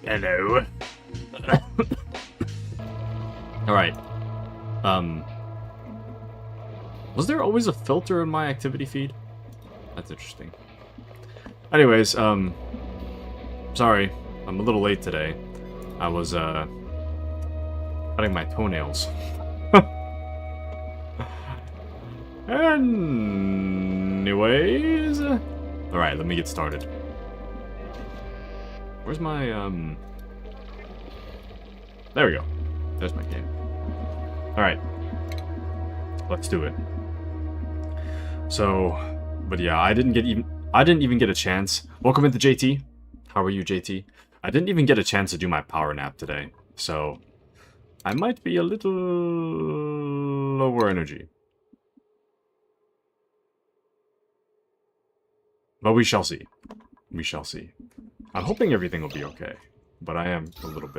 Hello. Alright. Was there always a filter in my activity feed? That's interesting. Anyways, sorry. I'm a little late today. I was, cutting my toenails. Anyways... Alright, let me get started. Where's my, There we go. There's my game. Alright. Let's do it. So, but yeah, I didn't even get a chance. Welcome into JT. How are you, JT? I didn't even get a chance to do my power nap today. So, I might be a little lower energy. But we shall see. We shall see. I'm hoping everything will be okay. But I am a little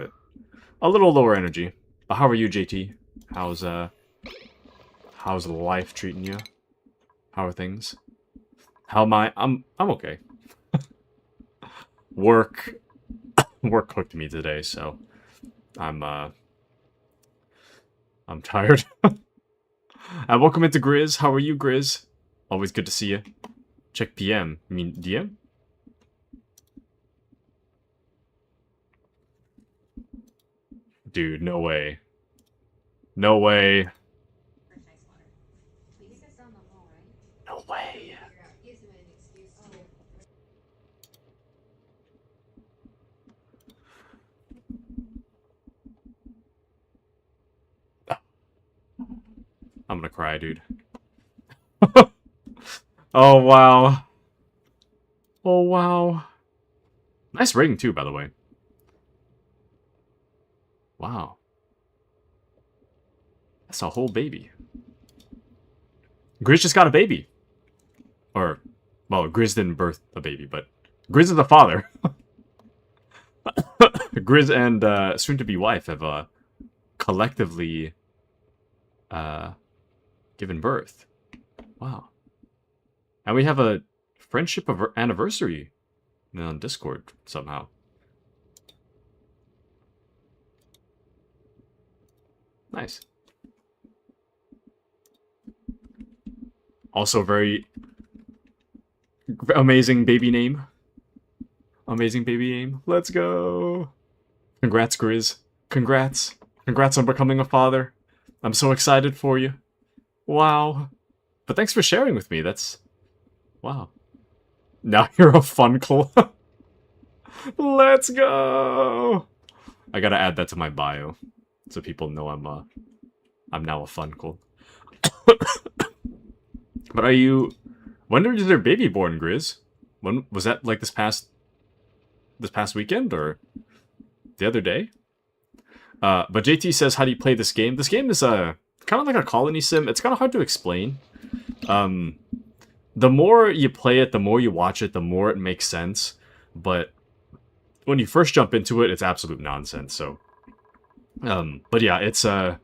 lower energy. But how are you, JT? How's life treating you? How are things? How am I? I'm okay. Work cooked me today, so I'm tired. And welcome into Grizz. How are you, Grizz? Always good to see you. Check PM. You mean DM? Dude, no way. No way. No way. I'm gonna cry, dude. Oh, wow. Oh, wow. Nice ring, too, by the way. Wow. That's a whole baby. Grizz just got a baby. Or, well, Grizz didn't birth a baby, but Grizz is the father. Grizz and soon-to-be wife have collectively given birth. Wow. And we have a friendship anniversary on Discord somehow. Nice. Also very amazing baby name. Amazing baby name. Let's go. Congrats, Grizz. Congrats. Congrats on becoming a father. I'm so excited for you. Wow. But thanks for sharing with me. That's... Wow. Now you're a Funkle. Let's go! I gotta add that to my bio. So people know I'm now a Funkle. But are you... When was their baby born, Grizz? When was that, like, this past weekend, or the other day? But JT says, how do you play this game? This game is kind of like a colony sim. It's kind of hard to explain. The more you play it, the more you watch it, the more it makes sense. But when you first jump into it, it's absolute nonsense. So, but yeah, it's a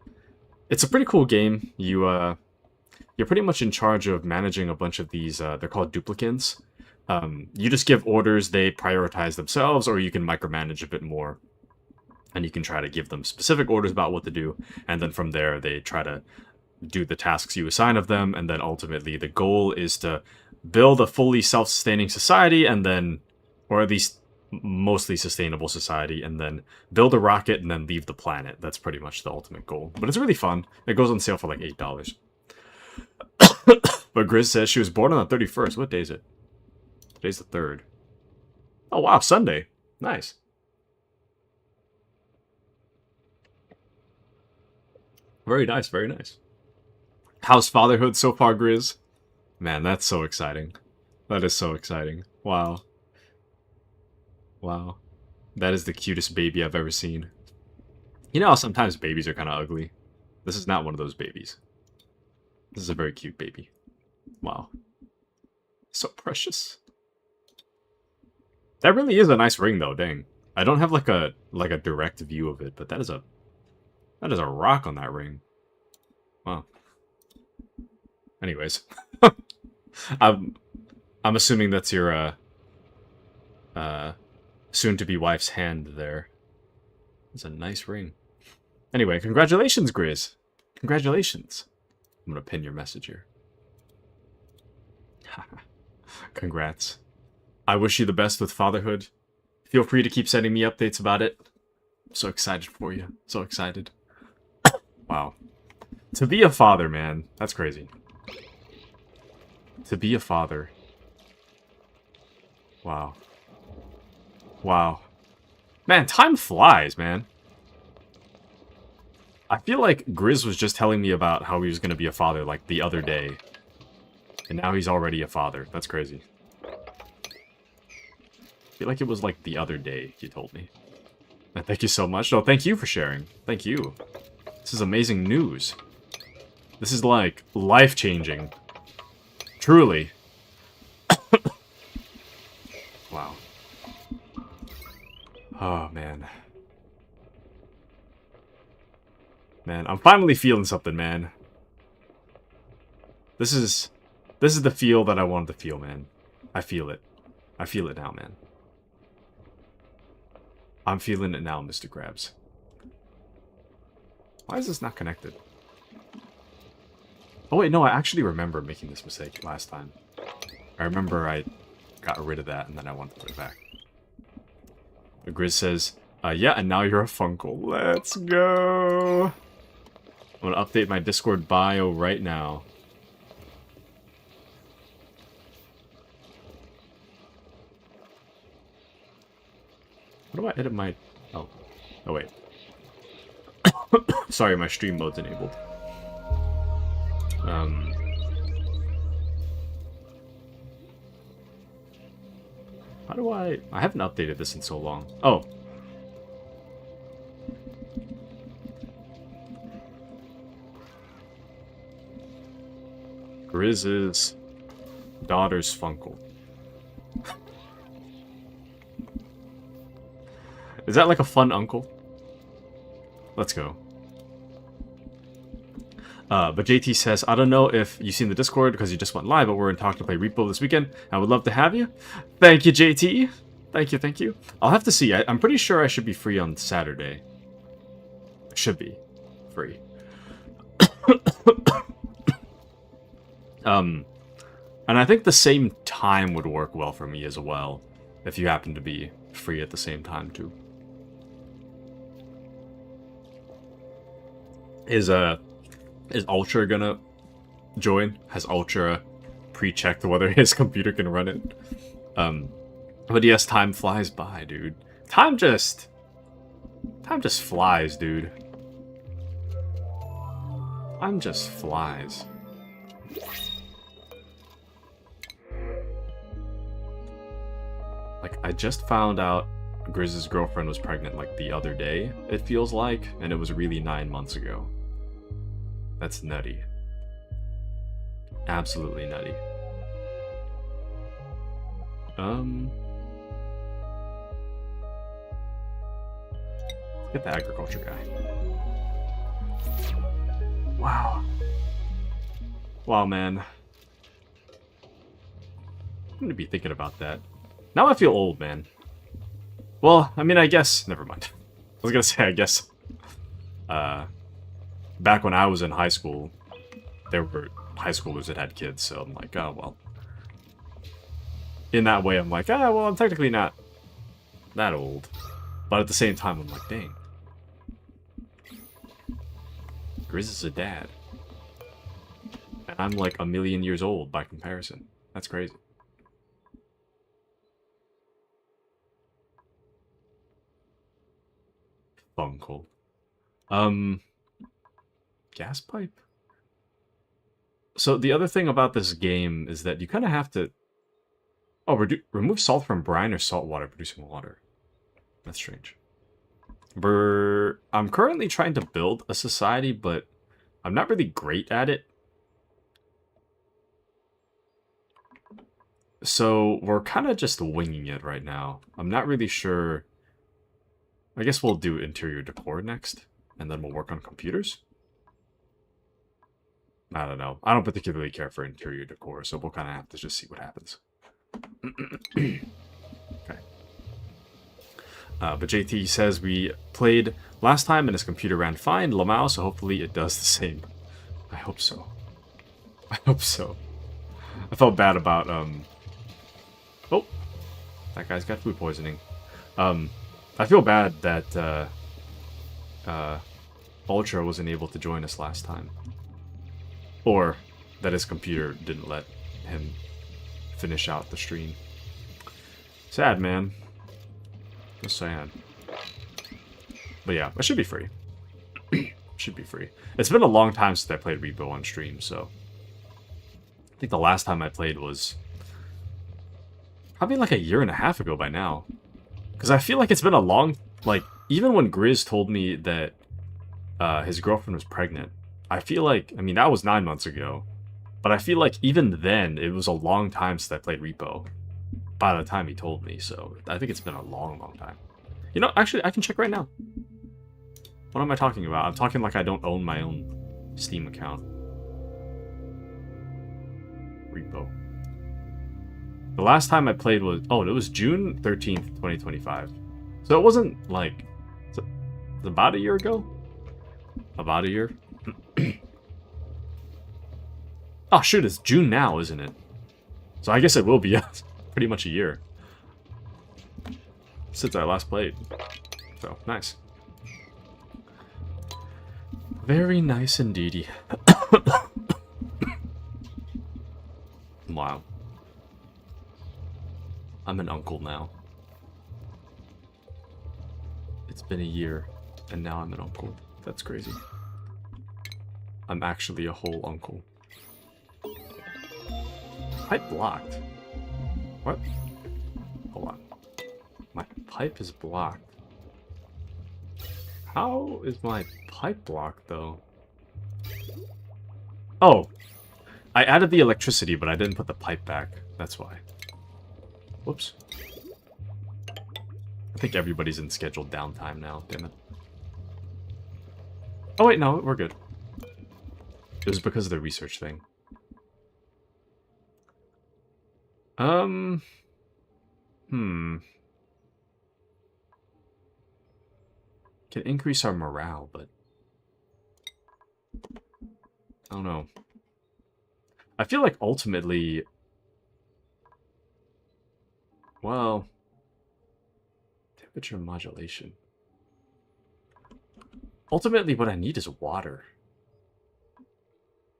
pretty cool game. You're pretty much in charge of managing a bunch of these. They're called duplicants. You just give orders, they prioritize themselves, or you can micromanage a bit more. And you can try to give them specific orders about what to do, and then from there, they try to do the tasks you assign of them, and then ultimately the goal is to build a fully self-sustaining society, and then, or at least mostly sustainable society, and then build a rocket and then leave the planet. That's pretty much the ultimate goal. But it's really fun. It goes on sale for like $8. But Grizz says she was born on the 31st. What day is it? Today's the 3rd. Oh wow, Sunday. Nice. Very nice, very nice. How's fatherhood so far, Grizz? Man, that's so exciting. That is so exciting. Wow. Wow. That is the cutest baby I've ever seen. You know how sometimes babies are kind of ugly? This is not one of those babies. This is a very cute baby. Wow. So precious. That really is a nice ring, though, dang. I don't have like a direct view of it, but that is a rock on that ring. Wow. Anyways. I'm assuming that's your soon-to-be wife's hand there. It's a nice ring. Anyway, congratulations, Grizz. Congratulations. I'm gonna pin your message here. Congrats. I wish you the best with fatherhood. Feel free to keep sending me updates about it. I'm so excited for you. So excited. Wow. To be a father, man. That's crazy. To be a father. Wow. Wow. Man, time flies, man. I feel like Grizz was just telling me about how he was going to be a father, like, the other day. And now he's already a father. That's crazy. I feel like it was, like, the other day he told me. And thank you so much. No, thank you for sharing. Thank you. This is amazing news. This is, like, life-changing. Truly. Wow. Oh, man. Man, I'm finally feeling something, man. This is the feel that I wanted to feel, man. I feel it. I feel it now, man. I'm feeling it now, Mr. Krabs. Why is this not connected? Oh wait, no, I actually remember making this mistake last time. I remember I got rid of that and then I wanted to put it back. The Grizz says, yeah, and now you're a Funkle. Let's go! I'm gonna update my Discord bio right now. What do I edit my... Oh. Oh, wait. Sorry, my stream mode's enabled. How do I haven't updated this in so long. Oh. Grizz's daughter's Funkle. Is that like a fun uncle? Let's go. But JT says, I don't know if you've seen the Discord because you just went live, but we're in talk to play Repo this weekend. I would love to have you. Thank you, JT. Thank you, thank you. I'll have to see. I'm pretty sure I should be free on Saturday. I should be free. And I think the same time would work well for me as well, if you happen to be free at the same time too. Is Ultra gonna join? Has Ultra pre-checked whether his computer can run it? But yes, time flies by, dude. Time just flies, dude. Time just flies. Like, I just found out Grizz's girlfriend was pregnant, like, the other day, it feels like, and it was really 9 months ago. That's nutty. Absolutely nutty. Let's get the agriculture guy. Wow. Wow, man. I'm gonna be thinking about that. Now I feel old, man. Well, I mean, I guess... Never mind. I was gonna say, I guess... back when I was in high school, there were high schoolers that had kids, so I'm like, oh, well. In that way, I'm like, ah, well, I'm technically not that old. But at the same time, I'm like, dang. Grizz is a dad. And I'm like a million years old by comparison. That's crazy. Funkle. Gas pipe? So the other thing about this game is that you kind of have to... Oh, remove salt from brine or salt water producing water. That's strange. I'm currently trying to build a society, but I'm not really great at it. So we're kind of just winging it right now. I'm not really sure... I guess we'll do interior decor next, and then we'll work on computers. I don't know. I don't particularly care for interior decor, so we'll kind of have to just see what happens. Okay. But JT says we played last time and his computer ran fine, Lamau, so hopefully it does the same. I hope so. I hope so. I felt bad about, oh, that guy's got food poisoning. I feel bad that, Ultra wasn't able to join us last time. Or that his computer didn't let him finish out the stream. Sad, man. Just sad. But yeah, it should be free. Should be free. It's been a long time since I played Repo on stream, so... I think the last time I played was... probably like a year and a half ago by now. Because I feel like it's been a long... like, even when Grizz told me that his girlfriend was pregnant, I feel like... I mean, that was 9 months ago. But I feel like even then, it was a long time since I played Repo. By the time he told me, so I think it's been a long, long time. You know, actually, I can check right now. What am I talking about? I'm talking like I don't own my own Steam account. Repo. The last time I played was... oh, it was June 13th, 2025. So it wasn't like... it's about a year ago? About a year? Oh, shoot, it's June now, isn't it? So I guess it will be pretty much a year. Since I last played. So, nice. Very nice indeedy. Wow. I'm an uncle now. It's been a year, and now I'm an uncle. That's crazy. I'm actually a whole uncle. Pipe blocked. What? Hold on. My pipe is blocked. How is my pipe blocked, though? Oh! I added the electricity, but I didn't put the pipe back. That's why. Whoops. I think everybody's in scheduled downtime now, damn it. Oh wait, no, we're good. It was because of the research thing. Can increase our morale, but... I don't know. I feel like ultimately... well... temperature modulation. Ultimately, what I need is water.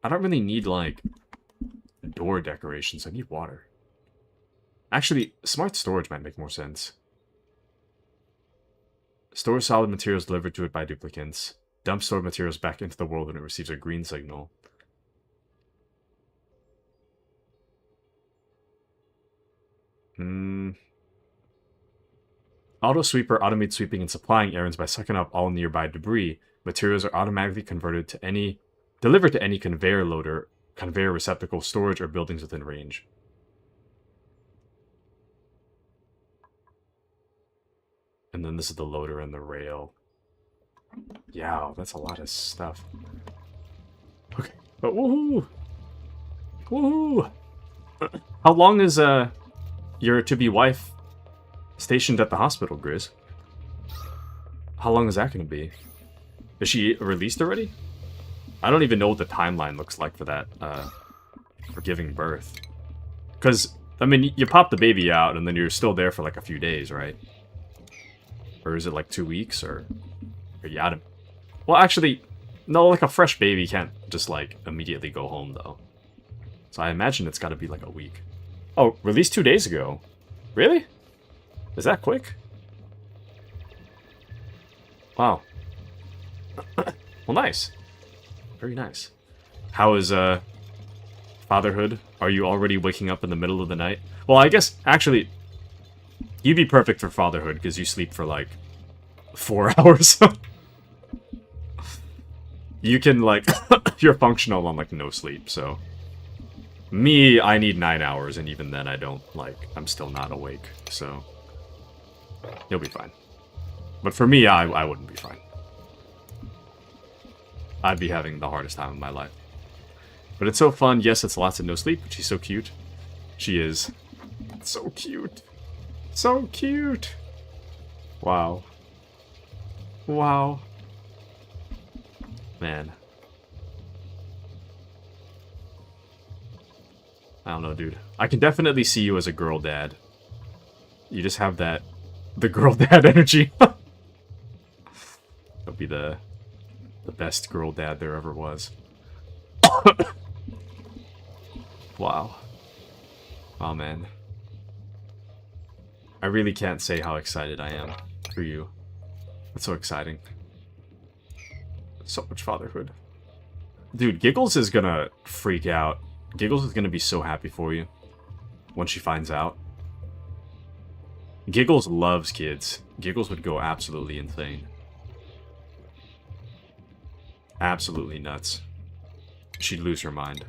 I don't really need, like, door decorations. I need water. Actually, smart storage might make more sense. Store solid materials delivered to it by duplicants. Dump stored materials back into the world when it receives a green signal. Auto sweeper automates sweeping and supplying errands by sucking up all nearby debris. Materials are automatically delivered to any conveyor loader, conveyor receptacle, storage, or buildings within range. And then this is the loader and the rail. Yeah, that's a lot of stuff. Okay, but woohoo! Woohoo! How long is your to-be wife stationed at the hospital, Grizz? How long is that going to be? Is she released already? I don't even know what the timeline looks like for that, for giving birth. Because, I mean, you pop the baby out and then you're still there for like a few days, right? Or is it like 2 weeks, or are you out of... well, actually, no, like a fresh baby can't just like immediately go home, though. So I imagine it's got to be like a week. Oh, released 2 days ago. Really? Is that quick? Wow. Well, nice. Very nice. How is, fatherhood? Are you already waking up in the middle of the night? Well, I guess, actually, you'd be perfect for fatherhood, because you sleep for, like, 4 hours. You can, like, you're functional on, like, no sleep, so... me, I need 9 hours, and even then I don't, like, I'm still not awake, so... you'll be fine. But for me, I wouldn't be fine. I'd be having the hardest time of my life. But it's so fun. Yes, it's lots of no sleep, but she's so cute. She is. So cute. So cute. Wow. Wow. Man. I don't know, dude. I can definitely see you as a girl dad. You just have that... the girl dad energy. That'll be the best girl dad there ever was. Wow. Oh, man. I really can't say how excited I am for you. It's so exciting. So much fatherhood. Dude, Giggles is gonna freak out. Giggles is gonna be so happy for you when she finds out. Giggles loves kids. Giggles would go absolutely insane. Absolutely nuts. She'd lose her mind.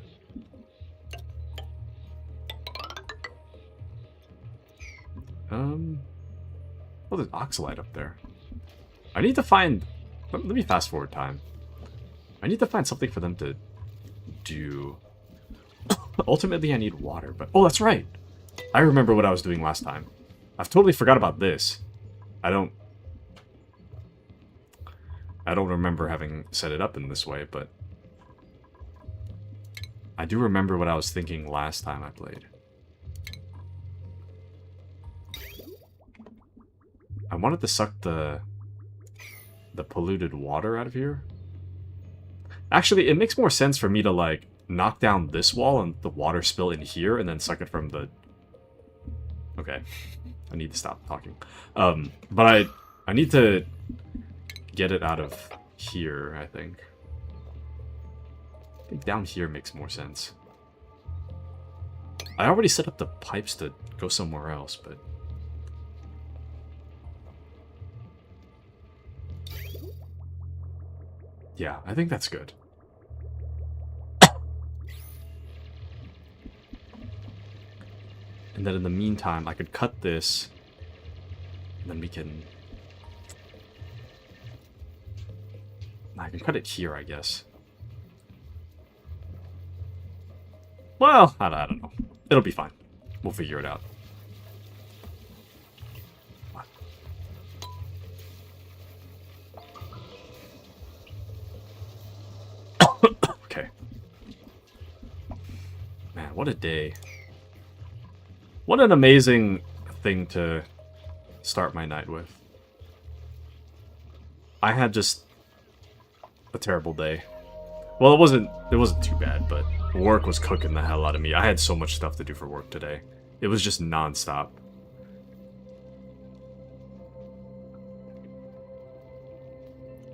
Oh, there's Oxalite up there. I need to find... Let me fast forward time. I need to find something for them to do. Ultimately, I need water, but... Oh, that's right! I remember what I was doing last time. I've totally forgot about this. I don't remember having set it up in this way, but... I do remember what I was thinking last time I played. I wanted to suck the polluted water out of here. Actually, it makes more sense for me to, like, knock down this wall and the water spill in here and then suck it from the... Okay. I need to stop talking. But I need to get it out of here, I think. I think down here makes more sense. I already set up the pipes to go somewhere else, but... Yeah, I think that's good. And then in the meantime, I could cut this, and then we can... I can cut it here, I guess. Well, I don't know. It'll be fine. We'll figure it out. Okay. Man, what a day. What an amazing thing to start my night with. I had just a terrible day. Well, it wasn't too bad, but work was cooking the hell out of me. I had so much stuff to do for work today. It was just non-stop.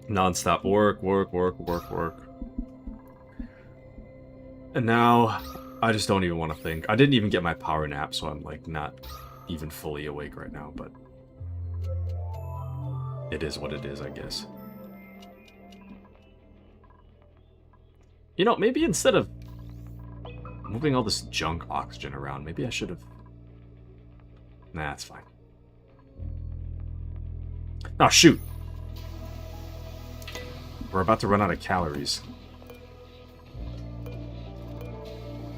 Non-stop work. And now, I just don't even want to think. I didn't even get my power nap, so I'm, like, not even fully awake right now, but... It is what it is, I guess. You know, maybe instead of moving all this junk oxygen around, maybe I should have... Nah, it's fine. Oh, shoot! We're about to run out of calories.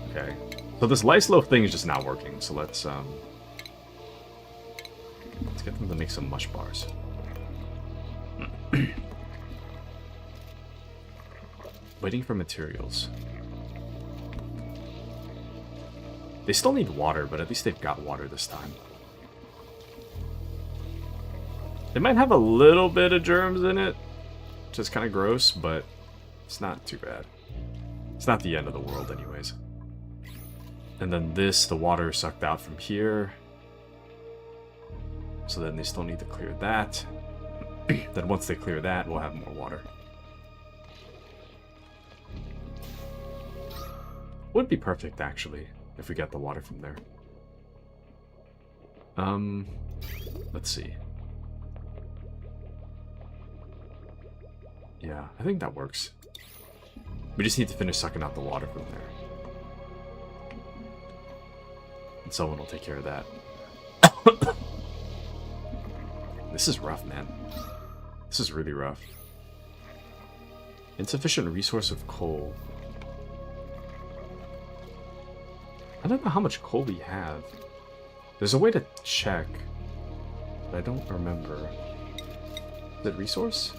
Okay. So this lice loaf thing is just not working, so let's get them to make some mush bars. Waiting for materials. They still need water, but at least they've got water this time. They might have a little bit of germs in it, which is kind of gross, but it's not too bad. It's not the end of the world anyways. And then this, the water sucked out from here. So then they still need to clear that. Then once they clear that, we'll have more water. Would be perfect, actually, if we get the water from there. Let's see. Yeah, I think that works. We just need to finish sucking out the water from there. And someone will take care of that. This is rough, man. This is really rough. Insufficient resource of coal. I don't know how much coal we have. There's a way to check, but I don't remember. Is it resource?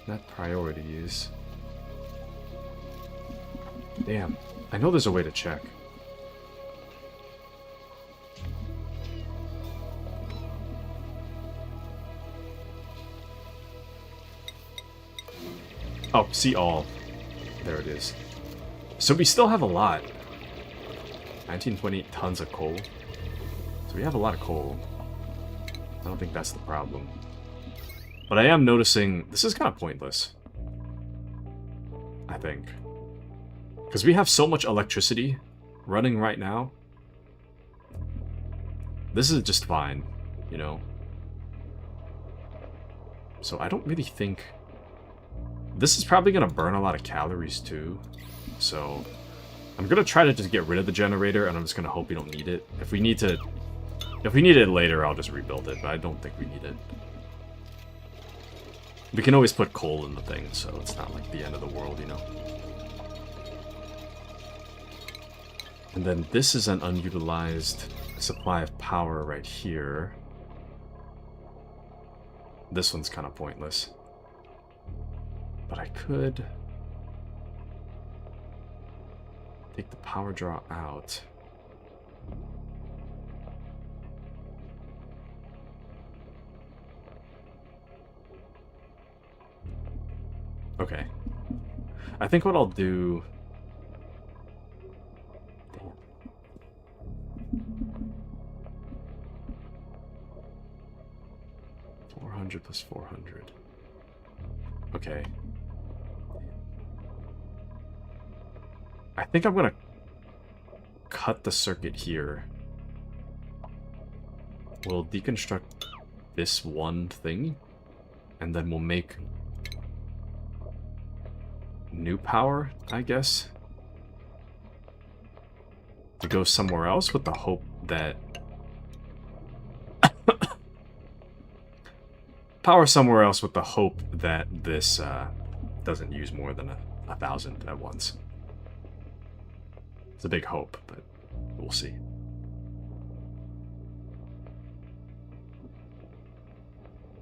Not priorities. Damn. I know there's a way to check. Oh, see all. There it is. So we still have a lot. 19.8 tons of coal. So we have a lot of coal. I don't think that's the problem. But I am noticing this is kind of pointless. I think. Because we have so much electricity running right now. This is just fine, you know? So I don't really think... This is probably going to burn a lot of calories too. So I'm going to try to just get rid of the generator, and I'm just going to hope we don't need it. If we need it later, I'll just rebuild it, but I don't think we need it. We can always put coal in the thing, so it's not like the end of the world, you know? And then this is an unutilized supply of power right here. This one's kind of pointless. But I could take the power draw out. Okay. I think what I'll do... Damn. 400 plus 400. Okay. I think I'm gonna cut the circuit here. We'll deconstruct this one thing, and then we'll make new power, I guess, to go somewhere else with the hope that power somewhere else with the hope that this doesn't use more than 1,000 at once. It's a big hope, but we'll see.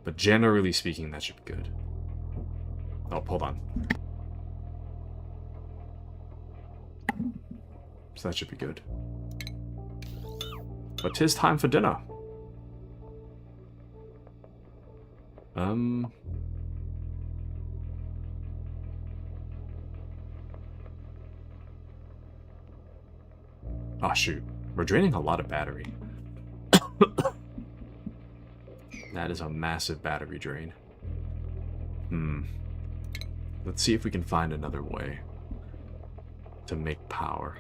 But generally speaking, that should be good. Oh, hold on. So that should be good. But 'tis time for dinner. Oh shoot, we're draining a lot of battery. That is a massive battery drain. Let's see if we can find another way to make power.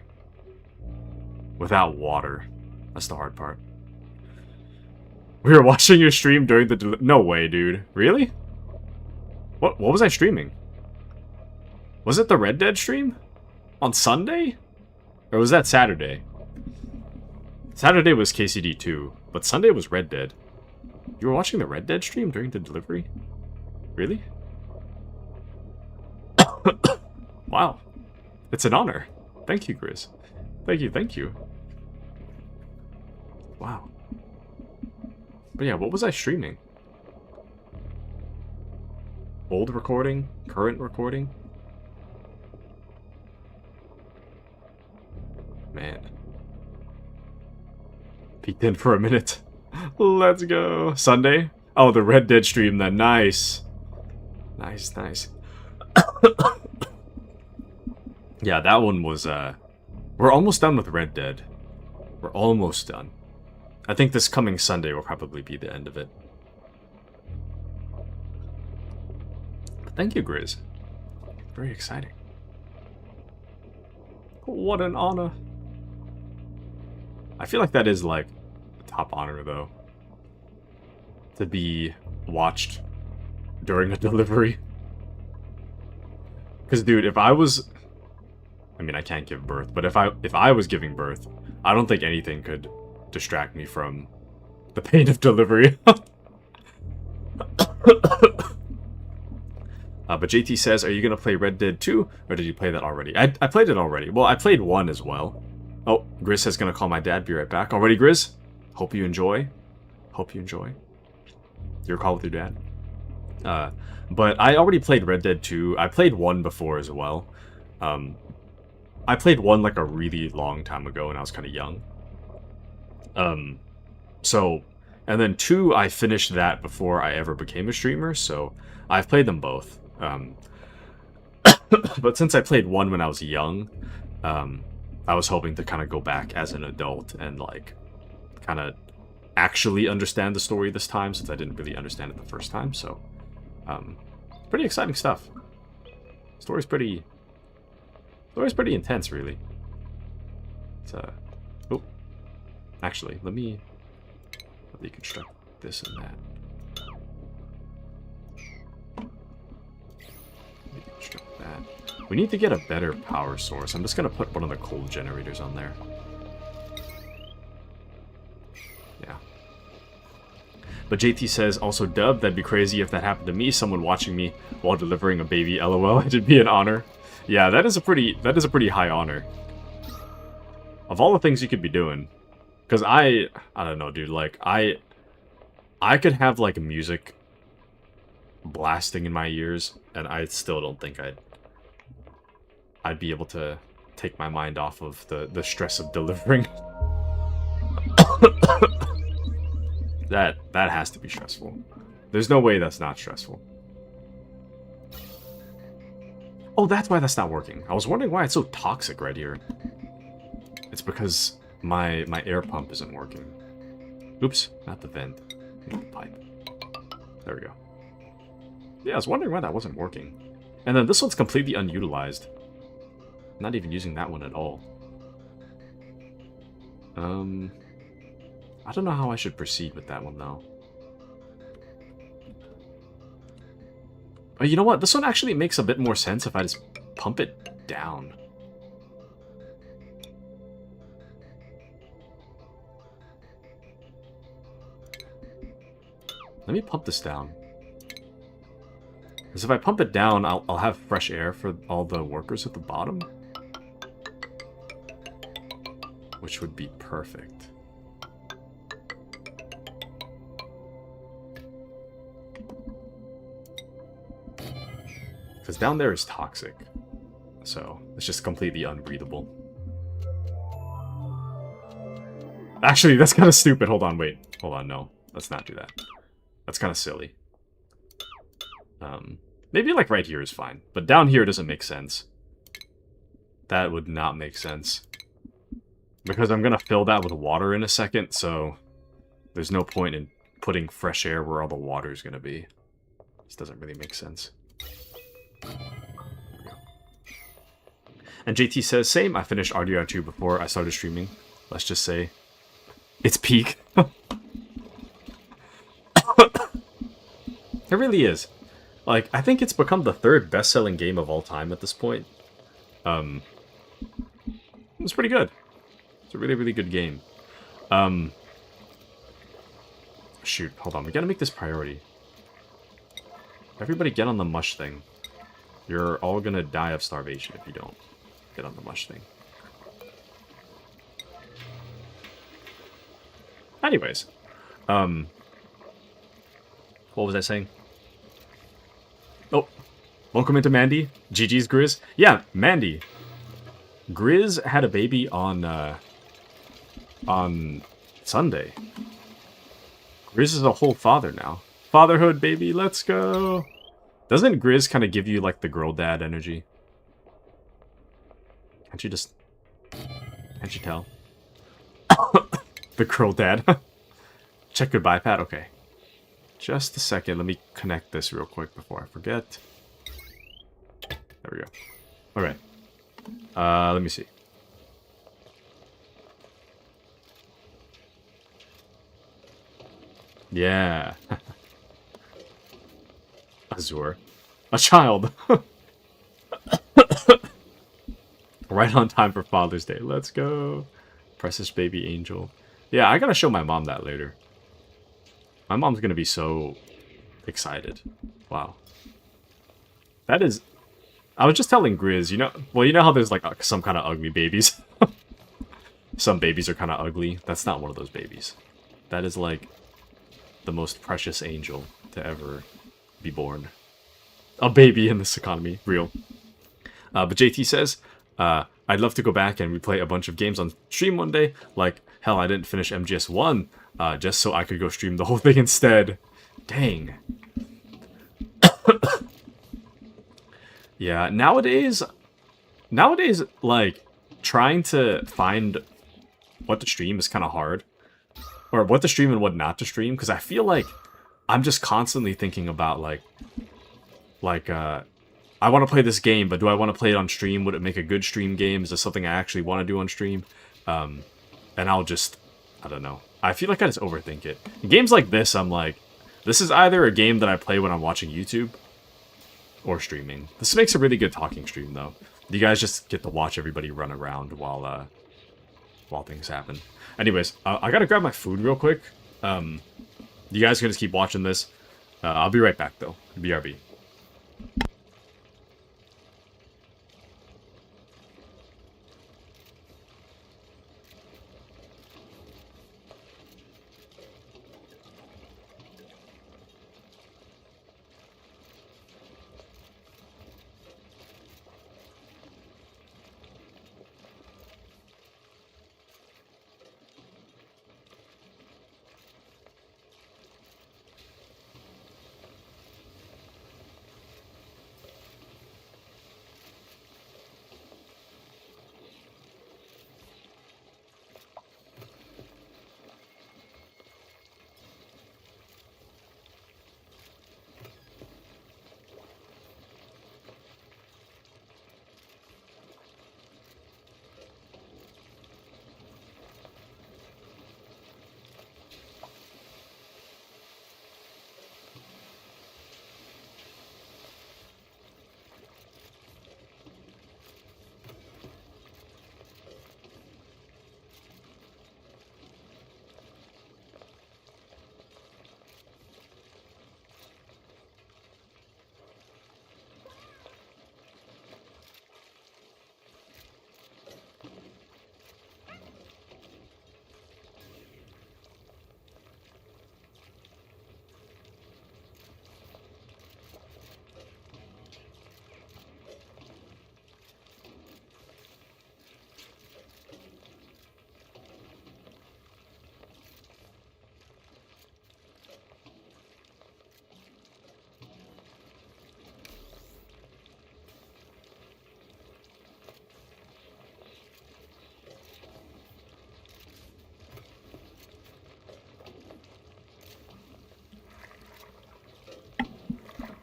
Without water. That's the hard part. We were watching your stream during the no way, dude. Really? What was I streaming? Was it the Red Dead stream? On Sunday? Or was that Saturday? Saturday was KCD 2, but Sunday was Red Dead. You were watching the Red Dead stream during the delivery? Really? Wow. It's an honor. Thank you, Grizz. Thank you, thank you. Wow. But yeah, what was I streaming? Old recording? Current recording? Man. Peeked in for a minute. Let's go. Sunday? Oh, the Red Dead stream then. Nice. Nice, nice. Yeah, that one was, we're almost done with Red Dead. We're almost done. I think this coming Sunday will probably be the end of it. But thank you, Grizz. Very exciting. What an honor. I feel like that is, like, a top honor, though. To be watched during a delivery. Because, dude, if I was... I mean, I can't give birth, but if I was giving birth, I don't think anything could distract me from the pain of delivery. But JT says, are you going to play Red Dead 2? Or did you play that already? I played it already. Well, I played 1 as well. Oh, Grizz says going to call my dad. Be right back. Already, Grizz? Hope you enjoy. Hope you enjoy. your call with your dad. But I already played Red Dead 2. I played 1 before as well. I played 1 like a really long time ago when I was kind of young. So, and then 2, I finished that before I ever became a streamer, so I've played them both. But since I played 1 when I was young, I was hoping to kind of go back as an adult and like kind of actually understand the story this time, since I didn't really understand it the first time. So pretty exciting stuff. Story's pretty intense, really. It's oh, actually, let me deconstruct this and that. Deconstruct that. We need to get a better power source. I'm just gonna put one of the coal generators on there. Yeah. But JT says, also dub, that'd be crazy if that happened to me, someone watching me while delivering a baby, lol. It'd be an honor. Yeah, that is a pretty high honor. Of all the things you could be doing. Because I don't know, dude, like, I could have, like, music blasting in my ears, and I still don't think I'd be able to take my mind off of the stress of delivering. That has to be stressful. There's no way that's not stressful. Oh, that's why that's not working. I was wondering why it's so toxic right here. It's because my air pump isn't working. Oops, not the vent. The pipe. There we go. Yeah, I was wondering why that wasn't working. And then this one's completely unutilized. Not even using that one at all. I don't know how I should proceed with that one, though. Oh, you know what? This one actually makes a bit more sense if I just pump it down. Let me pump this down. Because if I pump it down, I'll have fresh air for all the workers at the bottom. Which would be perfect. Because down there is toxic. So, it's just completely unbreathable. Actually, that's kind of stupid. Hold on, wait. Hold on, no. Let's not do that. That's kind of silly. Maybe like right here is fine. But down here doesn't make sense. That would not make sense. Because I'm going to fill that with water in a second, so there's no point in putting fresh air where all the water is going to be. This doesn't really make sense. There we go. And JT says, same, I finished RDR2 before I started streaming. Let's just say it's peak. It really is. Like, I think it's become the 3rd best-selling game of all time at this point. It's pretty good. It's a really, really good game. Shoot, hold on. We gotta make this priority. Everybody get on the mush thing. You're all gonna die of starvation if you don't get on the mush thing. Anyways. What was I saying? Oh, welcome into Mandy. GG's Grizz. Yeah, Mandy. Grizz had a baby on Sunday. Grizz is a whole father now. Fatherhood, baby, let's go. Doesn't Grizz kind of give you, like, the girl dad energy? Can't you tell? The girl dad. Check goodbye, Pat. Okay. Just a second. Let me connect this real quick before I forget. There we go. Alright. Let me see. Yeah. Azure. A child. Right on time for Father's Day. Let's go. Precious baby angel. Yeah, I gotta show my mom that later. My mom's gonna be so excited. Wow. That is... I was just telling Grizz, you know... Well, you know how there's, like, some kind of ugly babies? Some babies are kind of ugly. That's not one of those babies. That is, like, the most precious angel to ever be born. A baby in this economy. Real. But JT says, I'd love to go back and replay a bunch of games on stream one day. Like, hell, I didn't finish MGS1 just so I could go stream the whole thing instead. Dang. Yeah, nowadays, like, trying to find what to stream is kind of hard. Or what to stream and what not to stream. Because I feel like I'm just constantly thinking about, like, I want to play this game, but do I want to play it on stream? Would it make a good stream game? Is this something I actually want to do on stream? And I'll just, I don't know. I feel like I just overthink it. In games like this, I'm like, this is either a game that I play when I'm watching YouTube or streaming. This makes a really good talking stream, though. You guys just get to watch everybody run around while things happen. Anyways, I gotta grab my food real quick. You guys can just keep watching this. I'll be right back, though. BRB.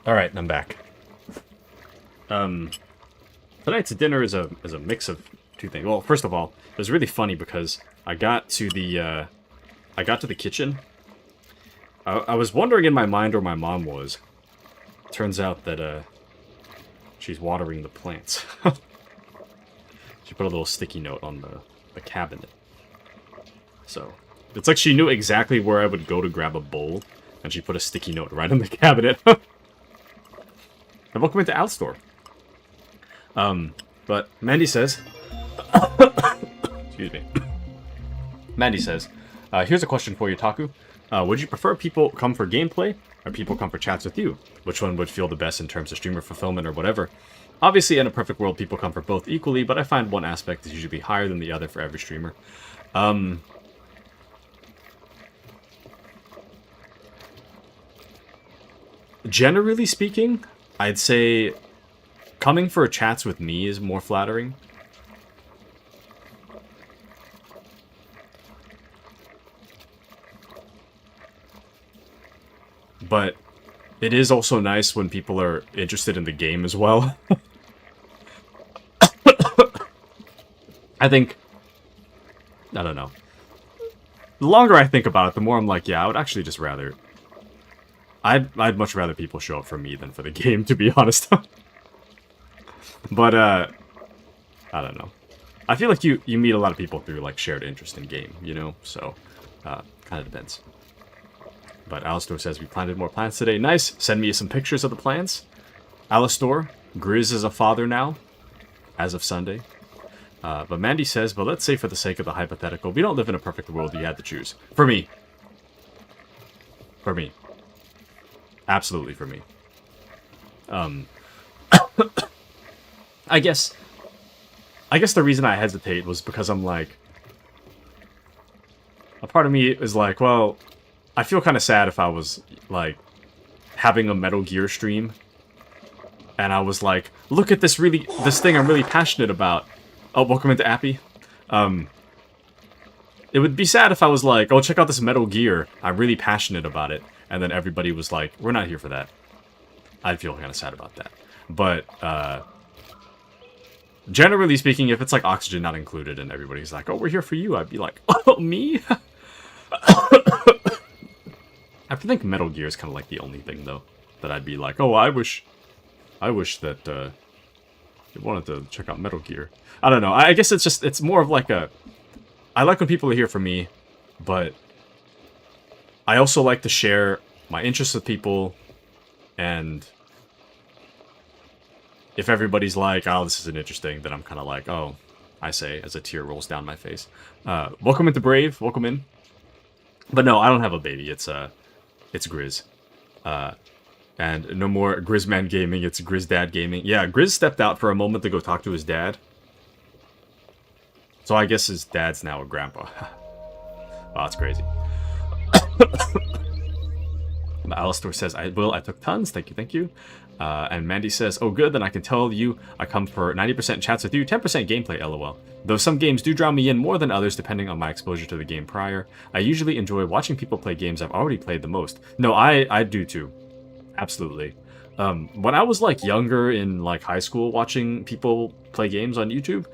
Alright, I'm back. Tonight's dinner is a mix of two things. Well, first of all, it was really funny because I got to the kitchen. I was wondering in my mind where my mom was. Turns out that she's watering the plants. She put a little sticky note on the cabinet. So it's like she knew exactly where I would go to grab a bowl, and she put a sticky note right on the cabinet. And welcome into Al Store. But Mandy says... Excuse me. Mandy says, here's a question for you, Taku. Would you prefer people come for gameplay, or people come for chats with you? Which one would feel the best in terms of streamer fulfillment or whatever? Obviously, in a perfect world, people come for both equally, but I find one aspect is usually higher than the other for every streamer. Generally speaking, I'd say coming for chats with me is more flattering. But it is also nice when people are interested in the game as well. I think... I don't know. The longer I think about it, the more I'm like, yeah, I would actually just rather... I'd much rather people show up for me than for the game, to be honest. But, I don't know. I feel like you meet a lot of people through, like, shared interest in game, you know? So, kind of depends. But Alistor says, we planted more plants today. Nice! Send me some pictures of the plants. Alistor, Grizz is a father now, as of Sunday. But Mandy says, but let's say for the sake of the hypothetical, we don't live in a perfect world, you had to choose. For me. For me. Absolutely for me. I guess the reason I hesitate was because I'm like, a part of me is like, well, I feel kind of sad if I was like having a Metal Gear stream and I was like, look at this thing I'm really passionate about. Oh, welcome into Appy. It would be sad if I was like, oh, check out this Metal Gear. I'm really passionate about it. And then everybody was like, we're not here for that. I'd feel kind of sad about that. But, generally speaking, if it's like Oxygen not included and everybody's like, oh, we're here for you, I'd be like, oh, me? I think Metal Gear is kind of like the only thing, though, that I'd be like, oh, I wish that, you wanted to check out Metal Gear. I don't know. I guess it's more of like a... I like when people are here for me, but I also like to share my interests with people, and if everybody's like, oh, this isn't interesting, then I'm kind of like, oh, I say, as a tear rolls down my face. Welcome into Brave. Welcome in. But no, I don't have a baby. It's Grizz. And no more Grizzman Gaming, it's Grizdad Gaming. Yeah, Grizz stepped out for a moment to go talk to his dad. So I guess his dad's now a grandpa. Wow, that's crazy. Alistair says, I took tons, thank you. And Mandy says, oh good, then I can tell you I come for 90% chats with you, 10% gameplay, lol. Though some games do draw me in more than others depending on my exposure to the game prior, I usually enjoy watching people play games I've already played the most. No, I do too. Absolutely. When I was like younger in like high school watching people play games on YouTube,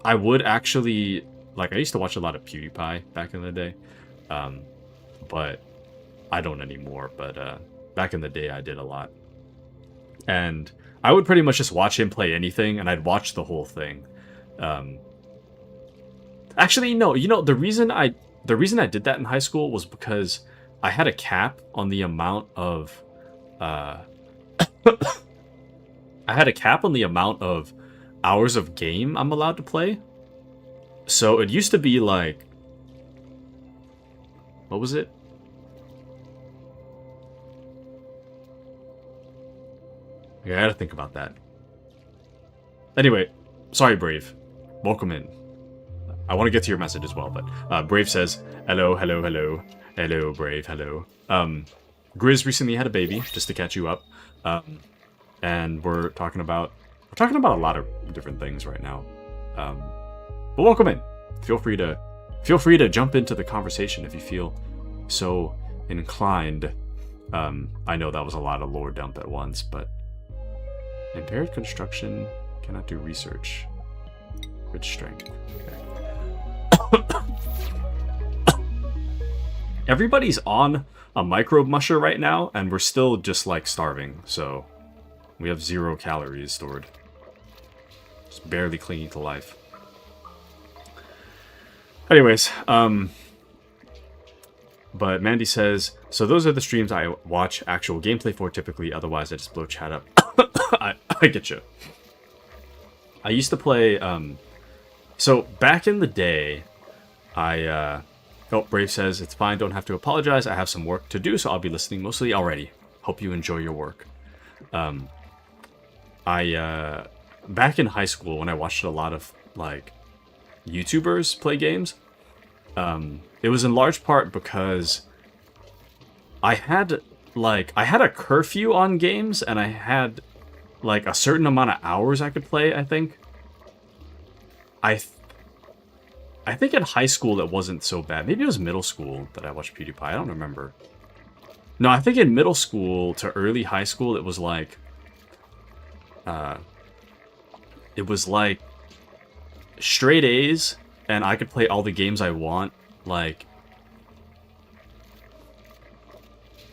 I would actually, like, I used to watch a lot of PewDiePie back in the day, but I don't anymore, but back in the day I did a lot. And I would pretty much just watch him play anything, and I'd watch the whole thing. Actually, no, you know, the reason I did that in high school was because I had a cap on the amount of, I had a cap on the amount of hours of game I'm allowed to play. So it used to be like, what was it? Yeah, I gotta think about that. Anyway, sorry, Brave. Welcome in. I want to get to your message as well, but Brave says, hello, hello, hello. Hello, Brave, hello. Grizz recently had a baby, just to catch you up. And we're talking about a lot of different things right now. But welcome in. Feel free to jump into the conversation if you feel so inclined. I know that was a lot of lore dump at once, but impaired construction cannot do research. Rich strength. Okay. Everybody's on a microbe musher right now, and we're still just like starving, so we have 0 calories stored. Just barely clinging to life. Anyways, but Mandy says, so those are the streams I watch actual gameplay for typically, otherwise I just blow chat up. I get you. I used to play, so back in the day, oh, Brave says, it's fine, don't have to apologize, I have some work to do, so I'll be listening mostly already. Hope you enjoy your work. Back in high school, when I watched a lot of, like, YouTubers play games, it was in large part because I had a curfew on games, and I had, like, a certain amount of hours I could play, I think. I think in high school it wasn't so bad. Maybe it was middle school that I watched PewDiePie. I don't remember. No, I think in middle school to early high school it was like... straight A's, and I could play all the games I want. Like,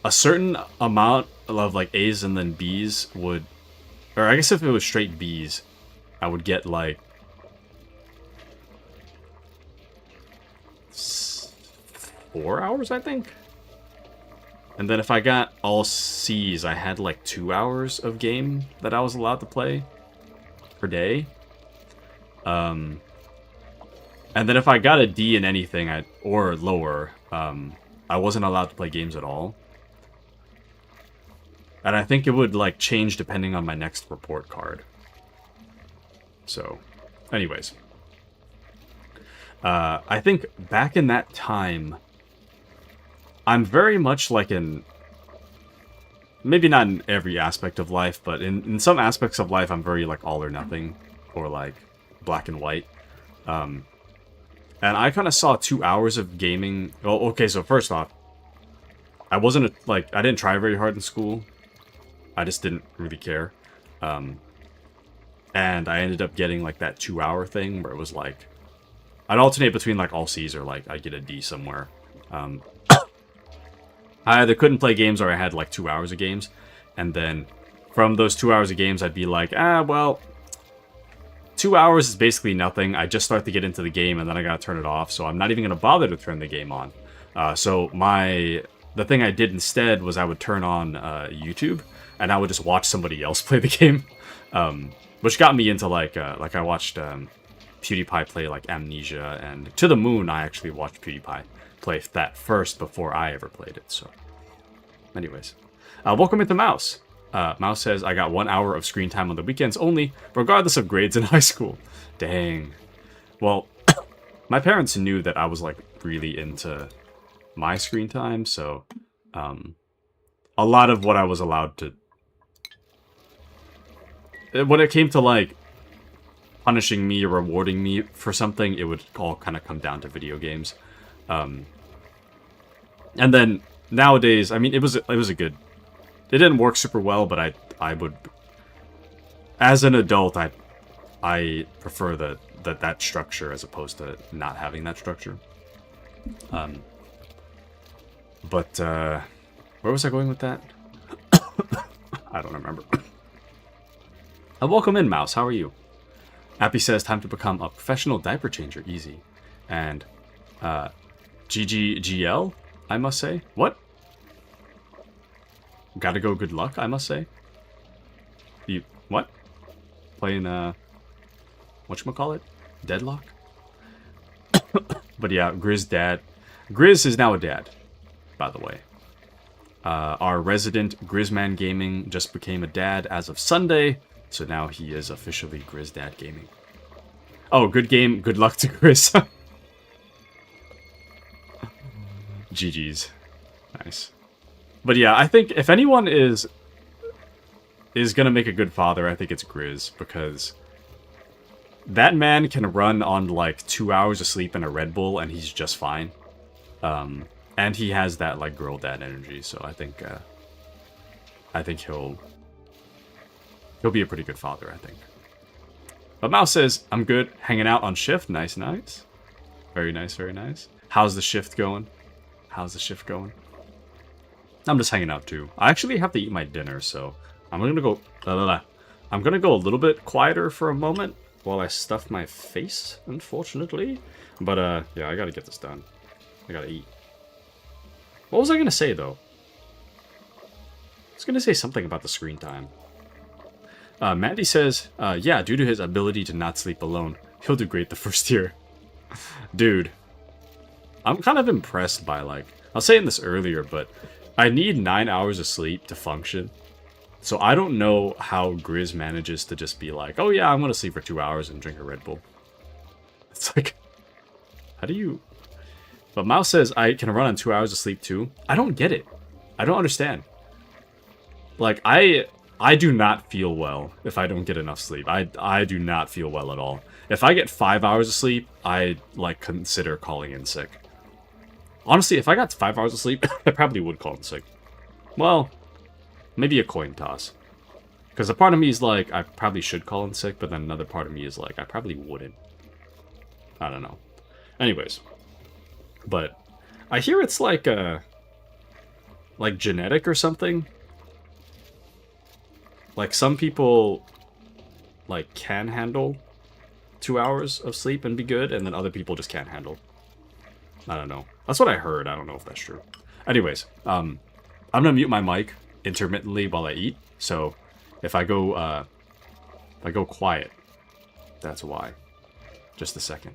a certain amount of, like, A's and then B's would... Or I guess if it was straight B's, I would get, like... 4 hours, I think? And then if I got all C's, I had, like, 2 hours of game that I was allowed to play per day. And then if I got a D in anything, or lower, I wasn't allowed to play games at all. And I think it would, like, change depending on my next report card. So, anyways. I think back in that time, I'm very much like in... Maybe not in every aspect of life, but in some aspects of life, I'm very, like, all or nothing. Or, like, black and white. And I kind of saw 2 hours of gaming... Well, okay, so first off, I didn't try very hard in school. I just didn't really care. And I ended up getting, like, that 2-hour thing where it was, like... I'd alternate between, like, all C's or, like, I'd get a D somewhere. I either couldn't play games or I had, like, 2 hours of games. And then from those 2 hours of games, I'd be like, well... 2 hours is basically nothing. I just start to get into the game and then I gotta turn it off. So I'm not even gonna bother to turn the game on. So the thing I did instead was I would turn on YouTube and I would just watch somebody else play the game. Which got me into, like I watched PewDiePie play, like, Amnesia, and To the Moon, I actually watched PewDiePie play that first before I ever played it, so... Anyways. Welcome into Mouse. Mouse says, I got 1 hour of screen time on the weekends only, regardless of grades in high school. Dang. Well, my parents knew that I was, like, really into my screen time, so... a lot of what I was allowed to... When it came to, like, punishing me or rewarding me for something, it would all kind of come down to video games. And then, nowadays, I mean, it was a good... It didn't work super well, but I would... As an adult, I prefer that structure as opposed to not having that structure. But, where was I going with that? I don't remember. Welcome in, Mouse. How are you? Appy says, time to become a professional diaper changer. Easy. And, GGGL, I must say. What? Gotta go good luck, I must say. You, what? Playing, whatchamacallit? Deadlock? But yeah, Grizz dad. Grizz is now a dad, by the way. Our resident Grizzman Gaming just became a dad as of Sunday, so now he is officially Grizz Dad Gaming. Oh, good game. Good luck to Grizz. GG's. Nice. But yeah, I think if anyone is gonna make a good father, I think it's Grizz, because that man can run on like 2 hours of sleep and a Red Bull, and he's just fine. And he has that like girl dad energy, so I think he'll be a pretty good father, I think. But Mouse says, I'm good, hanging out on shift. Nice, nice. Very nice, very nice. How's the shift going? How's the shift going? I'm just hanging out too. I actually have to eat my dinner, so I'm gonna go... I'm gonna go a little bit quieter for a moment while I stuff my face, unfortunately. But, yeah, I gotta get this done. I gotta eat. What was I gonna say, though? I was gonna say something about the screen time. Mandy says, yeah, due to his ability to not sleep alone, he'll do great the first year. Dude, I'm kind of impressed by, like... I was saying this earlier, but I need 9 hours of sleep to function. So I don't know how Grizz manages to just be like, oh yeah, I'm gonna sleep for 2 hours and drink a Red Bull. It's like... How do you... But Mouse says I can run on 2 hours of sleep too. I don't get it. I don't understand. Like, I do not feel well if I don't get enough sleep. I do not feel well at all. If I get 5 hours of sleep, I, like, consider calling in sick. Honestly, if I got 5 hours of sleep, I probably would call in sick. Well, maybe a coin toss. Because a part of me is like, I probably should call in sick, but then another part of me is like, I probably wouldn't. I don't know. Anyways. But I hear it's like genetic or something. Like some people like can handle 2 hours of sleep and be good, and then other people just can't handle. I don't know. That's what I heard. I don't know if that's true. Anyways, I'm gonna mute my mic intermittently while I eat. So if I go quiet, that's why. Just a second.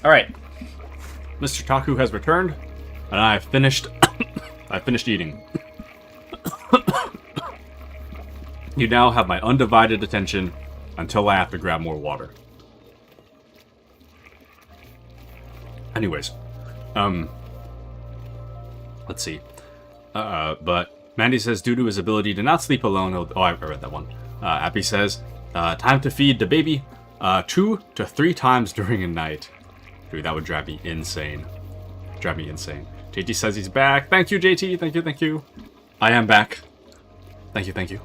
Alright. Mr. Taku has returned, and I finished I finished eating. You now have my undivided attention until I have to grab more water. Anyways, let's see. But Mandy says due to his ability to not sleep alone, he'll... Oh, I read that one. Appy says, time to feed the baby 2 to 3 times during a night. Dude, that would drive me insane. Drive me insane. JT says he's back. Thank you, JT. Thank you, thank you. I am back. Thank you, thank you.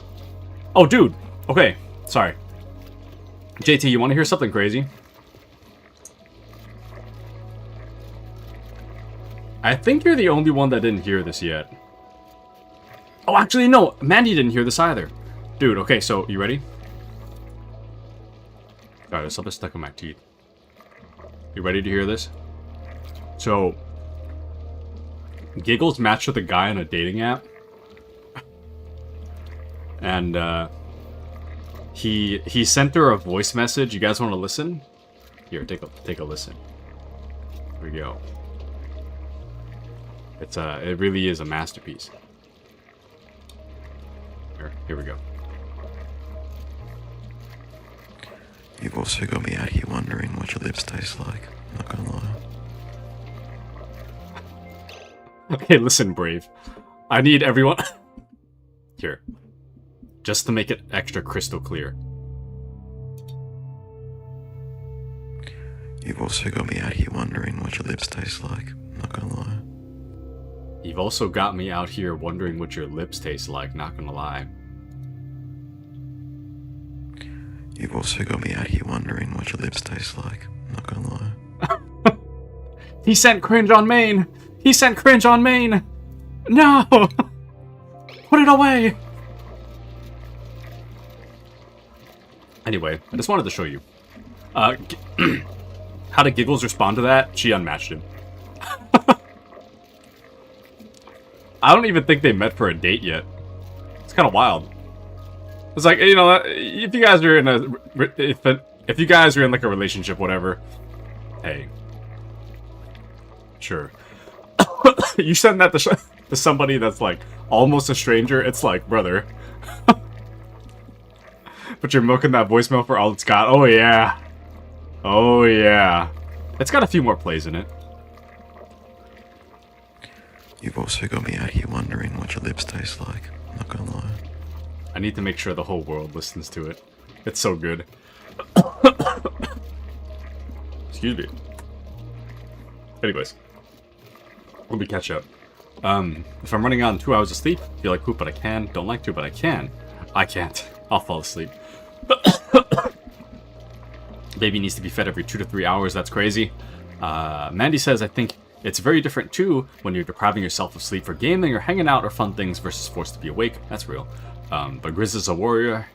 Oh, dude. Okay, sorry. JT, you want to hear something crazy? I think you're the only one that didn't hear this yet. Oh, actually, no. Mandy didn't hear this either. Dude, okay, so, you ready? Alright, there's something stuck in my teeth. You ready to hear this? So, Giggles matched with a guy on a dating app. And, he sent her a voice message. You guys want to listen? Here, take a listen. Here we go. It really is a masterpiece. Here we go. You've also got me out here wondering what your lips taste like. I'm not gonna lie. Okay, listen, Brave. I need everyone... Here. Just to make it extra crystal clear. You've also got me out here wondering what your lips taste like. I'm not gonna lie. You've also got me out here wondering what your lips taste like, not gonna lie. You've also got me out here wondering what your lips taste like. I'm not gonna lie. He sent cringe on main! He sent cringe on main! No! Put it away! Anyway, I just wanted to show you. How did Giggles respond to that? She unmatched him. I don't even think they met for a date yet. It's kind of wild. It's like, you know, if you guys are in a... If you guys are in, like, a relationship, whatever. Hey. Sure. You send that to somebody that's, like, almost a stranger, it's like, brother. But you're milking that voicemail for all it's got. Oh, yeah. Oh, yeah. It's got a few more plays in it. You've also got me out here wondering what your lips taste like. I'm not gonna lie. I need to make sure the whole world listens to it. It's so good. Excuse me. Anyways. Let me catch up. If I'm running on 2 hours of sleep, feel like poop but I can. Don't like to but I can. I can't. I'll fall asleep. Baby needs to be fed every 2 to 3 hours. That's crazy. Mandy says, I think it's very different too when you're depriving yourself of sleep for gaming or hanging out or fun things versus forced to be awake. That's real. But Grizz is a warrior.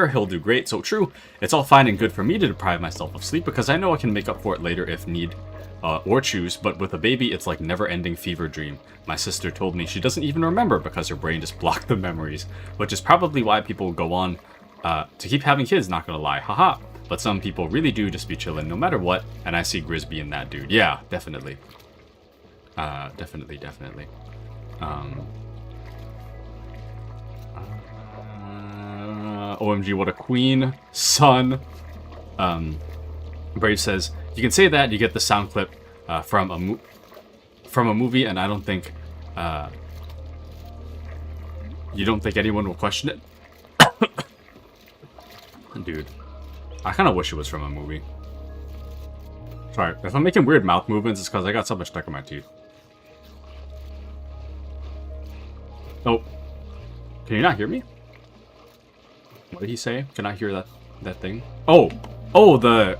He'll do great. So true. It's all fine and good for me to deprive myself of sleep because I know I can make up for it later if need or choose. But with a baby, it's like never-ending fever dream. My sister told me she doesn't even remember because her brain just blocked the memories, which is probably why people go on to keep having kids, not gonna lie. Haha. But some people really do just be chilling no matter what, and I see Grizz being that dude. Yeah, definitely. Definitely. OMG, what a queen, son. Brave says, you can say that, you get the sound clip from a movie, and I don't think, you don't think anyone will question it? Dude, I kind of wish it was from a movie. Sorry, if I'm making weird mouth movements, it's because I got something stuck in my teeth. Oh. Can you not hear me? What did he say? Can I hear that thing? Oh! Oh, the...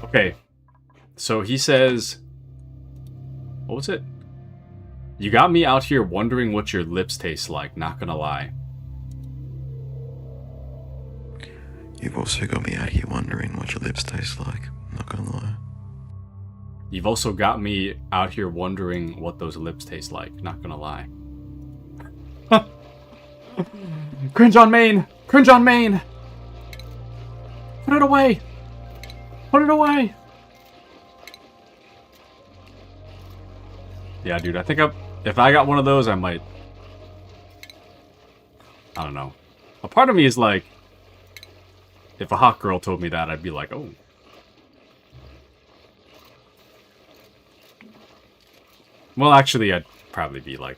Okay. So he says... What was it? You got me out here wondering what your lips taste like, not gonna lie. You've also got me out here wondering what your lips taste like. I'm not gonna lie. You've also got me out here wondering what those lips taste like, not gonna lie. Cringe on main! Cringe on main! Put it away! Put it away! Yeah, dude, I think if I got one of those, I might... I don't know. A part of me is like, if a hot girl told me that, I'd be like, oh. Well, actually, I'd probably be like,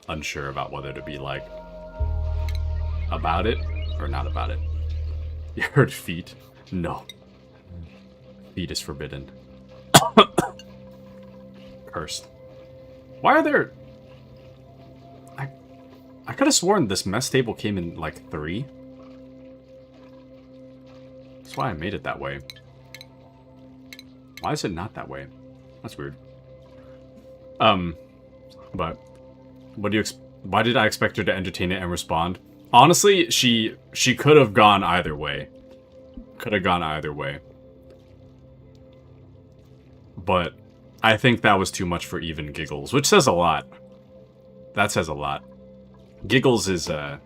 unsure about whether to be like, about it or not about it. You heard feet? No. Feet is forbidden. Cursed. Why are there... I could have sworn this mess table came in, like, 3. That's why I made it that way. Why is it not that way? That's weird. But... What do you... Why did I expect her to entertain it and respond? Honestly, she could have gone either way. Could have gone either way. But... I think that was too much for even Giggles, which says a lot. That says a lot. Giggles is, down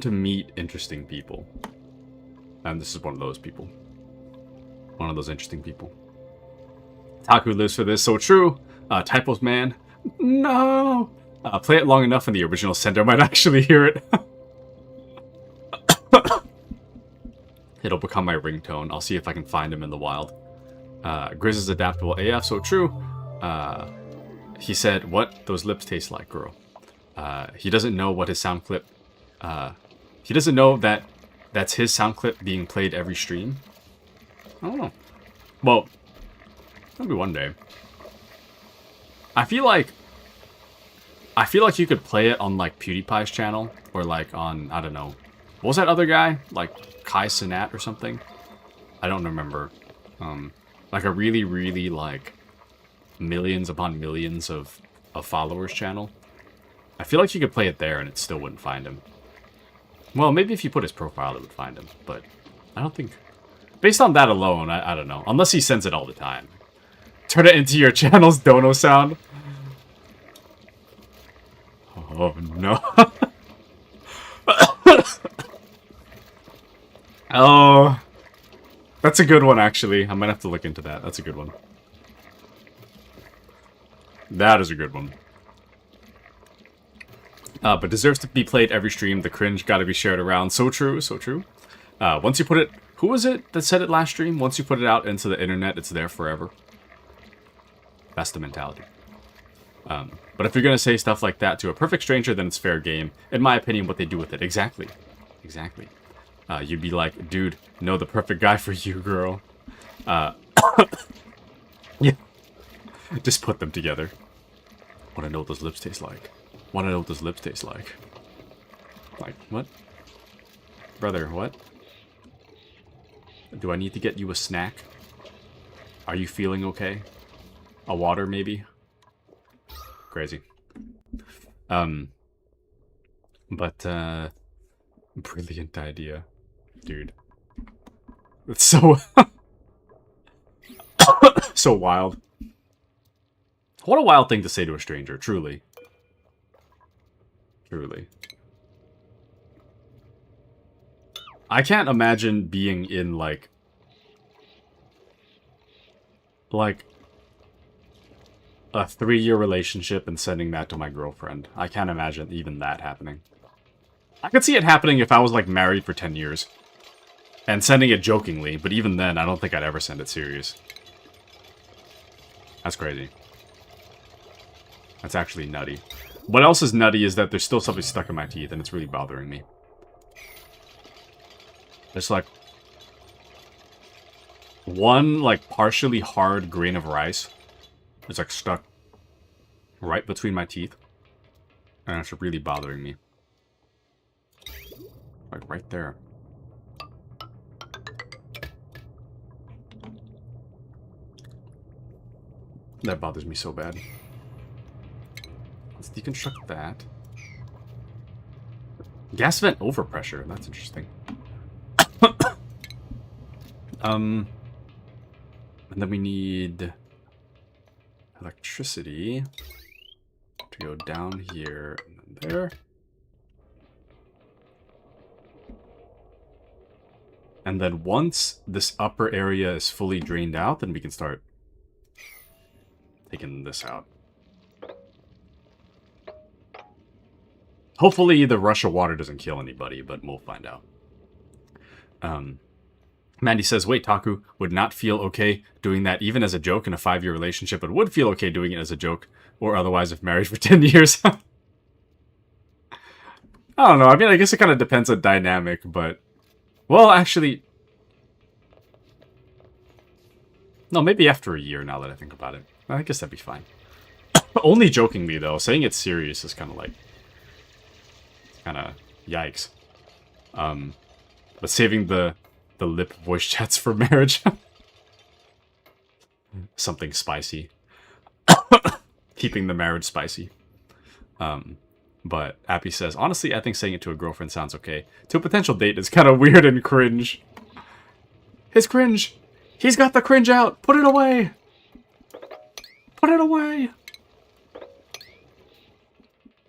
to meet interesting people. And this is one of those people. One of those interesting people. Taku lives for this, so true. Typos man. No! Play it long enough and the original sender might actually hear it. It'll become my ringtone. I'll see if I can find him in the wild. Grizz is adaptable AF, so true. He said, what those lips taste like, girl. He doesn't know what his sound clip... he doesn't know that that's his sound clip being played every stream. I don't know. Well, maybe one day. I feel like you could play it on, like, PewDiePie's channel. Or, like, on, I don't know. What was that other guy? Like, Kai Cenat or something? I don't remember. Like a really, really, like, millions upon millions of followers channel. I feel like you could play it there and it still wouldn't find him. Well, maybe if you put his profile, it would find him. But I don't think... Based on that alone, I don't know. Unless he sends it all the time. Turn it into your channel's dono sound. Oh, no. Oh... That's a good one, actually. I might have to look into that. That's a good one. That is a good one. But deserves to be played every stream. The cringe gotta be shared around. So true, so true. Once you put it... Who was it that said it last stream? Once you put it out into the internet, it's there forever. That's the mentality. But if you're gonna say stuff like that to a perfect stranger, then it's fair game. In my opinion, what they do with it. Exactly. Exactly. You'd be like, dude, know the perfect guy for you, girl. Yeah. Just put them together. Wanna know what those lips taste like. Wanna know what those lips taste like. Like, what? Brother, what? Do I need to get you a snack? Are you feeling okay? A water, maybe? Crazy. But, brilliant idea. Dude. It's so... so wild. What a wild thing to say to a stranger, truly. Truly. I can't imagine being in, like... a 3-year relationship and sending that to my girlfriend. I can't imagine even that happening. I could see it happening if I was, like, married for 10 years. And sending it jokingly, but even then, I don't think I'd ever send it serious. That's crazy. That's actually nutty. What else is nutty is that there's still something stuck in my teeth, and it's really bothering me. There's, like... one, like, partially hard grain of rice. It's, like, stuck right between my teeth. And it's really bothering me. Like, right there. That bothers me so bad. Let's deconstruct that. Gas vent overpressure. That's interesting. And then we need electricity to go down here and then there. And then once this upper area is fully drained out, then we can start taking this out. Hopefully the rush of water doesn't kill anybody, but we'll find out. Mandy says, wait, Taku would not feel okay doing that even as a joke in a 5-year relationship, but would feel okay doing it as a joke or otherwise if married for 10 years. I don't know. I mean, I guess it kind of depends on dynamic, but... Well, actually... No, maybe after a year now that I think about it. I guess that'd be fine. Only jokingly, though. Saying it's serious is kind of like... kind of yikes. But saving the lip voice chats for marriage. Something spicy. Keeping the marriage spicy. But Appy says, honestly, I think saying it to a girlfriend sounds okay. To a potential date is kind of weird and cringe. His cringe! He's got the cringe out! Put it away! Put it away!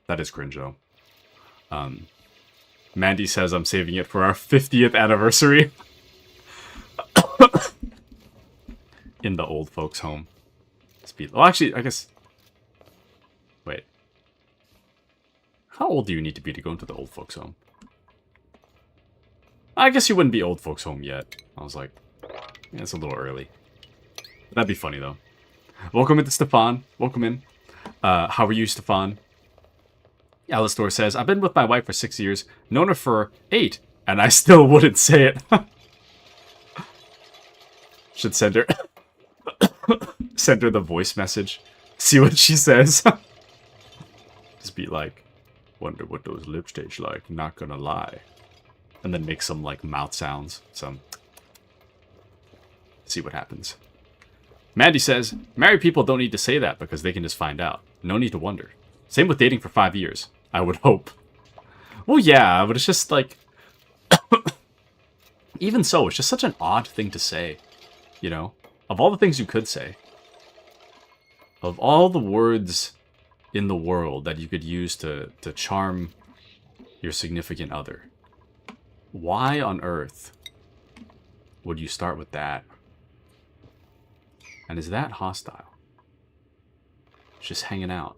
That is cringe, though. Mandy says I'm saving it for our 50th anniversary. In the old folks' home. Well, actually, I guess... Wait. How old do you need to be to go into the old folks' home? I guess you wouldn't be old folks' home yet. I was like, yeah, it's a little early. That'd be funny, though. Welcome into Stefan. Welcome in. How are you, Stefan? Alistor says, I've been with my wife for 6 years, known her for 8, and I still wouldn't say it. Should send her... send her the voice message. See what she says. Just be like, wonder what those lips taste like, not gonna lie. And then make some, like, mouth sounds. See what happens. Mandy says, married people don't need to say that because they can just find out. No need to wonder. Same with dating for 5 years. I would hope. Well, yeah, but it's just like... Even so, it's just such an odd thing to say. You know? Of all the things you could say. Of all the words in the world that you could use to charm your significant other. Why on earth would you start with that? And is that hostile? Just hanging out.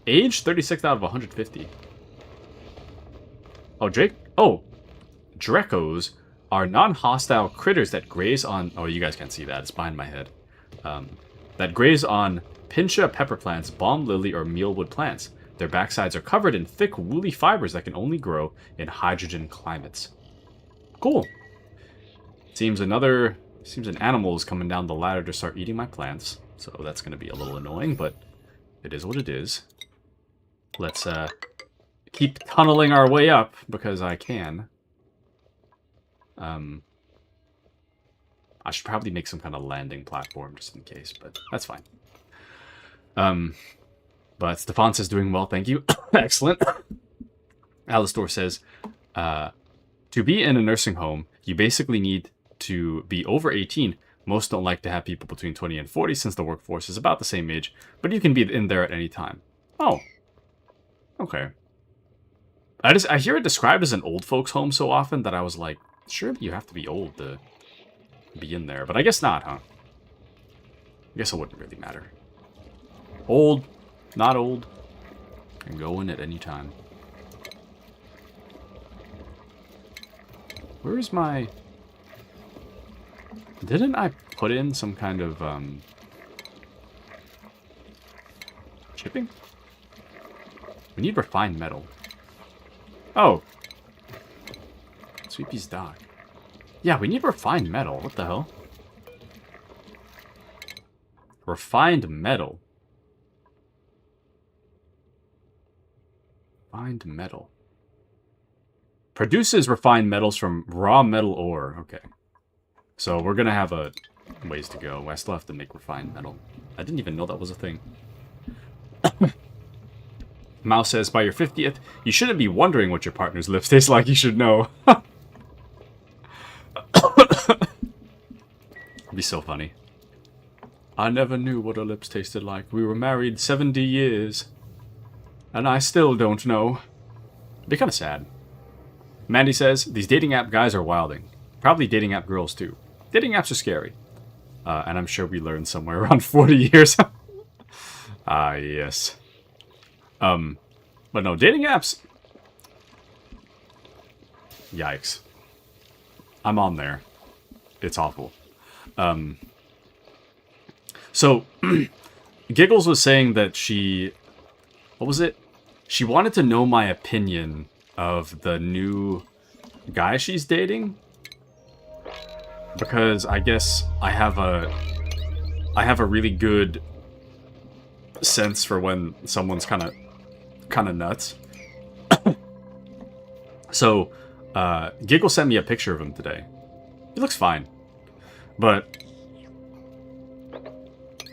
Age 36 out of 150. Oh, Drake. Oh, Drekos are non-hostile critters that graze on... Oh, you guys can't see that. It's behind my head. That graze on pincha pepper plants, balm lily, or mealwood plants. Their backsides are covered in thick, woolly fibers that can only grow in hydrogen climates. Cool. Seems an animal is coming down the ladder to start eating my plants. So that's going to be a little annoying, but it is what it is. Let's keep tunneling our way up, because I can. I should probably make some kind of landing platform, just in case, but that's fine. But Stefan says, doing well, thank you. Excellent. Alistor says, to be in a nursing home, you basically need to be over 18. Most don't like to have people between 20 and 40 since the workforce is about the same age, but you can be in there at any time. Oh. Okay. I hear it described as an old folks home so often that I was like, surely you have to be old to be in there. But I guess not, huh? I guess it wouldn't really matter. Old, not old, can go in at any time. Where's my... Didn't I put in some kind of, chipping? We need refined metal. Oh. Sweepy's dock. Yeah, we need refined metal. What the hell? Refined metal. Refined metal. Produces refined metals from raw metal ore. Okay. So we're gonna have a ways to go. I still have to make refined metal. I didn't even know that was a thing. Mouse says, by your 50th, you shouldn't be wondering what your partner's lips taste like. You should know. It'd be so funny. I never knew what her lips tasted like. We were married 70 years. And I still don't know. be kind of sad. Mandy says, these dating app guys are wilding. Probably dating app girls too. Dating apps are scary. And I'm sure we learned somewhere around 40 years. Yes. But no, dating apps... Yikes. I'm on there. It's awful. So, Giggles was saying that she... What was it? She wanted to know my opinion of the new guy she's dating. Because I guess I have a really good sense for when someone's kind of nuts. So, Giggle sent me a picture of him today. He looks fine. But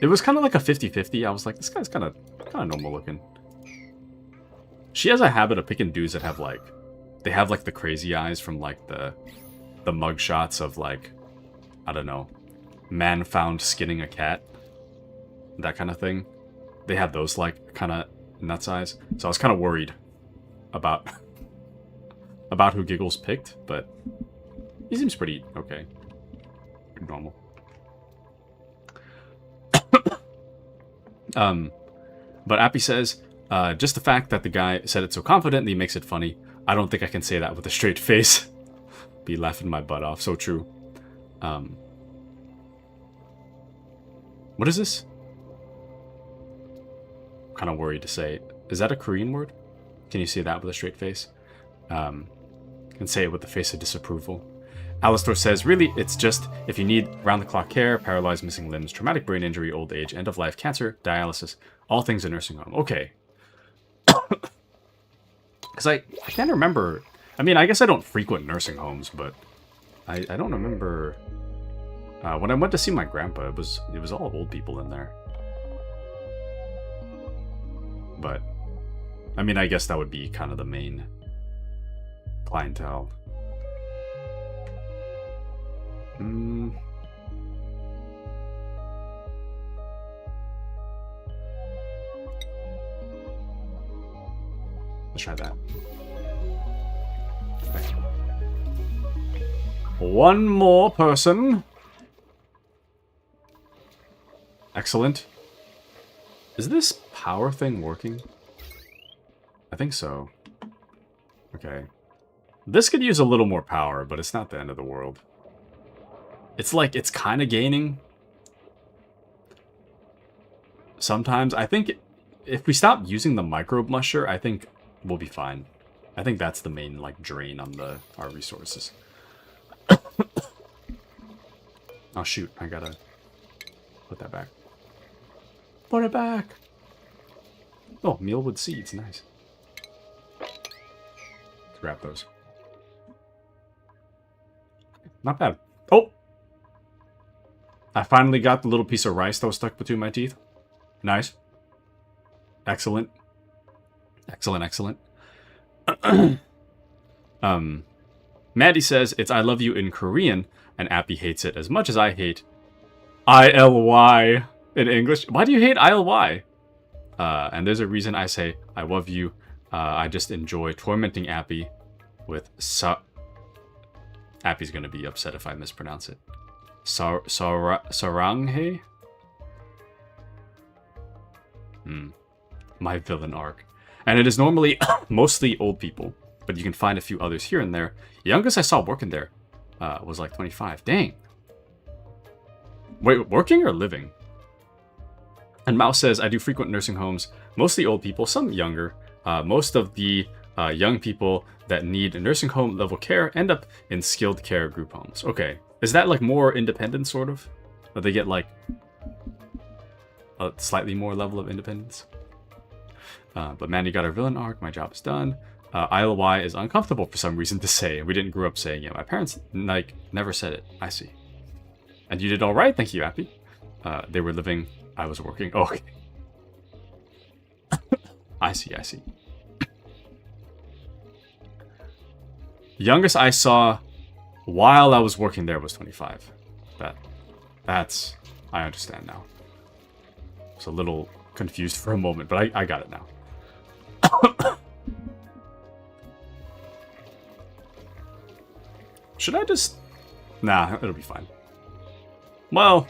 it was kind of like a 50-50. I was like, this guy's kind of normal looking. She has a habit of picking dudes that have like, they have like the crazy eyes from like the mug shots of like, I don't know, man found skinning a cat. That kind of thing. They have those like kind of nuts eyes. So I was kind of worried about who Giggles picked, but he seems pretty okay. Pretty normal. But Appy says, just the fact that the guy said it so confidently makes it funny. I don't think I can say that with a straight face. Be laughing my butt off. So true. What is this? I'm kind of worried to say. Is that a Korean word? Can you say that with a straight face? Can say it with the face of disapproval. Alistor says, really, it's just if you need round-the-clock care, paralyzed, missing limbs, traumatic brain injury, old age, end-of-life, cancer, dialysis, all things in nursing home. Okay. Because I can't remember. I mean, I guess I don't frequent nursing homes, but I don't remember. When I went to see my grandpa, it was all old people in there. But, I mean, I guess that would be kind of the main clientele. Let's try that. Okay. One more person. Excellent. Is this power thing working? I think so. Okay. This could use a little more power, but it's not the end of the world. It's like, it's kind of gaining. Sometimes, I think if we stop using the microbe musher, I think we'll be fine. I think that's the main, like, drain on our resources. Oh, shoot. I gotta put that back. Put it back! Oh, mealwood seeds. Nice. Let's grab those. Not bad. Oh! I finally got the little piece of rice that was stuck between my teeth. Nice. Excellent. Excellent, excellent. Maddie says, it's I love you in Korean, and Appy hates it as much as I hate ILY in English. Why do you hate ILY? And there's a reason I say I love you. I just enjoy tormenting Appy with Appy's gonna be upset if I mispronounce it. Saranghae? My villain arc. And it is normally mostly old people, but you can find a few others here and there. The youngest I saw working there was like 25. Dang. Wait, working or living? And Mouse says, I do frequent nursing homes, mostly old people, some younger. Most of the young people that need nursing home level care end up in skilled care group homes. Okay. Is that like more independent, sort of? Or they get like a slightly more level of independence? But Mandy got her villain arc. My job is done. ILY is uncomfortable for some reason to say. We didn't grow up saying it. My parents, like, never said it. I see. And you did all right. Thank you, Appy. They were living. I was working. Oh, okay. I see, I see. Youngest I saw while I was working there was 25. That's... I understand now. I was a little confused for a moment, but I got it now. Should I just... Nah, it'll be fine. Well,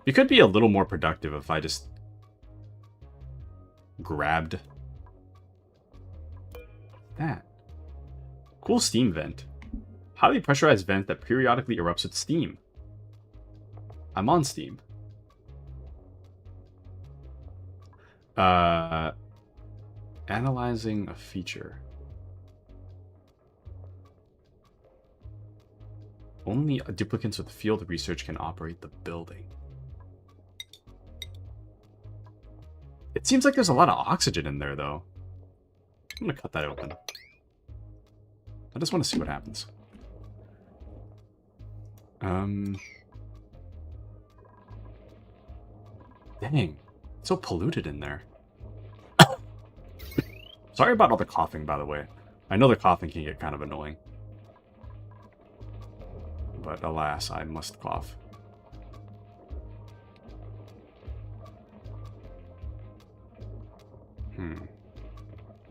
we could be a little more productive if I just grabbed that. Cool steam vent. Highly pressurized vent that periodically erupts with steam. I'm on steam. Analyzing a feature. Only duplicates with field research can operate the building. It seems like there's a lot of oxygen in there, though. I'm gonna cut that open. I just want to see what happens. Dang. It's so polluted in there. Sorry about all the coughing, by the way. I know the coughing can get kind of annoying. But alas, I must cough.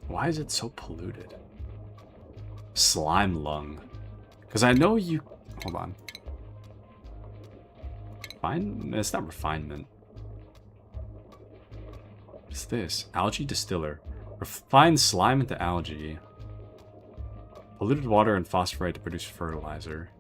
Why is it so polluted? Slime lung. Because I know you... Hold on. It's not refinement. What's this? Algae distiller. Refine slime into algae. Polluted water and phosphorite to produce fertilizer.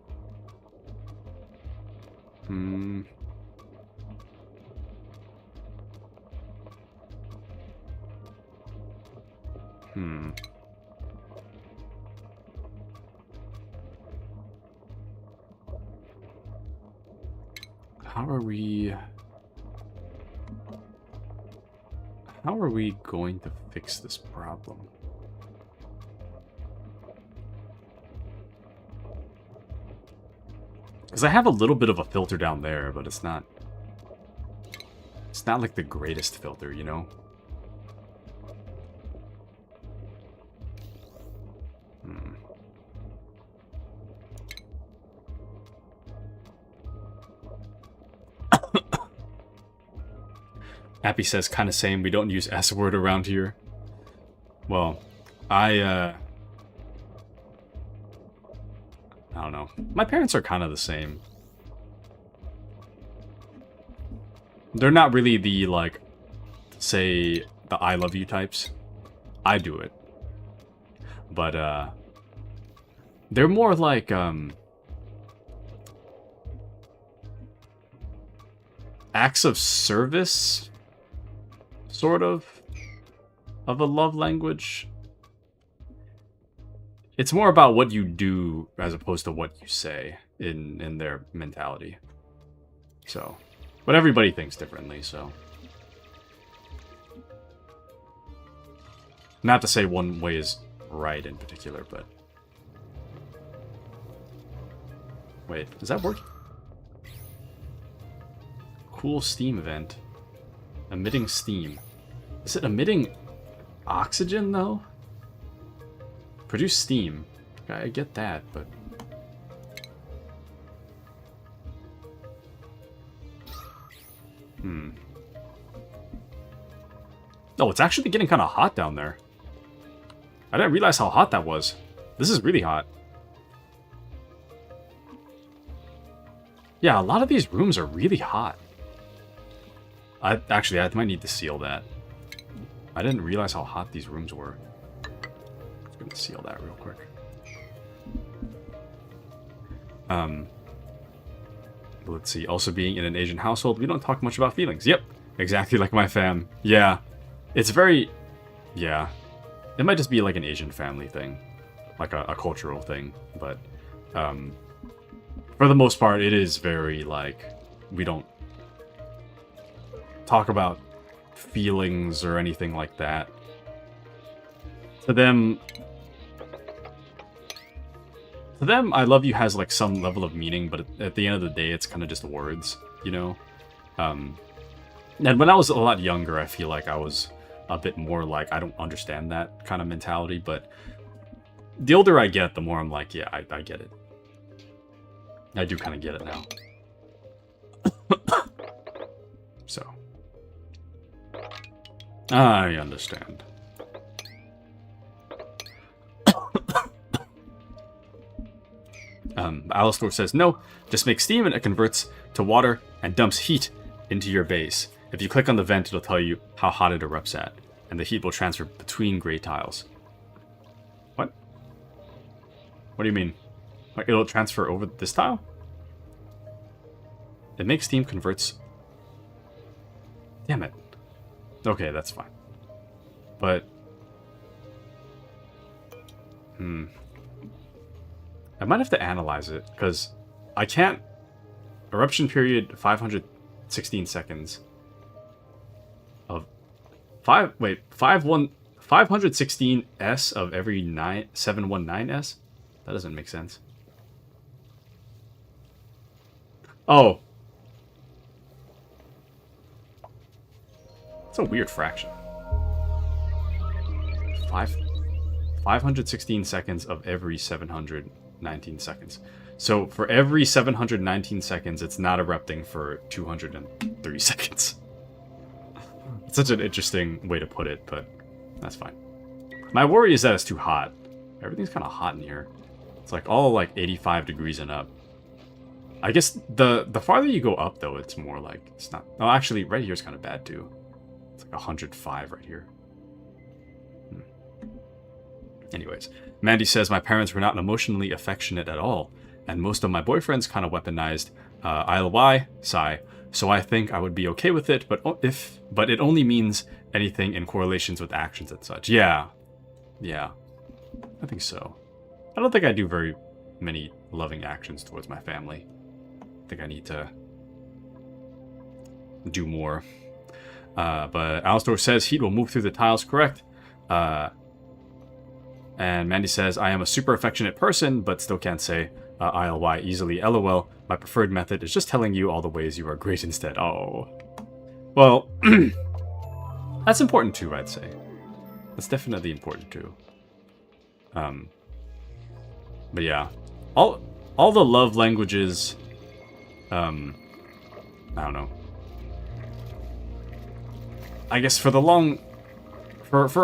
How are we going to fix this problem? Because I have a little bit of a filter down there, but it's not like the greatest filter, you know? Appy says, kind of same, we don't use S-word around here. Well, I don't know. My parents are kind of the same. They're not really the, like, say, the I love you types. I do it. But, they're more like, acts of service, sort of a love language. It's more about what you do as opposed to what you say in their mentality. So, but everybody thinks differently, so. Not to say one way is right in particular, but... Wait, is that working? Cool steam event. Emitting steam. Is it emitting oxygen, though? Produce steam. I get that, but... Oh, it's actually getting kind of hot down there. I didn't realize how hot that was. This is really hot. Yeah, a lot of these rooms are really hot. I might need to seal that. I didn't realize how hot these rooms were. Just gonna seal that real quick. Let's see. Also, being in an Asian household, we don't talk much about feelings. Yep, exactly like my fam. Yeah, it's very... Yeah, it might just be like an Asian family thing, like a cultural thing. But for the most part, it is very like we don't talk about feelings or anything like that. To them, I love you has like some level of meaning, but at the end of the day, it's kind of just words, you know? And when I was a lot younger, I feel like I was a bit more like, I don't understand that kind of mentality, but the older I get, the more I'm like, yeah, I get it. I do kind of get it now. So. I understand. Alistor says, no, just make steam and it converts to water and dumps heat into your base. If you click on the vent, it'll tell you how hot it erupts at, and the heat will transfer between gray tiles. What? What do you mean? Like, it'll transfer over this tile? It makes steam converts... Damn it. Okay, that's fine. But... I might have to analyze it, because I can't... Eruption period 516 seconds. Of... 516s of every 719s? That doesn't make sense. Oh. It's a weird fraction. 516 seconds of every 719 seconds. So for every 719 seconds, it's not erupting for 203 seconds. It's such an interesting way to put it, but that's fine. My worry is that it's too hot. Everything's kind of hot in here. It's like all like 85 degrees and up. I guess the farther you go up, though, it's more like... It's not... Oh, actually, right here is kind of bad, too. It's like 105 right here. Anyways, Mandy says, my parents were not emotionally affectionate at all, and most of my boyfriends kind of weaponized ILY, sigh, so I think I would be okay with it, but it only means anything in correlations with actions and such. Yeah. Yeah. I think so. I don't think I do very many loving actions towards my family. I think I need to do more. But Alistor says heat will move through the tiles, correct. And Mandy says, I am a super affectionate person, but still can't say ILY easily. LOL, my preferred method is just telling you all the ways you are great instead. Oh. Well, that's important too, I'd say. That's definitely important too. But yeah. All the love languages, I don't know. I guess for a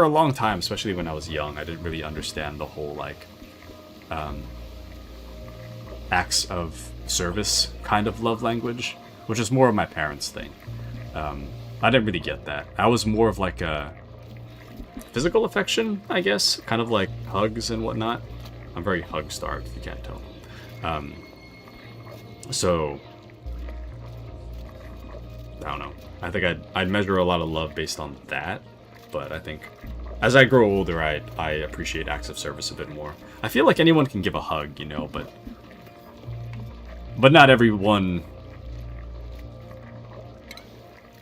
long time, especially when I was young, I didn't really understand the whole, like, acts of service kind of love language, which is more of my parents' thing. I didn't really get that. I was more of, like, a physical affection, I guess, kind of like hugs and whatnot. I'm very hug-starved, if you can't tell. So, I don't know. I think I'd measure a lot of love based on that. But I think as I grow older, I appreciate acts of service a bit more. I feel like anyone can give a hug, you know, but not everyone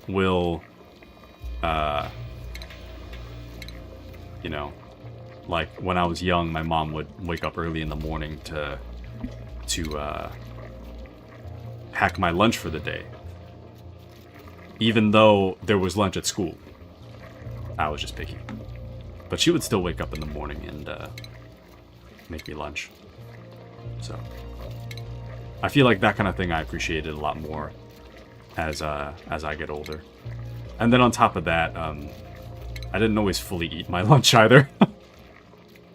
will, you know, like when I was young, my mom would wake up early in the morning to pack my lunch for the day, even though there was lunch at school. I was just picky. But she would still wake up in the morning and make me lunch. So I feel like that kind of thing I appreciated a lot more as I get older. And then on top of that, I didn't always fully eat my lunch either.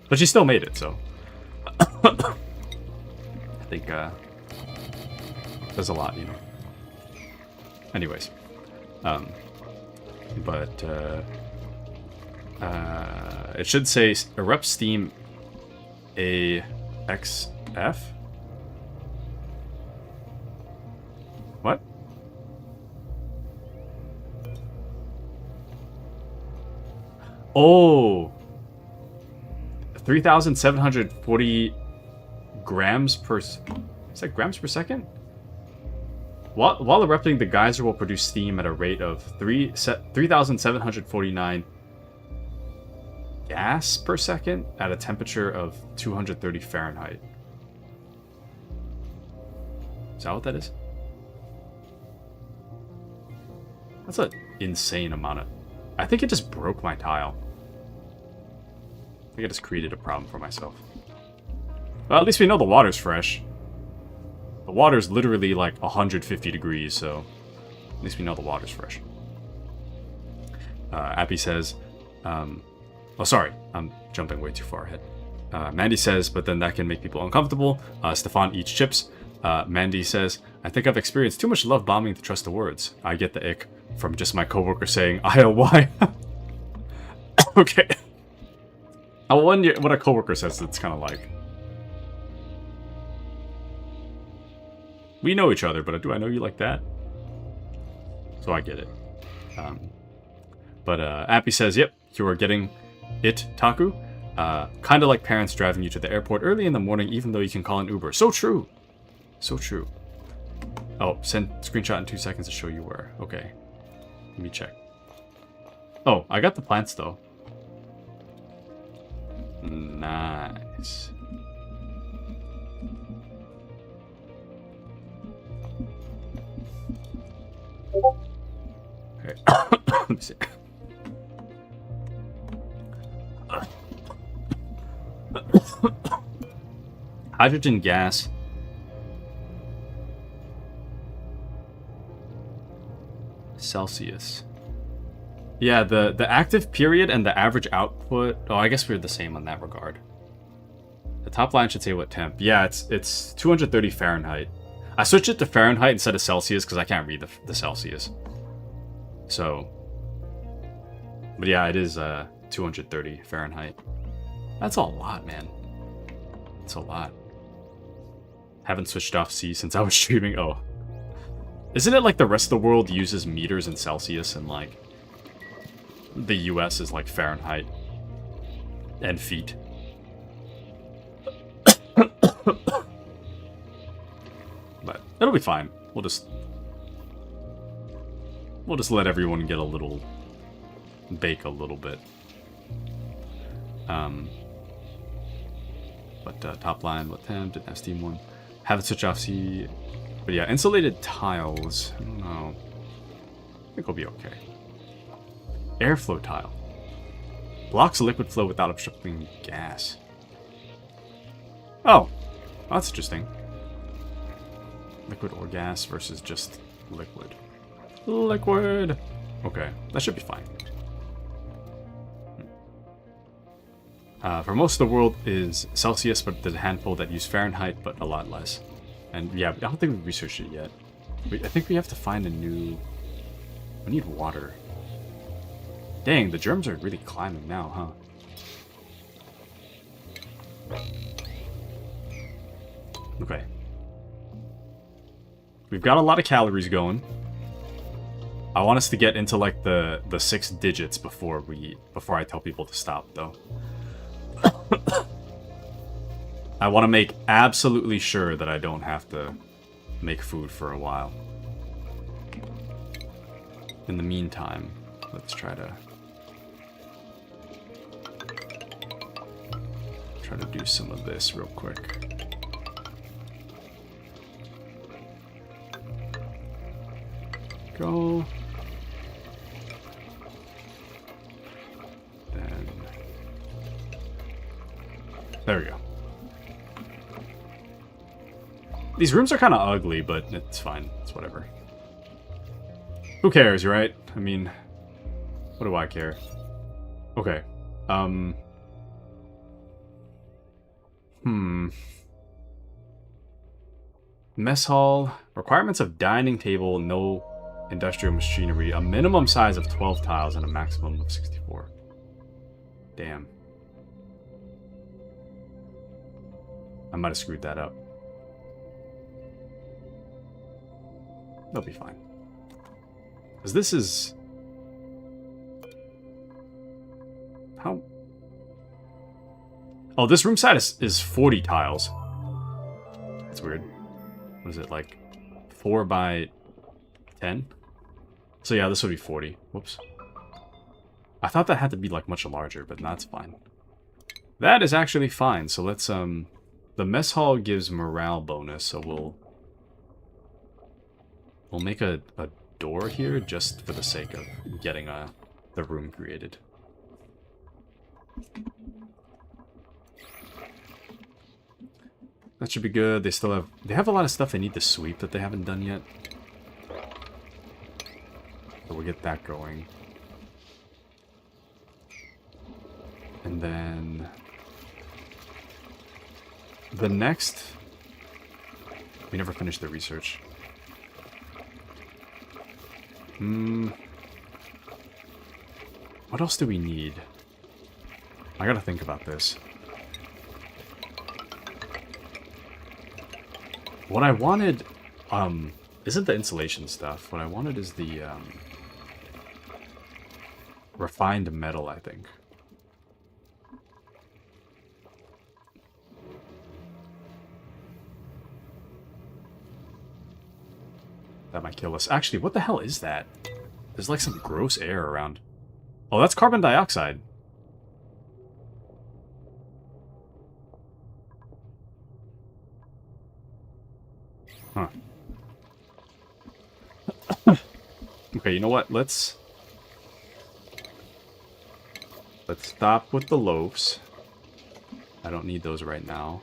But she still made it, so I think there's a lot, you know. Anyways. But it should say erupt steam AXF? What? Oh! 3,740 grams per... Is that grams per second? While erupting, the geyser will produce steam at a rate of 3,749 gas per second at a temperature of 230 Fahrenheit. Is that what that is? That's an insane amount of... I think it just broke my tile. I think I just created a problem for myself. Well, at least we know the water's fresh. The water's literally like 150 degrees, so at least we know the water's fresh. Appy says, oh, sorry, I'm jumping way too far ahead. Mandy says, but then that can make people uncomfortable. Stefan eats chips. Mandy says, I think I've experienced too much love bombing to trust the words. I get the ick from just my coworker saying, ILY. Okay. I wonder what a coworker says it's kind of like. We know each other, but do I know you like that? So I get it. But Appy says, yep, you are getting it, Taku. Kind of like parents driving you to the airport early in the morning, even though you can call an Uber. So true. So true. Oh, send screenshot in 2 seconds to show you where. Okay. Let me check. Oh, I got the plants, though. Nice. Okay. Let me see. Hydrogen gas. Celsius. Yeah, the active period and the average output. Oh, I guess we're the same on that regard. The top line should say what temp. Yeah, it's 230 Fahrenheit. I switched it to Fahrenheit instead of Celsius because I can't read the Celsius. So, but yeah, it is 230 Fahrenheit. That's a lot, man. That's a lot. Haven't switched off C since I was streaming. Oh. Isn't it like the rest of the world uses meters in Celsius and like the US is like Fahrenheit and feet? But it'll be fine. We'll just let everyone get a little bake a little bit. But top line, what temp? Didn't have Steam one. Haven't switched off C. But yeah, insulated tiles. I don't know. I think we'll be okay. Airflow tile. Blocks liquid flow without obstructing gas. Oh, that's interesting. Liquid or gas versus just liquid. Liquid! Okay, that should be fine. For most of the world is Celsius, but there's a handful that use Fahrenheit, but a lot less. And yeah, I don't think we've researched it yet. I think we have to find a new... We need water. Dang, the germs are really climbing now, huh? Okay. We've got a lot of calories going. I want us to get into like the 6 digits before I tell people to stop, though. I want to make absolutely sure that I don't have to make food for a while. In the meantime, let's try to do some of this real quick. Go. Then there we go. These rooms are kind of ugly, but it's fine. It's whatever. Who cares, right? I mean, what do I care? Okay. Mess hall. Requirements of dining table, no industrial machinery. A minimum size of 12 tiles and a maximum of 64. Damn. I might have screwed that up. They'll be fine. Because this is... How... Oh, this room size is 40 tiles. That's weird. What is it, like 4 by 10? So yeah, this would be 40. Whoops. I thought that had to be like much larger, but that's fine. That is actually fine. So let's the mess hall gives morale bonus, so we'll make a door here just for the sake of getting the room created. That should be good. They have a lot of stuff they need to sweep that they haven't done yet. So we'll get that going. And then The next... We never finished the research. What else do we need? I gotta think about this. What I wanted, isn't the insulation stuff. What I wanted is the, refined metal, I think. That might kill us. Actually, what the hell is that? There's like some gross air around. Oh, that's carbon dioxide. Huh. Okay, you know what? Let's stop with the loaves. I don't need those right now.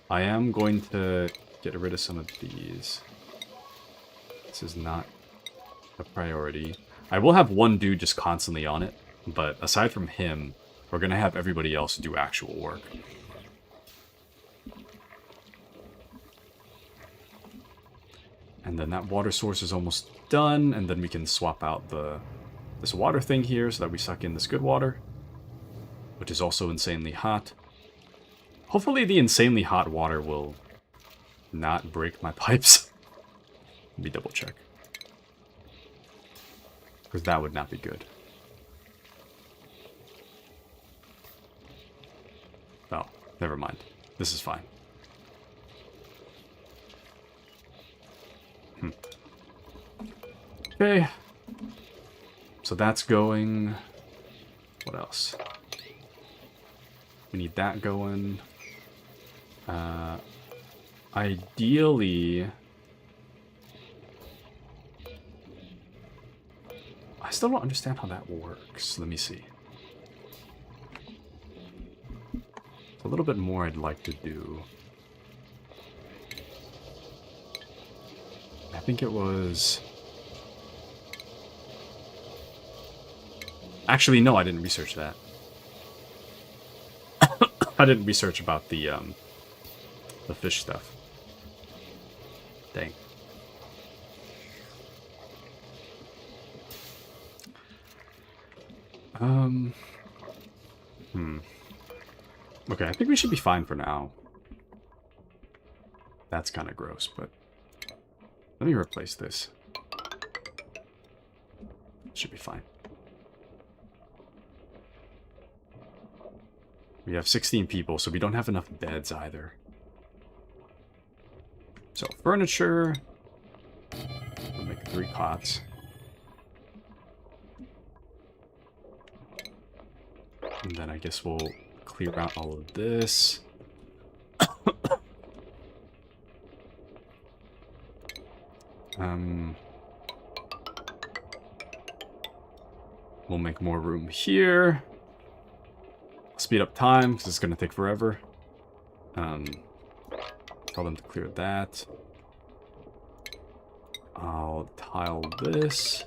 I am going to get rid of some of these. This is not a priority. I will have one dude just constantly on it, but aside from him, we're going to have everybody else do actual work. And then that water source is almost done, and then we can swap out this water thing here so that we suck in this good water, which is also insanely hot. Hopefully the insanely hot water will not break my pipes. Let me double check. Because that would not be good. Oh, never mind. This is fine. Okay. So that's going... What else? We need that going. Ideally... I still don't understand how that works. Let me see. A little bit more I'd like to do. I think it was... Actually, no, I didn't research that. I didn't research about the fish stuff. Dang. Okay, I think we should be fine for now. That's kind of gross, but... Let me replace this. Should be fine. We have 16 people, so we don't have enough beds either. So, furniture. We'll make 3 cots. And then I guess we'll clear out all of this. We'll make more room here. Speed up time, because it's going to take forever. Tell them to clear that. I'll tile this.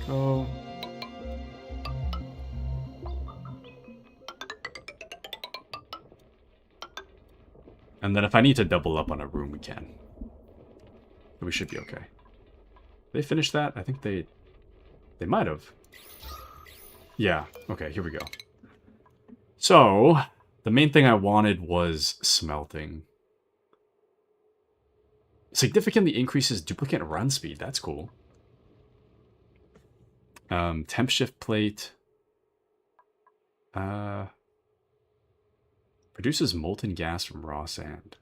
Go. And then if I need to double up on a room, we can. But we should be okay. They finished that? I think they might have. Yeah, okay, here we go. So, the main thing I wanted was smelting. Significantly increases duplicate run speed. That's cool. Temp shift plate. Produces molten gas from raw sand.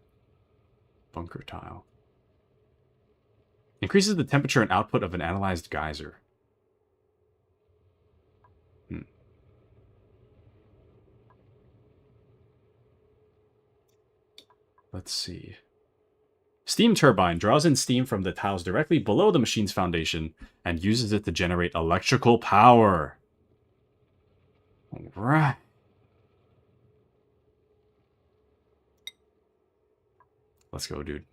Bunker tile. Increases the temperature and output of an analyzed geyser. Let's see. Steam turbine draws in steam from the tiles directly below the machine's foundation and uses it to generate electrical power. All right. Let's go, dude.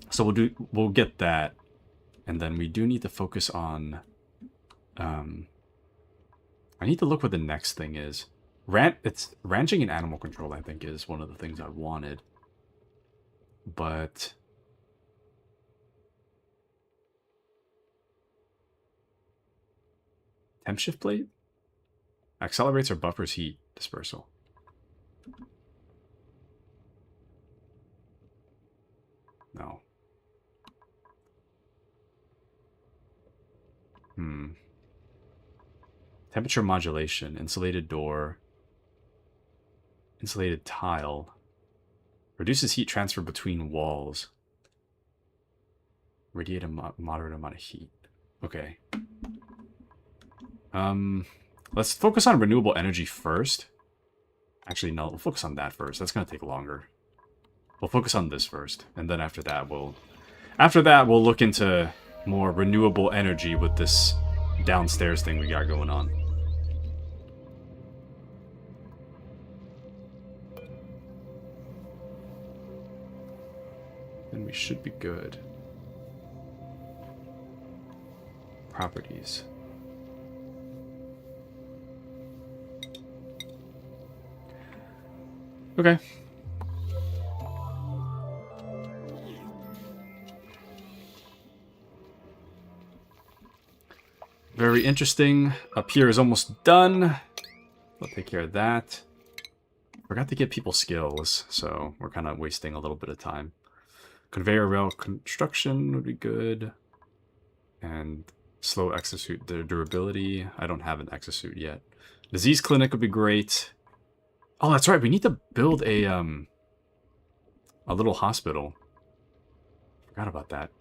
So we'll get that. And then we do need to focus on... I need to look what the next thing is. It's ranching and animal control, I think, is one of the things I wanted. But... temp shift plate? Accelerates or buffers heat dispersal. No. Temperature modulation, insulated door, insulated tile. Reduces heat transfer between walls. Radiate a moderate amount of heat. Okay. Let's focus on renewable energy first. Actually, no, we'll focus on that first. That's gonna take longer. We'll focus on this first, and then after that we'll look into more renewable energy with this downstairs thing we got going on. Then we should be good. Properties. Okay. Very interesting. Up here is almost done. We'll take care of that. Forgot to give people skills, so we're kind of wasting a little bit of time. Conveyor rail construction would be good. And slow exosuit durability. I don't have an exosuit yet. Disease clinic would be great. Oh, that's right. We need to build a little hospital. Forgot about that.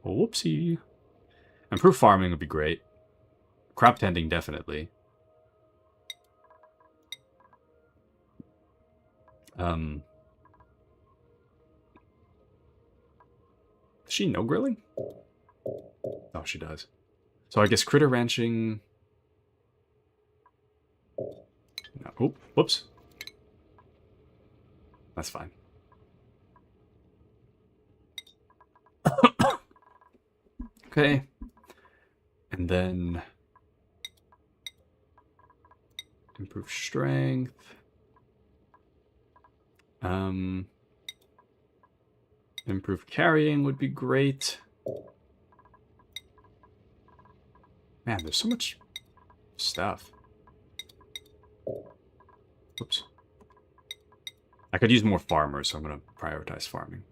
Whoopsie. Improved farming would be great. Crop tending, definitely. Does she know grilling? Oh, she does. So I guess critter ranching... No. Oh, whoops. That's fine. Okay. And then... improve strength. Improve carrying would be great. Man, there's so much stuff. Oops. I could use more farmers, so I'm going to prioritize farming.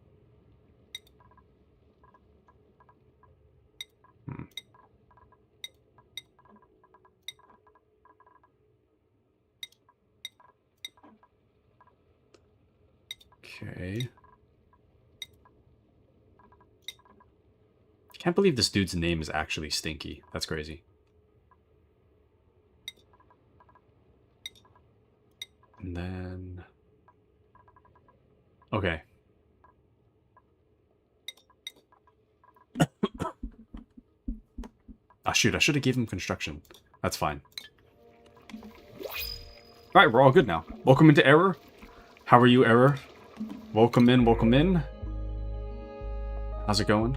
Okay. Can't believe this dude's name is actually Stinky. That's crazy. And then... okay. Ah, shoot, I should have given him construction. That's fine. Alright, we're all good now. Welcome into Error. How are you, Error? Welcome in, welcome in. How's it going?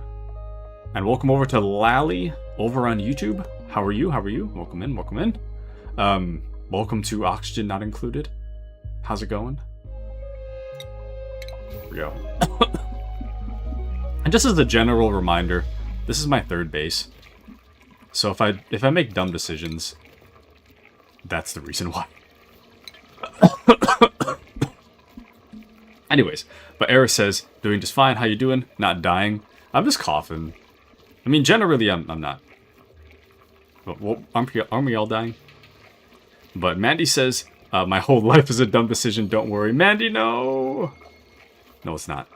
And welcome over to Lally over on YouTube. How are you? How are you? Welcome in, welcome in. Welcome to Oxygen Not Included. How's it going? Here we go. And just as a general reminder, this is my third base. So if I make dumb decisions, that's the reason why. Anyways, but Era says, doing just fine. How you doing? Not dying. I'm just coughing. I mean, generally, I'm not. Well, aren't we all dying? But Mandy says, my whole life is a dumb decision. Don't worry. Mandy, no! No, it's not.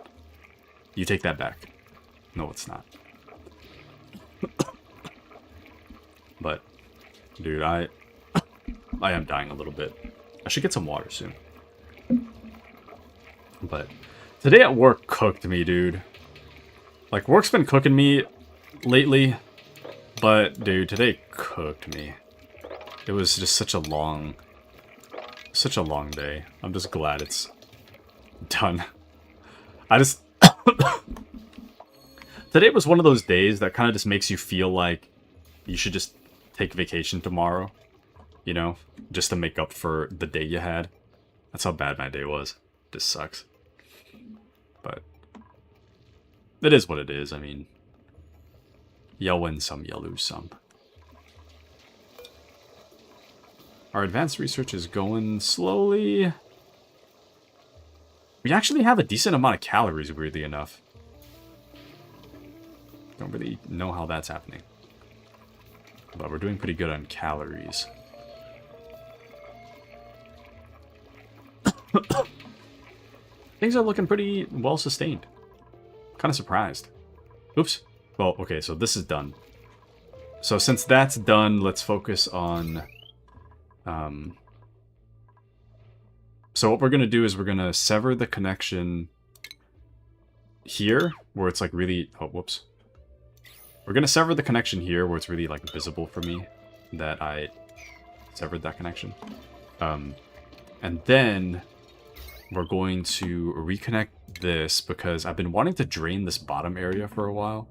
You take that back. No, it's not. But, dude, I am dying a little bit. I should get some water soon. But today at work cooked me, dude. Like, work's been cooking me lately, but dude, today cooked me. It was just such a long day. I'm just glad it's done. Today today was one of those days that kind of just makes you feel like you should just take vacation tomorrow, you know, just to make up for the day you had. That's how bad my day was. Just sucks. But it is what it is. I mean, you win some, you lose some. Our advanced research is going slowly. We actually have a decent amount of calories, weirdly enough. Don't really know how that's happening. But we're doing pretty good on calories. Things are looking pretty well sustained. Kind of surprised. Oops. Well, okay, so this is done. So since that's done, let's focus on... So what we're going to do is we're going to sever the connection here, where it's like really... Oh, whoops. We're going to sever the connection here, where it's really like visible for me that I severed that connection. And then we're going to reconnect this because I've been wanting to drain this bottom area for a while.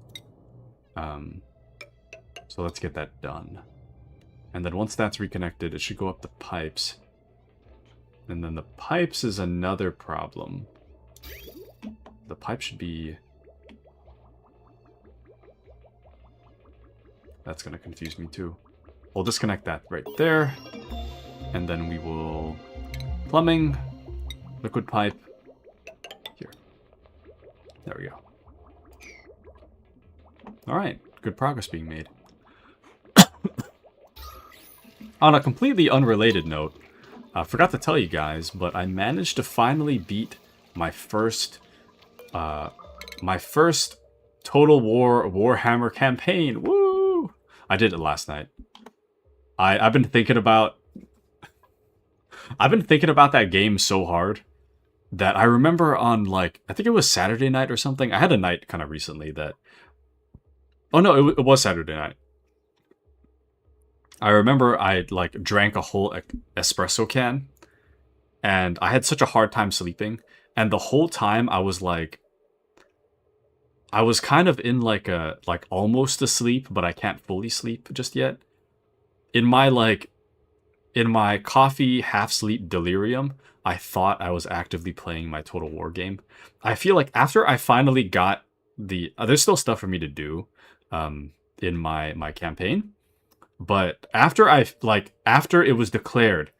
So let's get that done. And then once that's reconnected, it should go up the pipes. And then the pipes is another problem. The pipe should be... That's going to confuse me too. We'll disconnect that right there. And then we will... Plumbing. Liquid pipe. Here. There we go. Alright. Good progress being made. On a completely unrelated note, I forgot to tell you guys, but I managed to finally beat my first Total War Warhammer campaign. Woo! I did it last night. I've been thinking about that game so hard that I remember on, like, I think it was Saturday night or something. I had a night kind of recently that... Oh no, it was Saturday night. I remember I, like, drank a whole espresso can, and I had such a hard time sleeping, and the whole time I was, like... I was kind of in, like, almost asleep, but I can't fully sleep just yet. In my coffee half-sleep delirium, I thought I was actively playing my Total War game. I feel like after I finally got the... there's still stuff for me to do in my campaign. But after after it was declared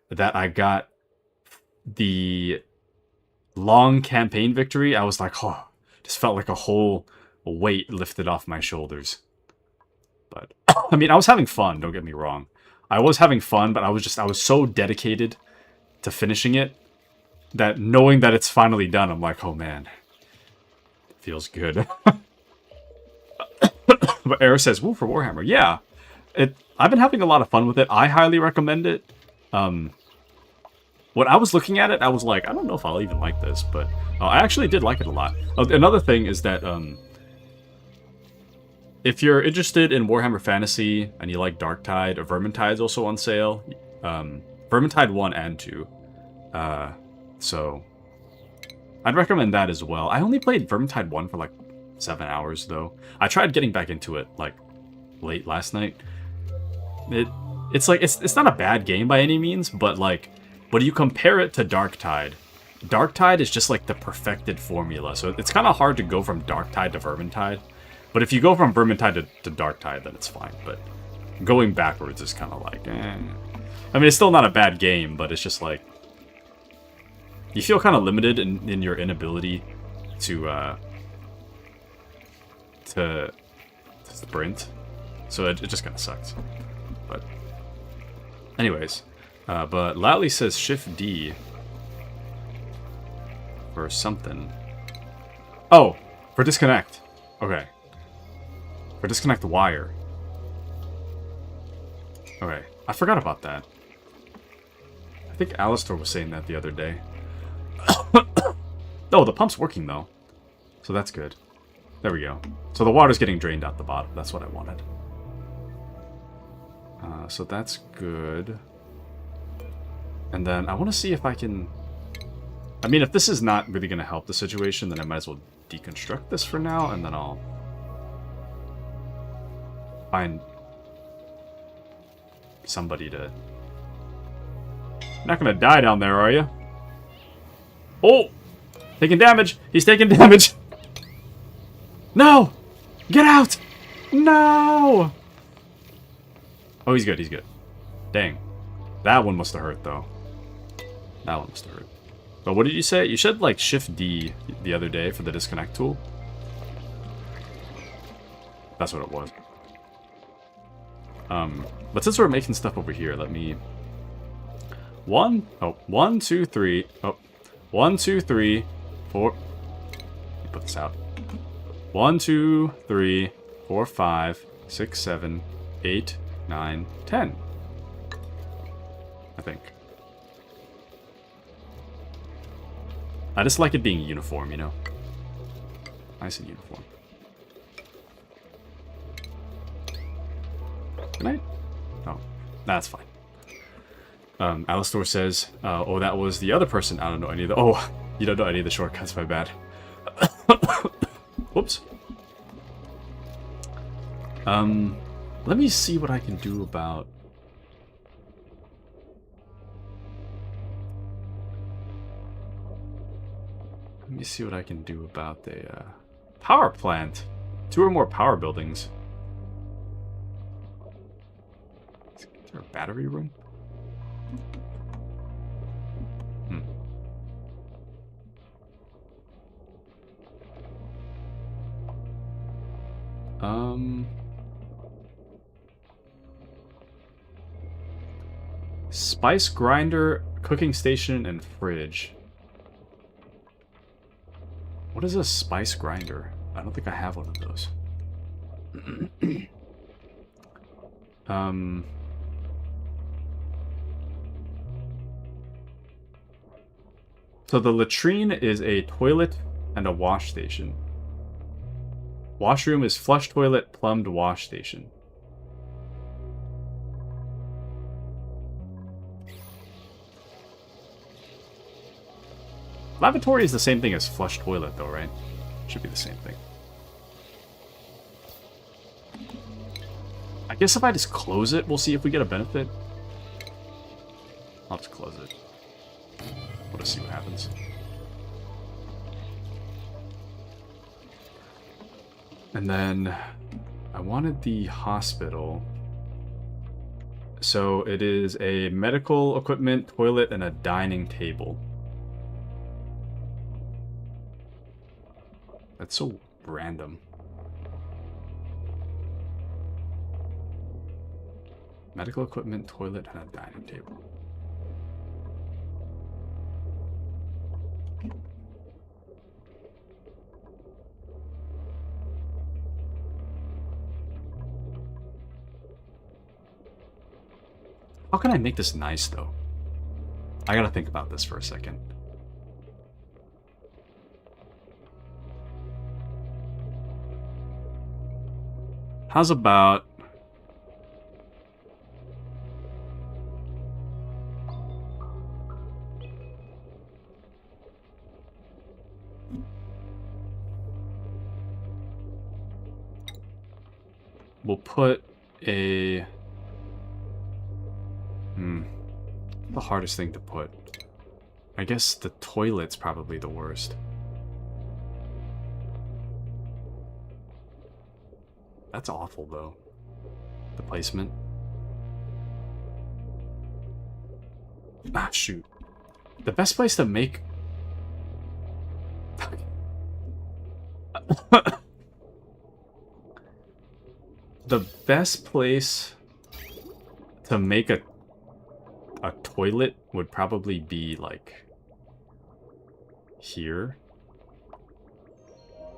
that I got the long campaign victory, I was like, oh, just felt like a whole weight lifted off my shoulders. But, I mean, I was having fun, don't get me wrong. I was having fun, but I was so dedicated to finishing it that knowing that it's finally done, I'm like, oh man, it feels good. But Air says, woo, for Warhammer. Yeah, I've been having a lot of fun with it. I highly recommend it. When I was looking at it, I was like, I don't know if I'll even like this, but I actually did like it a lot. Another thing is that if you're interested in Warhammer Fantasy and you like Darktide, Vermintide's also on sale. Vermintide 1 and 2. So I'd recommend that as well. I only played Vermintide 1 for like 7 hours though. I tried getting back into it like late last night. It's like it's not a bad game by any means, but like when you compare it to Darktide is just like the perfected formula. So it's kind of hard to go from Darktide to Vermintide. But if you go from Vermintide to Darktide, then it's fine. But going backwards is kind of like, eh. I mean, it's still not a bad game, but it's just like you feel kind of limited in your inability to sprint. So it just kind of sucks. But anyways, but Lally says Shift D for something. Oh, for disconnect. Okay. For disconnect the wire. Okay, I forgot about that. I think Alistair was saying that the other day. Oh, the pump's working though. So that's good. There we go. So the water's getting drained out the bottom. That's what I wanted. So that's good. And then I want to see if I can... I mean, if this is not really going to help the situation, then I might as well deconstruct this for now, and then I'll find somebody to... You're not gonna die down there, are you? Oh! Taking damage! He's taking damage! No! Get out! No! Oh, he's good, he's good. Dang. That one must have hurt, though. That one must have hurt. But what did you say? You said, like, Shift D the other day for the disconnect tool? That's what it was. But since we're making stuff over here, let me... 1, 2, 3. Oh, 1, 2, 3, 4. Let me put this out. 1, 2, 3, 4, 5, 6, 7, 8, 9, 10. I think. I just like it being uniform, you know? Nice and uniform. Good night. Oh, that's fine. Alistor says, oh, that was the other person. I don't know any of the... Oh, you don't know any of the shortcuts, my bad. Whoops. Let me see what I can do about... Let me see what I can do about the power plant. 2 or more power buildings. Is there a battery room? Spice grinder, cooking station, and fridge. What is a spice grinder? I don't think I have one of those. So the latrine is a toilet and a wash station. Washroom is flush toilet, plumbed wash station. Lavatory is the same thing as flush toilet, though, right? Should be the same thing. I guess if I just close it, we'll see if we get a benefit. I'll just close it. We'll just see what happens. And then I wanted the hospital. So it is a medical equipment, toilet, and a dining table. That's so random. Medical equipment, toilet, and a dining table. How can I make this nice, though? I gotta think about this for a second. How's about... We'll put a... The hardest thing to put. I guess the toilet's probably the worst. That's awful, though. The placement. Ah, shoot. The best place to make... The best place to make a toilet would probably be, like, here.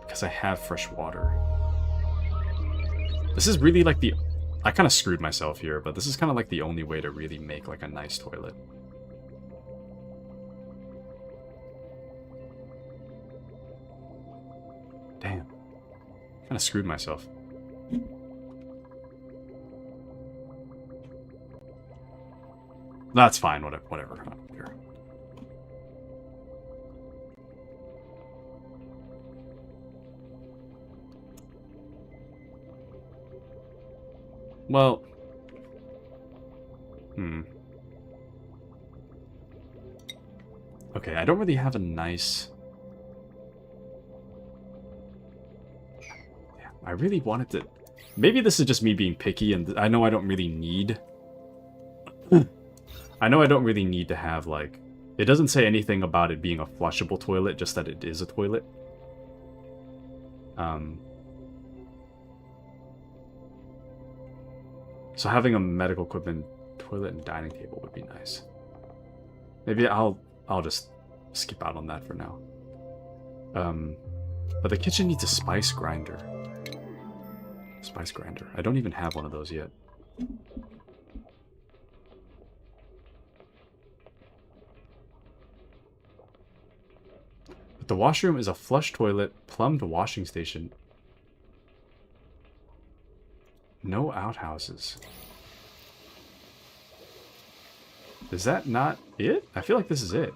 Because I have fresh water. This is really, like, the... I kind of screwed myself here, but this is kind of, like, the only way to really make, like, a nice toilet. Damn. Kind of screwed myself. That's fine, whatever. I don't care. Well... Okay, I don't really have a nice... Yeah, I really wanted to... Maybe this is just me being picky, and I know I don't really need... I know I don't really need to have, like... It doesn't say anything about it being a flushable toilet, just that it is a toilet. So having a medical equipment toilet and dining table would be nice. Maybe I'll just skip out on that for now. But the kitchen needs a spice grinder. Spice grinder. I don't even have one of those yet. But the washroom is a flush toilet, plumbed washing station. No outhouses. Is that not it? I feel like this is it.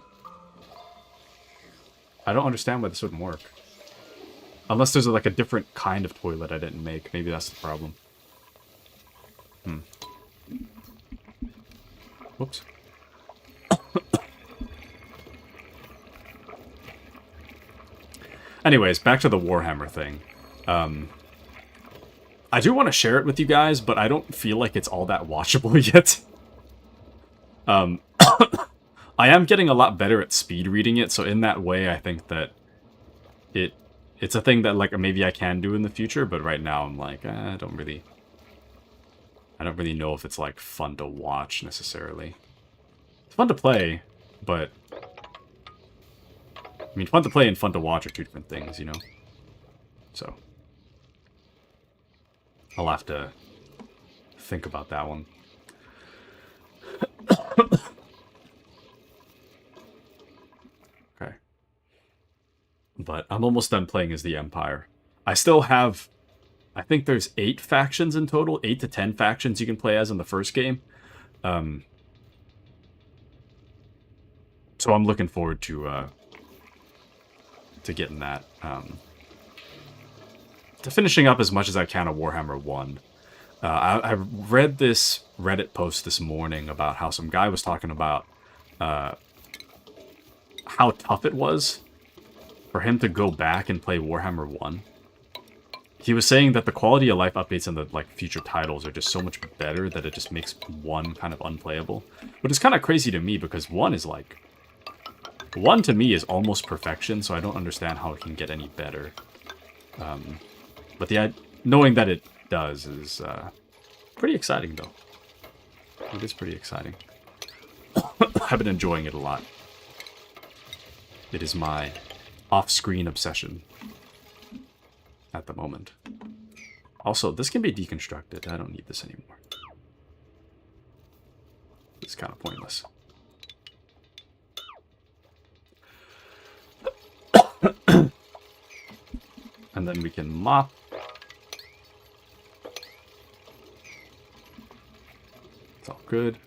I don't understand why this wouldn't work. Unless there's like a different kind of toilet I didn't make. Maybe that's the problem. Whoops. Anyways, back to the Warhammer thing. I do want to share it with you guys, but I don't feel like it's all that watchable yet. I am getting a lot better at speed reading it, so in that way I think that it's a thing that like maybe I can do in the future, but right now I'm like, I don't really know if it's like fun to watch necessarily. It's fun to play, but I mean, fun to play and fun to watch are two different things, you know? So I'll have to think about that one. Okay. But I'm almost done playing as the Empire. I still have... I think there's 8 factions in total. 8 to 10 factions you can play as in the first game. So I'm looking forward to getting that. To finishing up as much as I can of Warhammer 1. I read this Reddit post this morning about how some guy was talking about how tough it was for him to go back and play Warhammer 1. He was saying that the quality of life updates in the like future titles are just so much better that it just makes 1 kind of unplayable. Which is kind of crazy to me because 1 is like... 1 to me is almost perfection, so I don't understand how it can get any better. But knowing that it does is pretty exciting, though. It is pretty exciting. I've been enjoying it a lot. It is my off-screen obsession at the moment. Also, this can be deconstructed. I don't need this anymore. It's kind of pointless. And then we can mop. It's all good.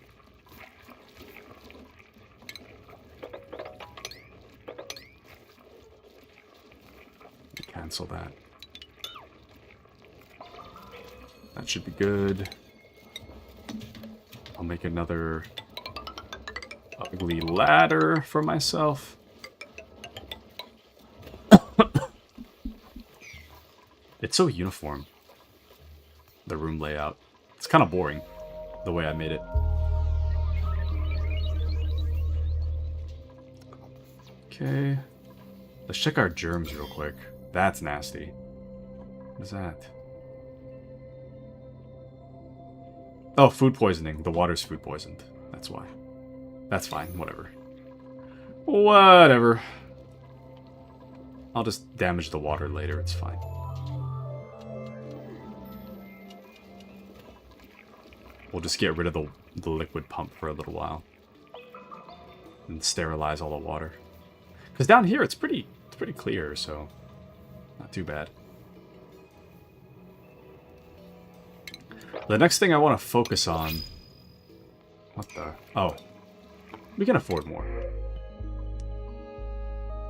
Cancel that. That should be good. I'll make another ugly ladder for myself. It's so uniform, the room layout. It's kind of boring, the way I made it. Okay. Let's check our germs real quick. That's nasty. What is that? Oh, food poisoning. The water's food poisoned. That's why. That's fine. Whatever. Whatever. I'll just damage the water later. It's fine. We'll just get rid of the liquid pump for a little while. And sterilize all the water. Because down here it's pretty clear, so not too bad. The next thing I want to focus on... What the... Oh. We can afford more.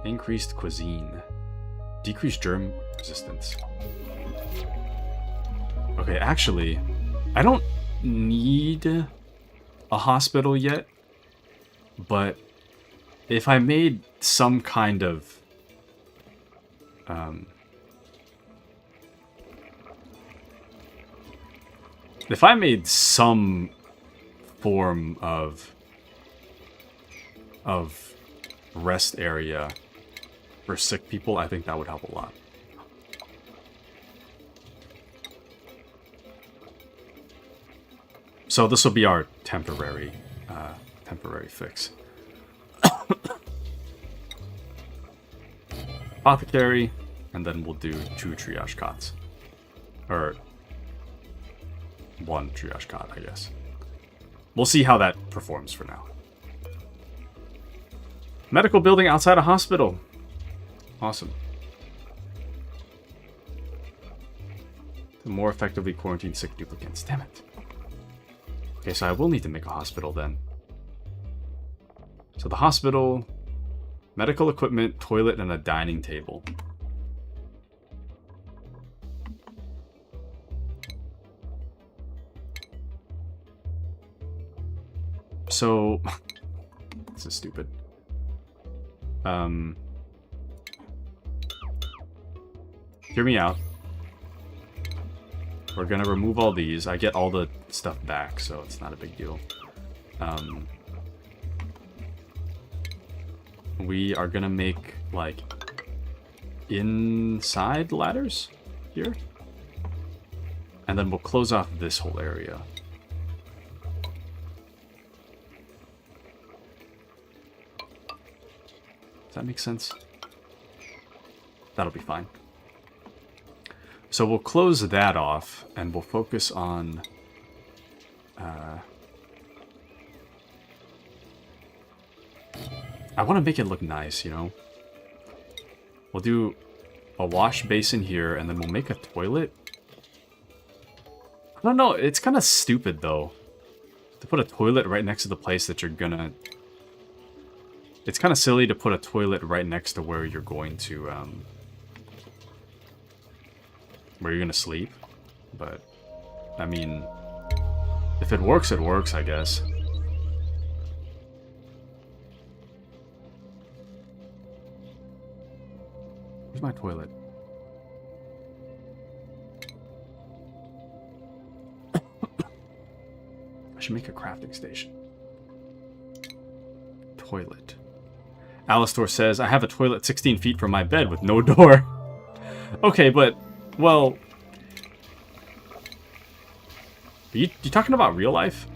Increased cuisine. Decreased germ resistance. Okay, actually... I don't need a hospital yet, but if I made some kind of if I made some form of rest area for sick people, I think that would help a lot. So this will be our temporary fix. Apothecary, and then we'll do 2 triage cots. Or 1 triage cot, I guess. We'll see how that performs for now. Medical building outside a hospital. Awesome. To more effectively quarantine sick duplicants. Damn it. Okay, so I will need to make a hospital then. So the hospital, medical equipment, toilet, and a dining table. So, this is stupid. Hear me out. We're gonna remove all these. I get all the stuff back, so it's not a big deal. We are gonna make, like, inside ladders here. And then we'll close off this whole area. Does that make sense? That'll be fine. So we'll close that off, and we'll focus on... I want to make it look nice, you know? We'll do a wash basin here, and then we'll make a toilet. I don't know, it's kind of stupid, though. To put a toilet right next to the place that you're gonna... It's kind of silly to put a toilet right next to where you're going to, where you're gonna sleep. But, I mean, if it works, I guess. Where's my toilet? I should make a crafting station. Toilet. Alistor says, I have a toilet 16 feet from my bed with no door. Okay, but, well... You talking about real life?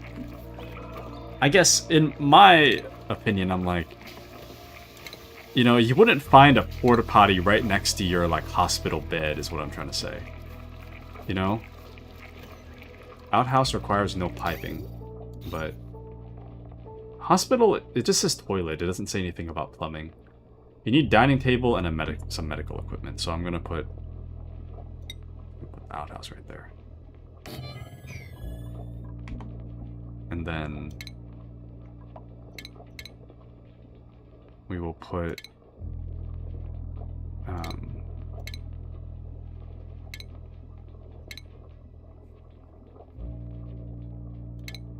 I guess, in my opinion, I'm like... You know, you wouldn't find a porta potty right next to your, like, hospital bed, is what I'm trying to say. You know? Outhouse requires no piping, but... Hospital, it just says toilet. It doesn't say anything about plumbing. You need dining table and some medical equipment. So I'm gonna put the outhouse right there. And then we will put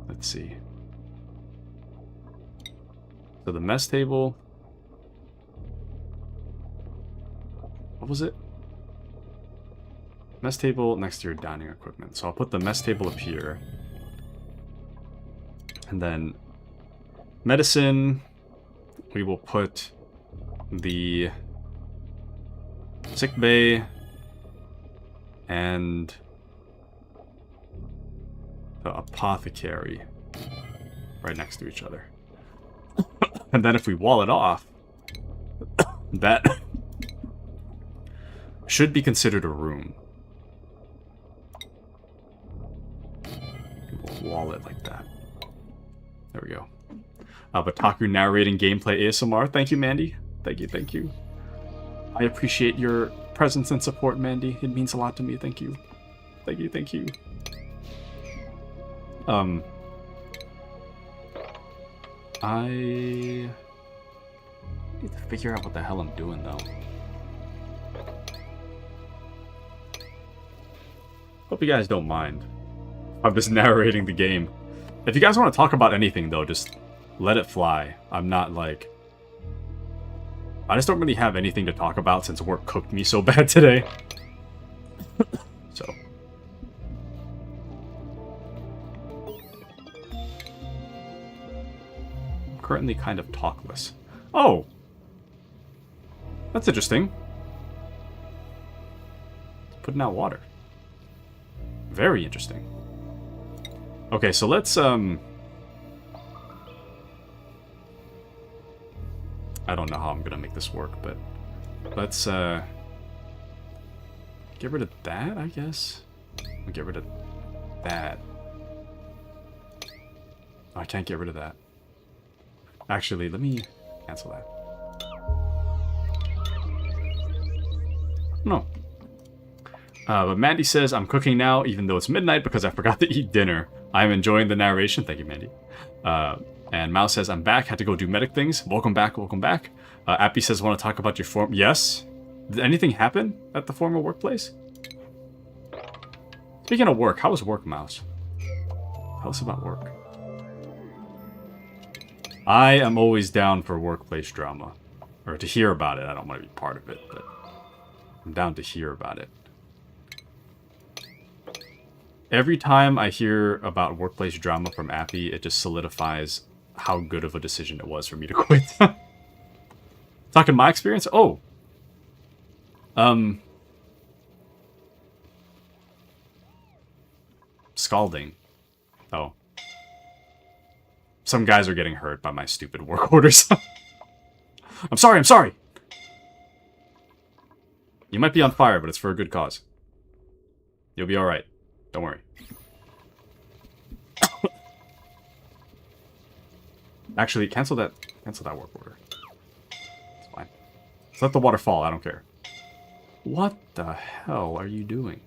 let's see. So the mess table. What was it? Mess table next to your dining equipment. So I'll put the mess table up here. And then medicine, we will put the sick bay and the apothecary right next to each other. And then if we wall it off, that should be considered a room. We'll wall it like that. There we go. Bataku narrating gameplay ASMR. Thank you, Mandy. Thank you, thank you. I appreciate your presence and support, Mandy. It means a lot to me. Thank you. Thank you, thank you. I need to figure out what the hell I'm doing, though. Hope you guys don't mind. I'm just narrating the game. If you guys want to talk about anything, though, just let it fly. I'm not, like... I just don't really have anything to talk about since work cooked me so bad today. So... I'm currently kind of talkless. Oh! That's interesting. Putting out water. Very interesting. Okay, so let's, I don't know how I'm gonna make this work, but let's, get rid of that, I guess? I'll get rid of that. Oh, I can't get rid of that. Actually, let me cancel that. No. But Mandy says, I'm cooking now, even though it's midnight, because I forgot to eat dinner. I'm enjoying the narration. Thank you, Mandy. And Mouse says, I'm back. Had to go do medic things. Welcome back, welcome back. Appy says, want to talk about your form? Yes. Did anything happen at the former workplace? Speaking of work, how was work, Mouse? Tell us about work. I am always down for workplace drama. Or to hear about it. I don't want to be part of it, but I'm down to hear about it. Every time I hear about workplace drama from Appy, it just solidifies how good of a decision it was for me to quit. Talking my experience? Oh. Scalding. Oh. Some guys are getting hurt by my stupid work orders. I'm sorry, I'm sorry! You might be on fire, but it's for a good cause. You'll be alright. Don't worry. Actually, cancel that work order. It's fine. Just let the water fall, I don't care. What the hell are you doing?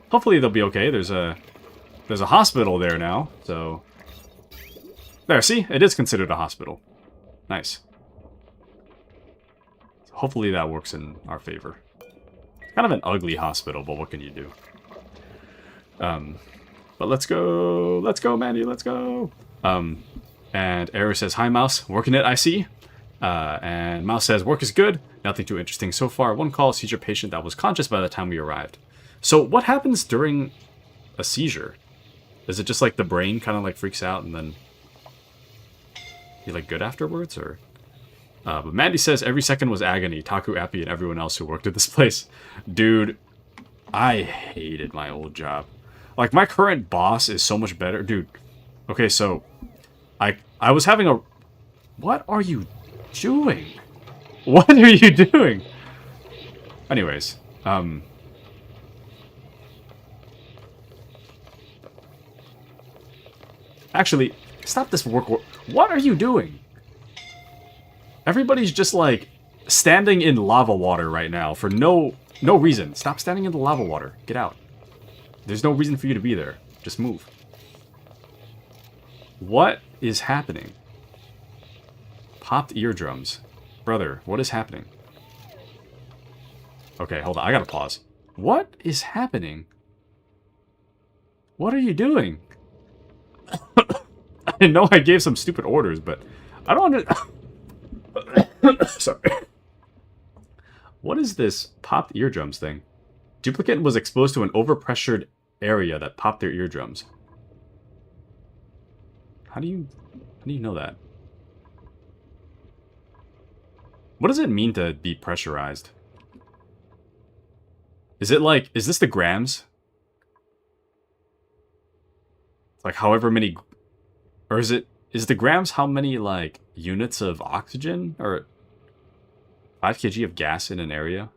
Hopefully they'll be okay. There's a hospital there now, so... There, see? It is considered a hospital. Nice. So hopefully that works in our favor. Kind of an ugly hospital, but what can you do? But let's go, Mandy, let's go. And Error says, hi, Mouse. Working it, I see. And Mouse says, work is good. Nothing too interesting so far. One call, seizure patient that was conscious by the time we arrived. So what happens during a seizure? Is it just like the brain kind of like freaks out and then you're like good afterwards, or? But Mandy says every second was agony. Taku, Appy, and everyone else who worked at this place. Dude, I hated my old job. Like, my current boss is so much better. Dude, okay, so I was having a... What are you doing? What are you doing? Anyways, actually, stop this work. What are you doing? Everybody's just, like, standing in lava water right now for no reason. Stop standing in the lava water. Get out. There's no reason for you to be there. Just move. What is happening? Popped eardrums. Brother, what is happening? Okay, hold on. I gotta pause. What is happening? What are you doing? I know I gave some stupid orders, but I don't understand. Sorry. What is this popped eardrums thing? Duplicate was exposed to an overpressured area that popped their eardrums. How do you know that? What does it mean to be pressurized? Is it like, is this the grams? Like however many, or is the grams how many like units of oxygen or 5 kg of gas in an area?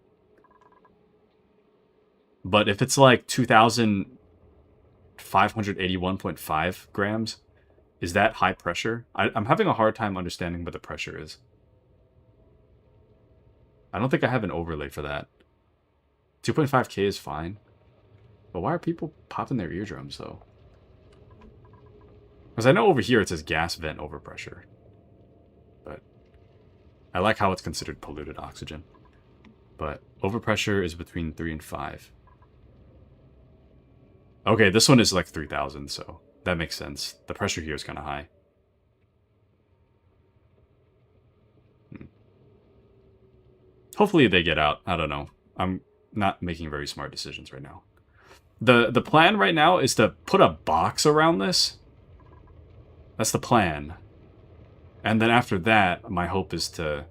But if it's like 2,581.5 grams, is that high pressure? I'm having a hard time understanding what the pressure is. I don't think I have an overlay for that. 2.5k is fine. But why are people popping their eardrums, though? Because I know over here it says gas vent overpressure. But I like how it's considered polluted oxygen. But overpressure is between 3 and 5. Okay, this one is like 3,000, so that makes sense. The pressure here is kind of high. Hopefully they get out. I don't know. I'm not making very smart decisions right now. The plan right now is to put a box around this. That's the plan. And then after that, my hope is to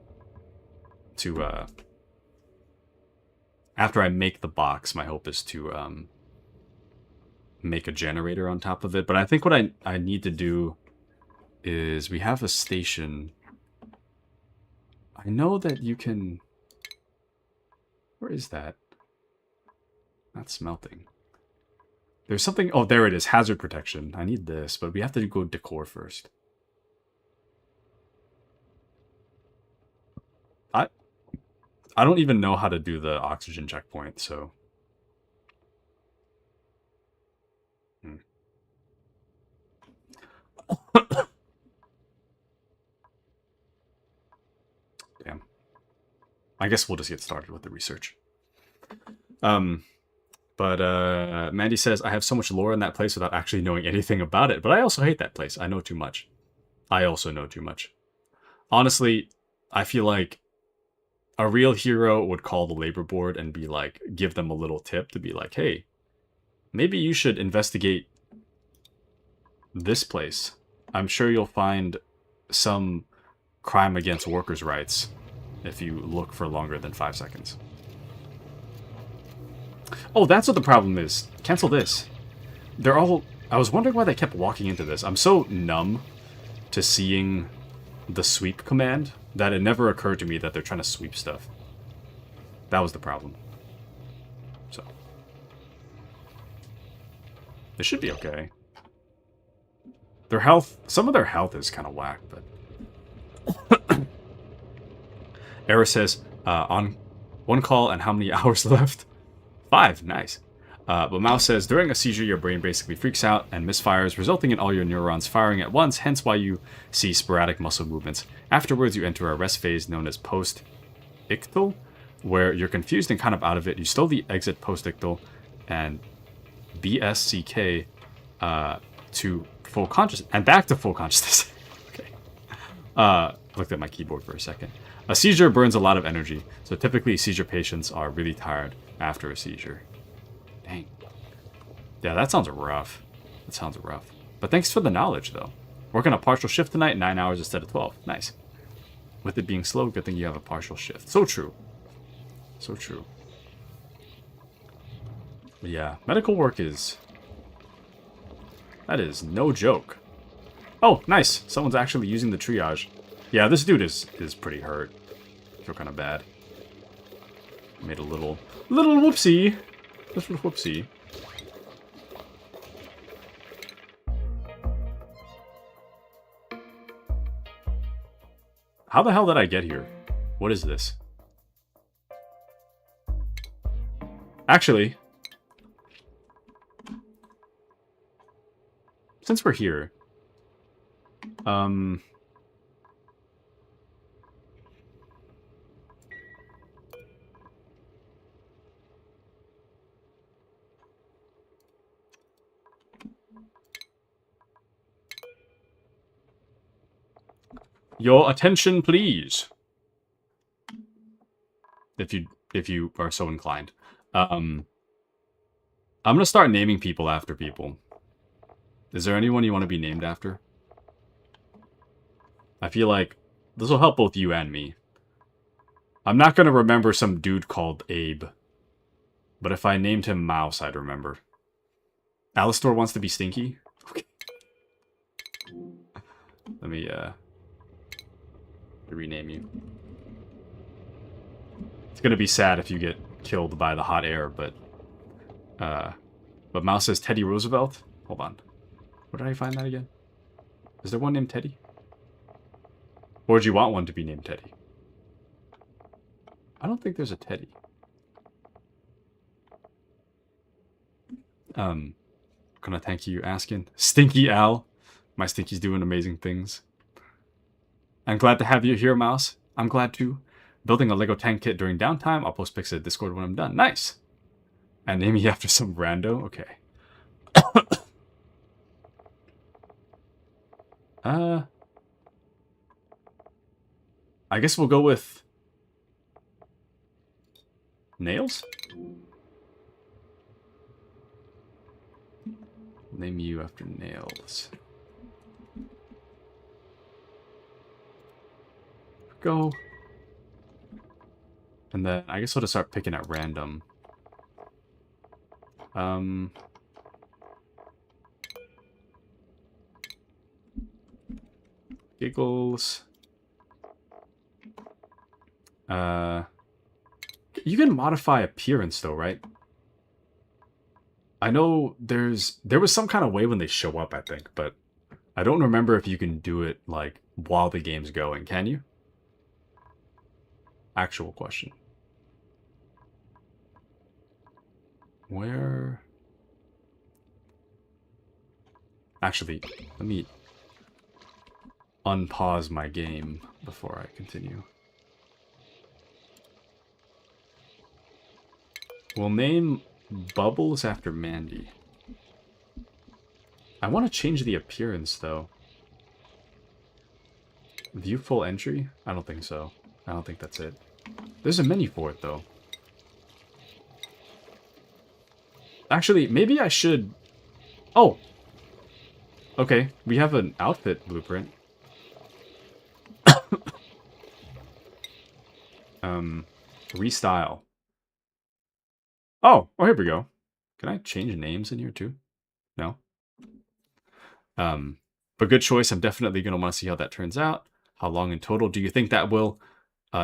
after I make the box, my hope is to make a generator on top of it. But I think what I need to do is we have a station. I know that you can... Where is that? Not smelting. There's something... Oh, there it is. Hazard protection. I need this, but we have to go decor first. I don't even know how to do the oxygen checkpoint, so... Damn. I guess we'll just get started with the research. But Mandy says, I have so much lore in that place without actually knowing anything about it. But I also hate that place. I know too much. I also know too much. Honestly, I feel like a real hero would call the labor board and be like, give them a little tip to be like, hey, maybe you should investigate this place. I'm sure you'll find some crime against workers' rights if you look for longer than 5 seconds. Oh, that's what the problem is. Cancel this. They're all... I was wondering why they kept walking into this. I'm so numb to seeing the sweep command that it never occurred to me that they're trying to sweep stuff. That was the problem. So. They should be okay. Their health... Some of their health is kind of whack, but... Era says, on one call and how many hours left? 5, nice. But Mouse says, during a seizure, your brain basically freaks out and misfires, resulting in all your neurons firing at once, hence why you see sporadic muscle movements. Afterwards, you enter a rest phase known as post-ictal, where you're confused and kind of out of it. You slowly exit post-ictal and BSCK to full consciousness, and back to full consciousness. Okay. Looked at my keyboard for a second. A seizure burns a lot of energy, so typically seizure patients are really tired after a seizure. Dang. Yeah, that sounds rough. That sounds rough. But thanks for the knowledge, though. Working a partial shift tonight, 9 hours instead of 12. Nice. With it being slow, good thing you have a partial shift. So true. So true. But yeah, medical work is... That is no joke. Oh, nice. Someone's actually using the triage. Yeah, this dude is pretty hurt. I feel kind of bad. Made a little whoopsie. Just a whoopsie. How the hell did I get here? What is this? Actually, since we're here, your attention, please. If you are so inclined. I'm gonna start naming people after people. Is there anyone you want to be named after? I feel like this will help both you and me. I'm not gonna remember some dude called Abe. But if I named him Mouse, I'd remember. Alistor wants to be Stinky? Okay. Let me rename you. It's gonna be sad if you get killed by the hot air, but Mouse says Teddy Roosevelt? Hold on. Where did I find that again? Is there one named Teddy? Or do you want one to be named Teddy? I don't think there's a Teddy. Gonna thank you asking. Stinky Al. My Stinky's doing amazing things. I'm glad to have you here, Mouse. I'm glad too. Building a Lego tank kit during downtime. I'll post pics at Discord when I'm done. Nice. And name me after some rando. Okay. I guess we'll go with nails. Name you after nails. Go. And then I guess we'll just start picking at random. Giggles. You can modify appearance though, right? I know there was some kind of way when they show up, I think, but I don't remember if you can do it like while the game's going. Can you? Actual question. Where? Actually, let me unpause my game before I continue. We'll name Bubbles after Mandy. I want to change the appearance, though. View full entry? I don't think so. I don't think that's it. There's a menu for it, though. Actually, maybe I should... Oh! Okay, we have an outfit blueprint. Restyle. Oh, here we go. Can I change names in here too? No? But good choice. I'm definitely going to want to see how that turns out. How long in total do you think that will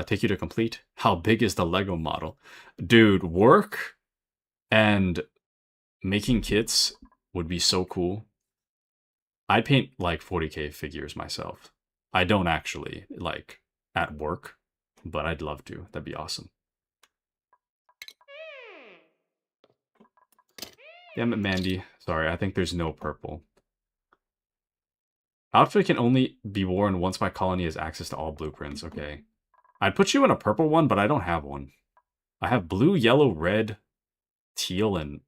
take you to complete? How big is the Lego model? Dude, work and making kits would be so cool. I paint like 40k figures myself. I don't actually, like, at work, but I'd love to. That'd be awesome. Damn it, Mandy. Sorry, I think there's no purple. Outfit can only be worn once my colony has access to all blueprints. Okay. I'd put you in a purple one, but I don't have one. I have blue, yellow, red, teal, and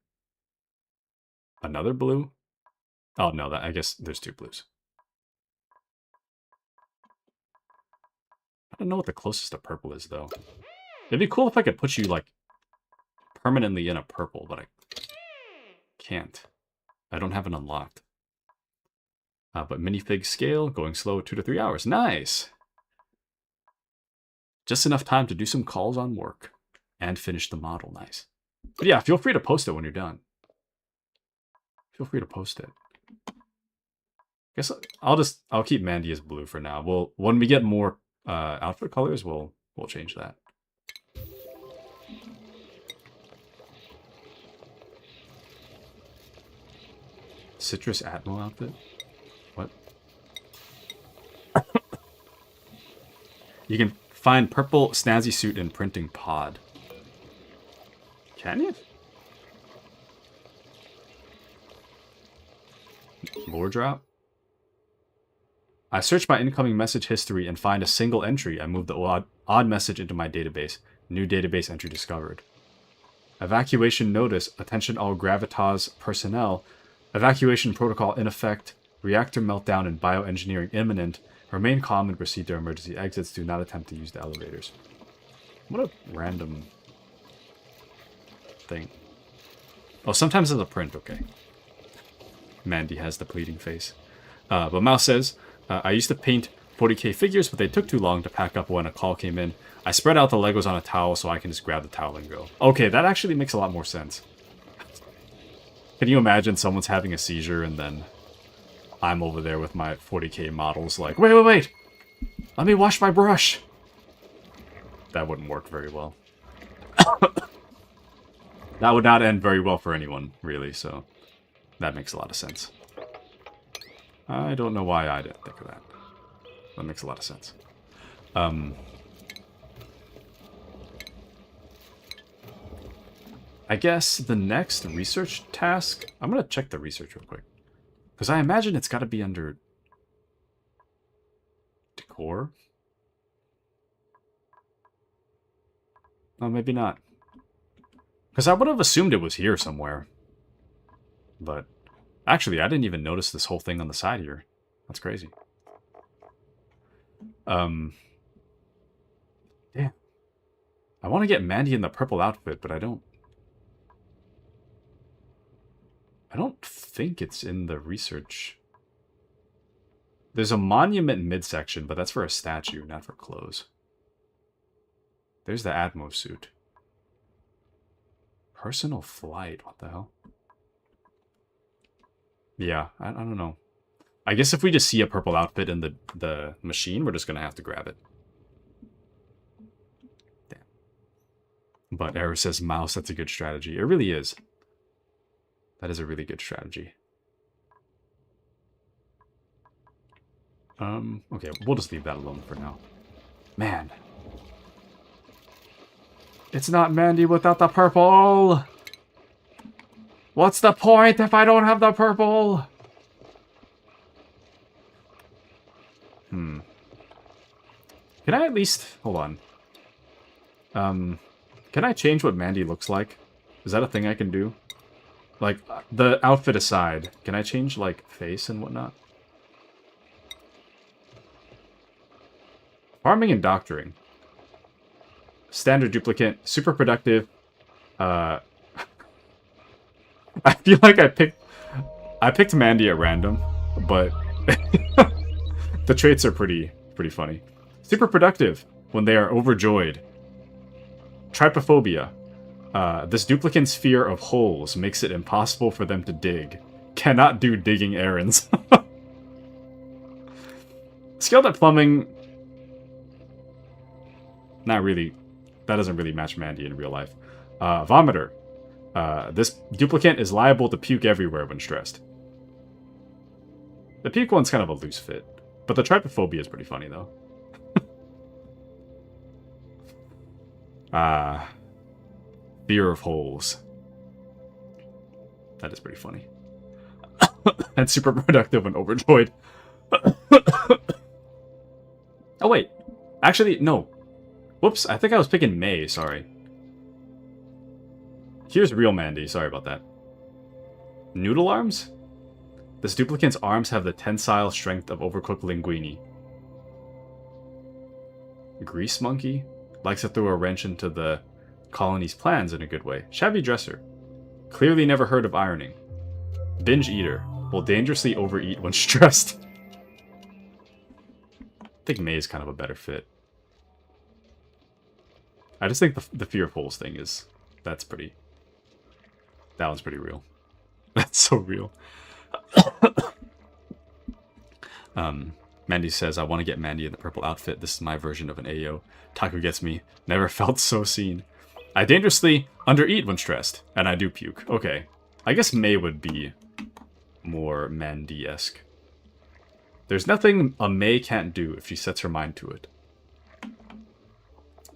another blue. Oh, no, I guess there's two blues. I don't know what the closest to purple is, though. It'd be cool if I could put you, like, permanently in a purple, but I can't. I don't have it unlocked. But minifig scale, going slow, 2 to 3 hours. Nice! Just enough time to do some calls on work and finish the model. Nice. But yeah, feel free to post it when you're done. Feel free to post it. Guess I'll keep Mandy as blue for now. When we get more outfit colors, we'll change that. Citrus Atmo outfit? What? You can find purple snazzy suit in printing pod. Can you? Lore drop? I search my incoming message history and find a single entry. I move the odd message into my database. New database entry discovered. Evacuation notice. Attention all Gravitas personnel. Evacuation protocol in effect. Reactor meltdown and bioengineering imminent. Remain calm and proceed to emergency exits. Do not attempt to use the elevators. What a random thing. Oh, sometimes it's a print. Okay. Mandy has the pleading face. But Mouse says, I used to paint 40k figures, but they took too long to pack up when a call came in. I spread out the Legos on a towel so I can just grab the towel and go. Okay, that actually makes a lot more sense. Can you imagine someone's having a seizure and then I'm over there with my 40k models like, wait! Let me wash my brush! That wouldn't work very well. That would not end very well for anyone, really, so that makes a lot of sense. I don't know why I didn't think of that. That makes a lot of sense. I guess the next research task... I'm going to check the research real quick. Because I imagine it's got to be under... decor? Oh, maybe not. Because I would have assumed it was here somewhere. But actually, I didn't even notice this whole thing on the side here. That's crazy. Damn. I want to get Mandy in the purple outfit, but I don't think it's in the research. There's a monument midsection, but that's for a statue, not for clothes. There's the Atmo suit. Personal flight, what the hell? Yeah, I don't know. I guess if we just see a purple outfit in the machine, we're just gonna have to grab it. Damn. But Error says mouse, that's a good strategy. It really is. That is a really good strategy. Okay, we'll just leave that alone for now. Man. It's not Mandy without the purple! What's the point if I don't have the purple? Can I at least... Hold on. Can I change what Mandy looks like? Is that a thing I can do? Like, the outfit aside, can I change, like, face and whatnot? Farming and doctoring. Standard duplicate. Super productive. I feel like I picked Mandy at random, but the traits are pretty funny. Super productive when they are overjoyed. Trypophobia. This duplicant's fear of holes makes it impossible for them to dig. Cannot do digging errands. Skilled at plumbing. Not really. That doesn't really match Mandy in real life. Vomiter. This duplicant is liable to puke everywhere when stressed. The puke one's kind of a loose fit. But the trypophobia is pretty funny, though. Fear of holes. That is pretty funny. And super productive when overjoyed. Oh, wait. Actually, no. Whoops, I think I was picking May, sorry. Here's real Mandy, sorry about that. Noodle arms? This duplicant's arms have the tensile strength of overcooked linguine. Grease monkey? Likes to throw a wrench into the colony's plans in a good way. Shabby dresser. Clearly never heard of ironing. Binge eater. Will dangerously overeat when stressed. I think May is kind of a better fit. I just think the fear of holes thing is... That one's pretty real. That's so real. Mandy says, I want to get Mandy in the purple outfit. This is my version of an Ayo. Taku gets me. Never felt so seen. I dangerously undereat when stressed, and I do puke. Okay. I guess May would be more Mandy-esque. There's nothing a May can't do if she sets her mind to it.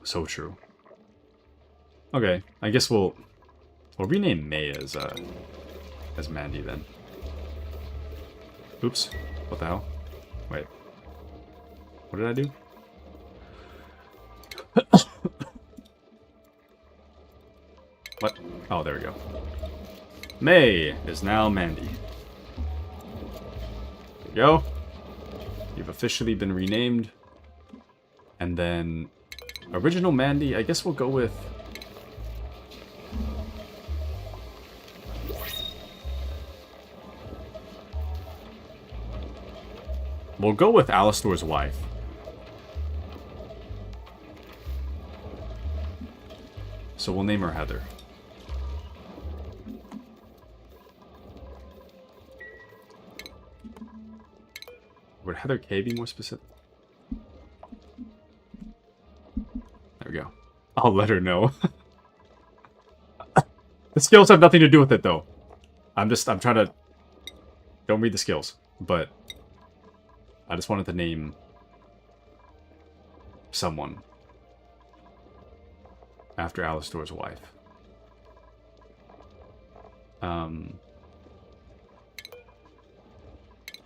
So true. Okay, I guess we'll rename May as Mandy then. Oops. What the hell? Wait. What did I do? What? Oh, there we go. May is now Mandy. There we go. You've officially been renamed. And then... Original Mandy, I guess we'll go with... We'll go with Alistor's wife. So we'll name her Heather. Would Heather K be more specific? There we go. I'll let her know. The skills have nothing to do with it, though. I'm trying to... Don't read the skills, but... I just wanted to name someone after Alistor's wife.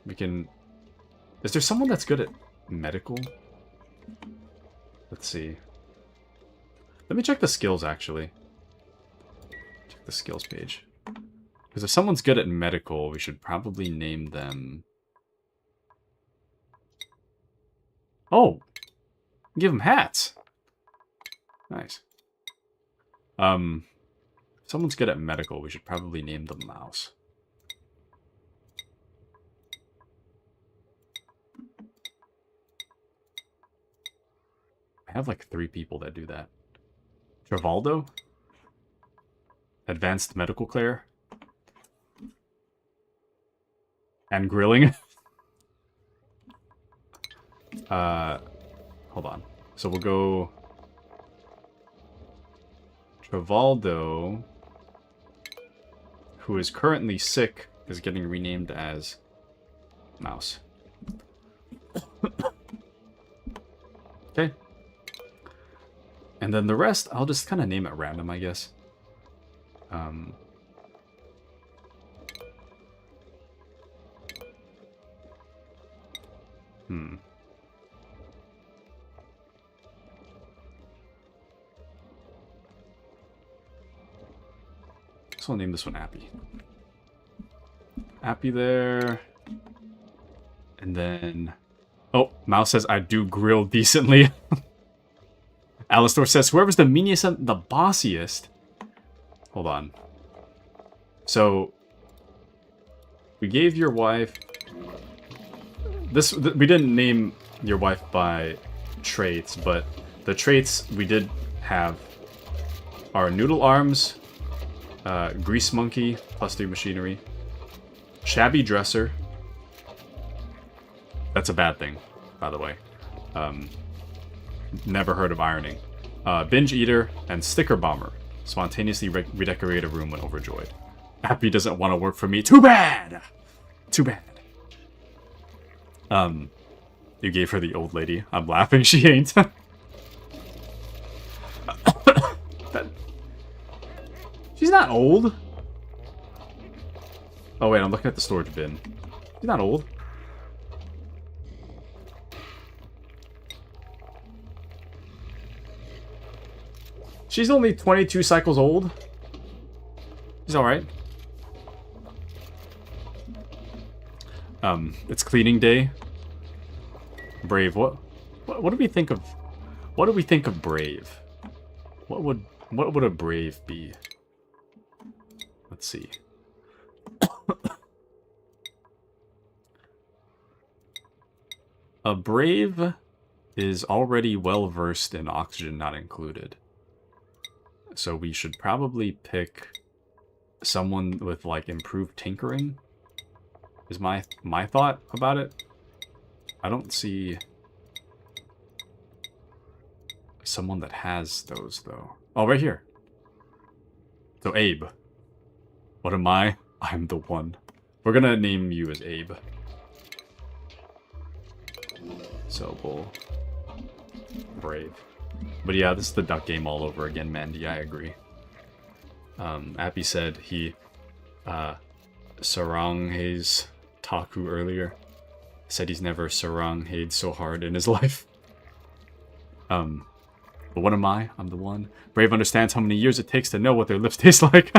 We can... Is there someone that's good at medical? Let's see. Let me check the skills, actually. Check the skills page. Because if someone's good at medical, we should probably name them... Oh! Give them hats! Nice. If someone's good at medical, we should probably name them Mouse. I have like 3 people that do that. Travaldo? Advanced Medical Claire? And Grilling? Hold on. So we'll go... Travaldo, who is currently sick, is getting renamed as Mouse. Okay. And then the rest, I'll just kind of name at random, I guess. So I'll name this one Appy. Appy there. And then... Oh, Mouse says, I do grill decently. Alistor says, whoever's the meanest and the bossiest. Hold on. So, we gave your wife... we didn't name your wife by traits, but the traits we did have are Noodle Arms, Grease Monkey, +3 machinery, Shabby Dresser. That's a bad thing, by the way. Never heard of ironing. Binge Eater, and Sticker Bomber. Spontaneously redecorate a room when overjoyed. Appy doesn't want to work for me. Too bad! Too bad. You gave her the old lady. I'm laughing, she ain't. She's not old. Oh wait, I'm looking at the storage bin. She's not old. She's only 22 cycles old. She's alright. It's cleaning day. Brave. What do we think of? What do we think of Brave? What would a Brave be? Let's see. A Brave is already well versed in oxygen not included. So we should probably pick someone with like improved tinkering. Is my thought about it. I don't see someone that has those though. Oh, right here. So Abe. What am I? I'm the one. We're gonna name you as Abe. So we'll... Brave. But yeah, this is the duck game all over again, Mandy. I agree. Appy said he saranghaes Taku earlier. Said he's never saranghaed so hard in his life. But what am I? I'm the one. Brave understands how many years it takes to know what their lips taste like.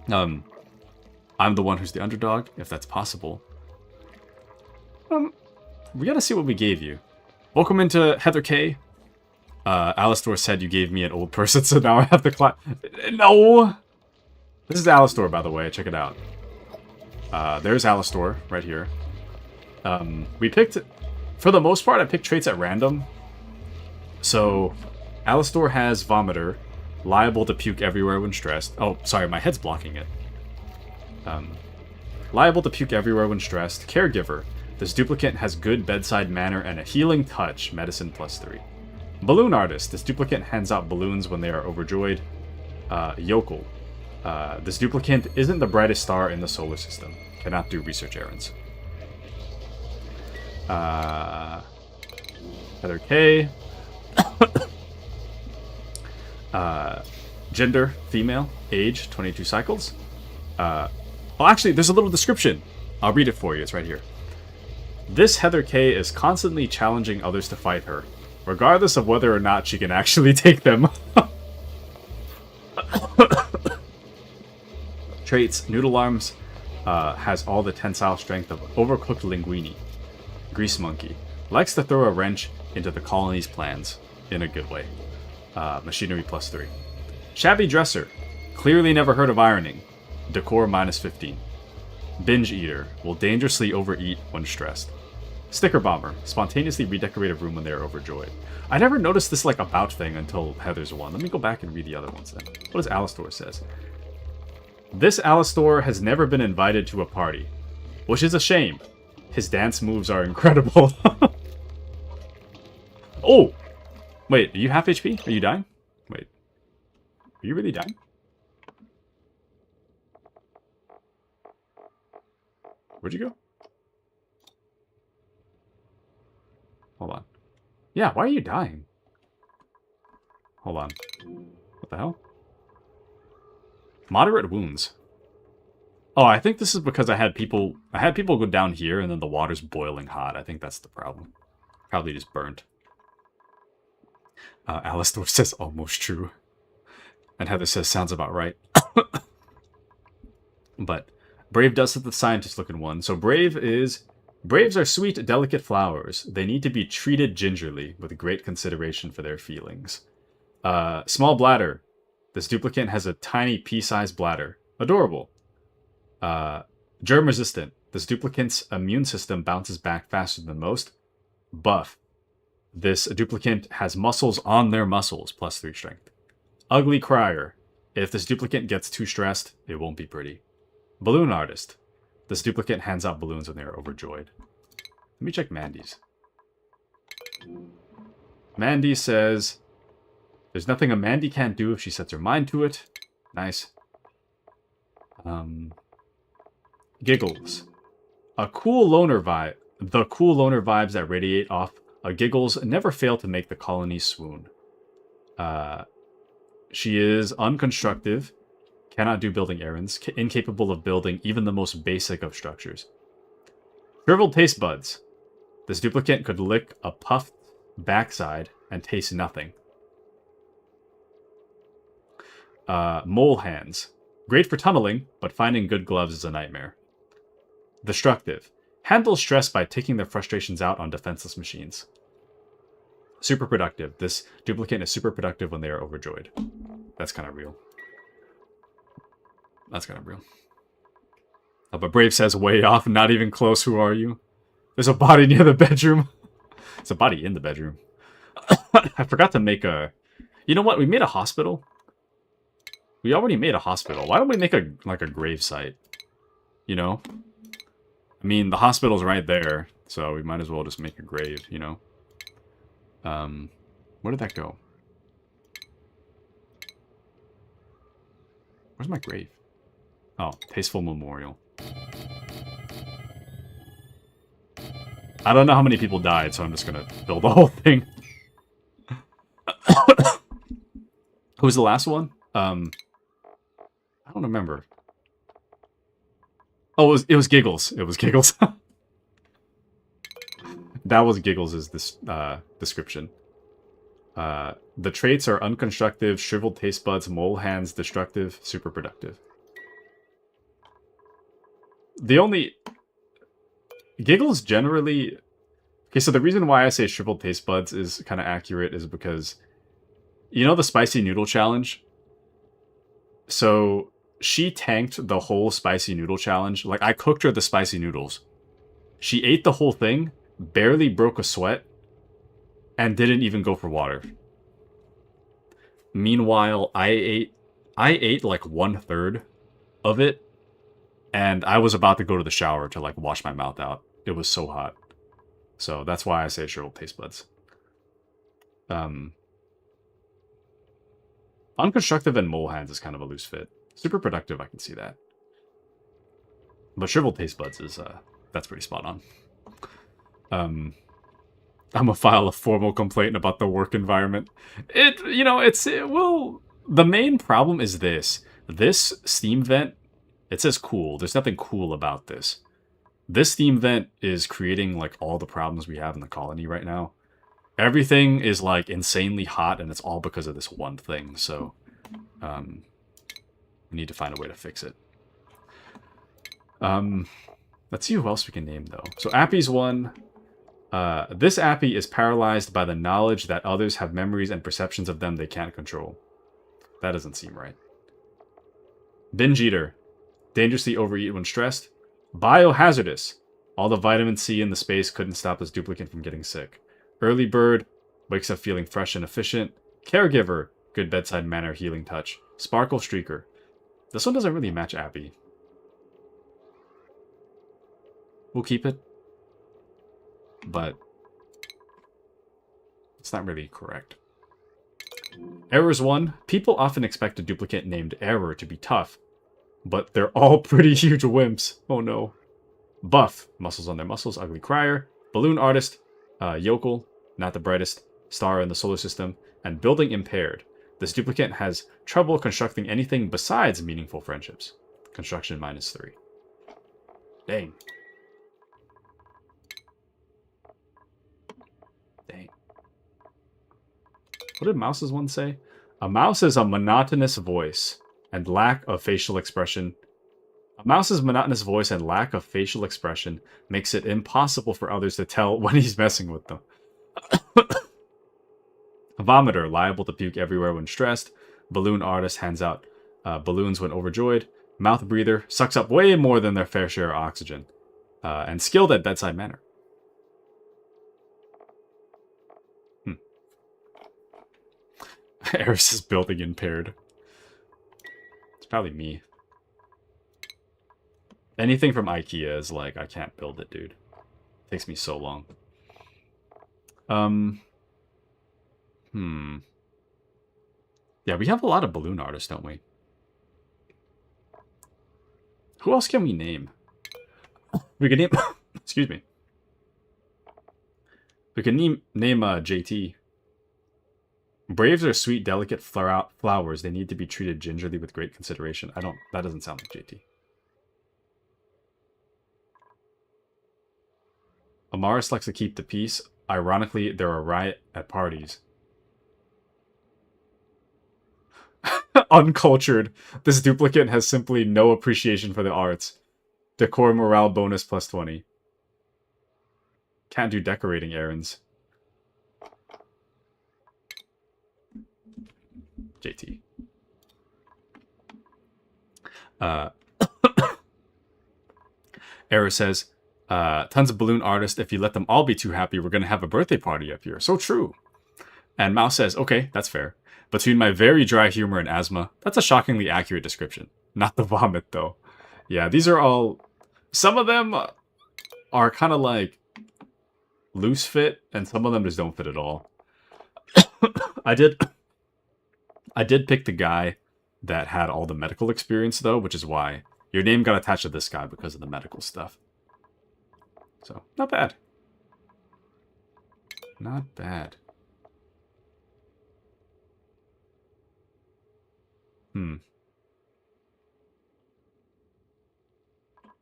I'm the one who's the underdog, if that's possible. We gotta see what we gave you. Welcome into Heather K. Alistor said you gave me an old person, so now I have the class. No! This is Alistor, by the way. Check it out. There's Alistor, right here. We picked... For the most part, I picked traits at random. So, Alistor has Vomiter, liable to puke everywhere when stressed. Oh, sorry, my head's blocking it. Liable to puke everywhere when stressed. Caregiver. This duplicate has good bedside manner and a healing touch, medicine +3. Balloon Artist. This duplicate hands out balloons when they are overjoyed. Yokel. This duplicate isn't the brightest star in the solar system. Cannot do research errands. Heather K. Gender, female. Age, 22 cycles. Oh, actually, there's a little description. I'll read it for you. It's right here. This Heather K is constantly challenging others to fight her. regardless of whether or not she can actually take them. Traits: Noodle Arms has all the tensile strength of Overcooked Linguini. Grease Monkey likes to throw a wrench into the colony's plans in a good way. Machinery +3. Shabby Dresser, clearly never heard of ironing. Decor -15. Binge Eater will dangerously overeat when stressed. Sticker Bomber, spontaneously redecorate a room when they are overjoyed. I never noticed this like about thing until Heather's one. Let me go back and read the other ones then. What does Alistor says? This Alistor has never been invited to a party, which is a shame. His dance moves are incredible. Oh! Wait, are you half HP? Are you dying? Wait. Are you really dying? Where'd you go? Hold on. Yeah, why are you dying? Hold on. What the hell? Moderate wounds. Oh, I think this is because I had people go down here and then the water's boiling hot. I think that's the problem. Probably just burnt. Alistor says almost true. And Heather says sounds about right. But Brave does have the scientist-looking one. So Braves are sweet, delicate flowers. They need to be treated gingerly, with great consideration for their feelings. Small bladder. This duplicant has a tiny pea-sized bladder. Adorable. Germ-resistant. This duplicant's immune system bounces back faster than most. Buff. This duplicant has muscles on their muscles, +3 strength. Ugly crier. If this duplicant gets too stressed, it won't be pretty. Balloon artist. This duplicant hands out balloons when they are overjoyed. Let me check Mandy's. Mandy says, there's nothing a Mandy can't do if she sets her mind to it. Nice. Giggles. A cool loner vibe. The cool loner vibes that radiate off Giggles never fail to make the colony swoon. She is unconstructive, cannot do building errands, incapable of building even the most basic of structures. Shriveled taste buds. This duplicant could lick a puffed backside and taste nothing. Mole hands. Great for tunneling, but finding good gloves is a nightmare. Destructive. Handles stress by taking their frustrations out on defenseless machines. Super productive. This duplicant is super productive when they are overjoyed. That's kind of real. That's kind of real. Oh, but Brave says, way off, not even close, who are you? There's a body near the bedroom. There's a body in the bedroom. I forgot to make a... You know what? We made a hospital. We already made a hospital. Why don't we make a grave site? You know? I mean, the hospital's right there, so we might as well just make a grave, you know? Where did that go? Where's my grave? Oh, Tasteful Memorial. I don't know how many people died, so I'm just gonna build the whole thing. Who was the last one? I don't remember. Oh, it was Giggles. It was Giggles. That was Giggles' description. The traits are unconstructive, shriveled taste buds, mole hands, destructive, super productive. The only... Giggles generally... Okay, so the reason why I say shriveled taste buds is kind of accurate is because... You know the spicy noodle challenge? So, she tanked the whole spicy noodle challenge. Like, I cooked her the spicy noodles. She ate the whole thing, barely broke a sweat, and didn't even go for water. Meanwhile, I ate like 1/3 of it, and I was about to go to the shower to like wash my mouth out. It was so hot. So that's why I say shriveled taste buds. Unconstructive and mole hands is kind of a loose fit. Super productive, I can see that. But shriveled taste buds is that's pretty spot on. I'm gonna file a formal complaint about the work environment. Well, the main problem is this. This steam vent, it says cool. There's nothing cool about this. This steam vent is creating like all the problems we have in the colony right now. everything is like insanely hot, and it's all because of this one thing. So, we need to find a way to fix it. Let's see who else we can name though. So Appy's one. This Appy is paralyzed by the knowledge that others have memories and perceptions of them they can't control. That doesn't seem right. Binge eater. Dangerously overeat when stressed. Biohazardous. All the vitamin C in the space couldn't stop this duplicate from getting sick. Early bird. Wakes up feeling fresh and efficient. Caregiver. Good bedside manner, healing touch. Sparkle streaker. This one doesn't really match Appy. We'll keep it. But it's not really correct. Errors 1. People often expect a duplicate named Error to be tough, but they're all pretty huge wimps. Oh no. Buff. Muscles on their muscles. Ugly crier. Balloon artist. Yokel. Not the brightest star in the solar system. And building impaired. This duplicate has trouble constructing anything besides meaningful friendships. Construction -3. Dang. Dang. What did Mouse's one say? A mouse is a monotonous voice and lack of facial expression. A mouse's monotonous voice and lack of facial expression makes it impossible for others to tell when he's messing with them. A vomiter, liable to puke everywhere when stressed. Balloon artist hands out balloons when overjoyed. Mouth breather, sucks up way more than their fair share of oxygen. And skilled at bedside manner. Eris is building impaired. It's probably me. Anything from IKEA is like, I can't build it, dude. It takes me so long. Yeah, we have a lot of balloon artists, don't we? Who else can we name? We can name... excuse me. We can name JT. Braves are sweet, delicate flowers. They need to be treated gingerly with great consideration. That doesn't sound like JT. Amaris likes to keep the peace. Ironically, there are riot at parties. Uncultured. This duplicate has simply no appreciation for the arts. Decor morale bonus +20. Can't do decorating errands. JT. Era says, tons of balloon artists. If you let them all be too happy, we're going to have a birthday party up here. So true. And Mouse says, okay, that's fair. Between my very dry humor and asthma, that's a shockingly accurate description. Not the vomit, though. Yeah, these are all... Some of them are kind of like loose fit, and some of them just don't fit at all. I did pick the guy that had all the medical experience, though, which is why your name got attached to this guy because of the medical stuff. So, not bad. Not bad.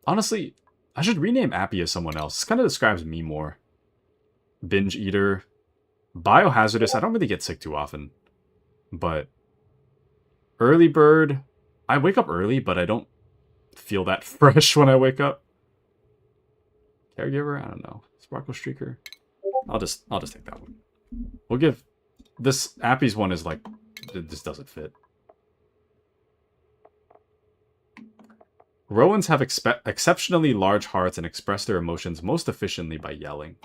Honestly, I should rename Appy as someone else. This kind of describes me more. Binge eater. Biohazardous. I don't really get sick too often. But early bird. I wake up early, but I don't feel that fresh when I wake up. Caregiver? I don't know. Sparkle streaker? I'll just take that one. We'll give... This Appy's one is like... This doesn't fit. Rowans have exceptionally large hearts and express their emotions most efficiently by yelling.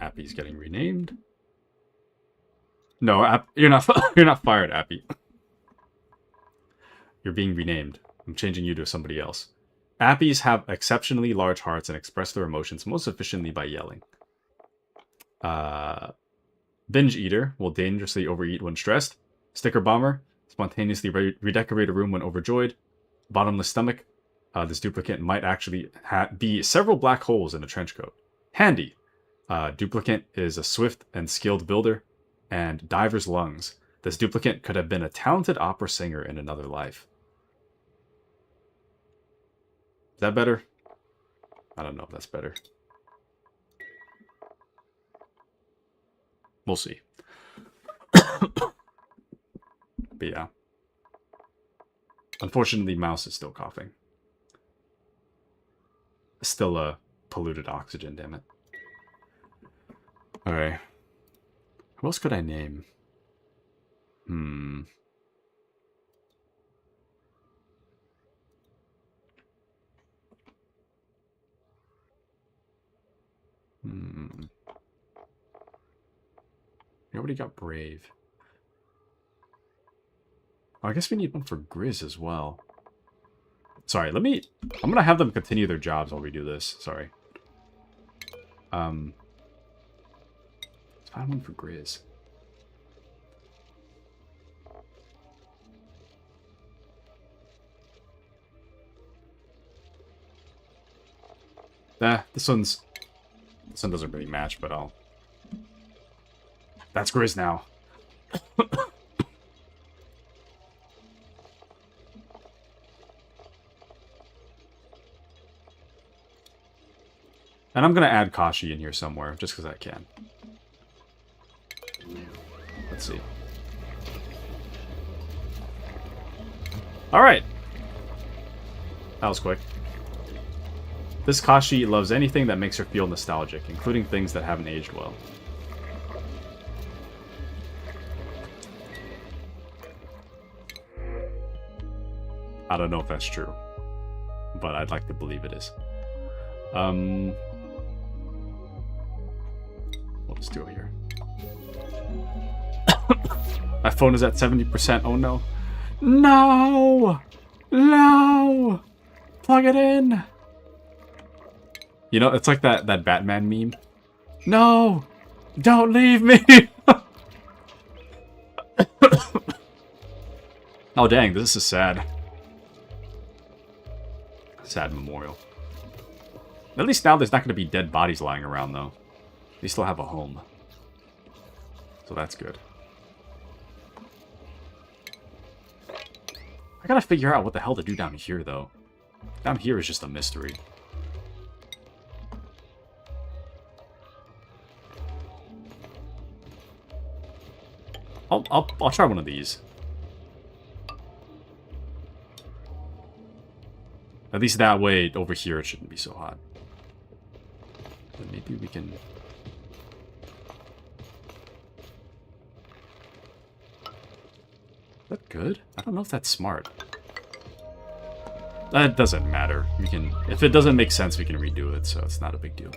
Appy's getting renamed. No, you're not fired, Appy. You're being renamed. I'm changing you to somebody else. Appies have exceptionally large hearts and express their emotions most efficiently by yelling. Binge eater will dangerously overeat when stressed. Sticker bomber, spontaneously redecorate a room when overjoyed. Bottomless stomach, this duplicate might actually be several black holes in a trench coat. Handy, duplicate is a swift and skilled builder. And diver's lungs, this duplicate could have been a talented opera singer in another life. Is that better? I don't know if that's better. We'll see. But yeah. Unfortunately, the mouse is still coughing. Still a polluted oxygen, damn it. Alright. Who else could I name? Hmm. We already got Brave. Oh, I guess we need one for Grizz as well. Sorry, I'm gonna have them continue their jobs while we do this. Sorry. Let's find one for Grizz. This one doesn't really match, but I'll... That's Grizz now. And I'm going to add Kashi in here somewhere, just because I can. Let's see. Alright. That was quick. This Kashi loves anything that makes her feel nostalgic, including things that haven't aged well. I don't know if that's true, but I'd like to believe it is. We'll just do it here. My phone is at 70%. Oh no. No! No! Plug it in! You know, it's like that Batman meme. No! Don't leave me! Oh dang, this is sad. Sad memorial. At least now there's not going to be dead bodies lying around, though. They still have a home. So that's good. I gotta figure out what the hell to do down here, though. Down here is just a mystery. I'll try one of these. At least that way, over here, it shouldn't be so hot. But maybe we can... Is that good? I don't know if that's smart. That doesn't matter. We can... If it doesn't make sense, we can redo it, so it's not a big deal.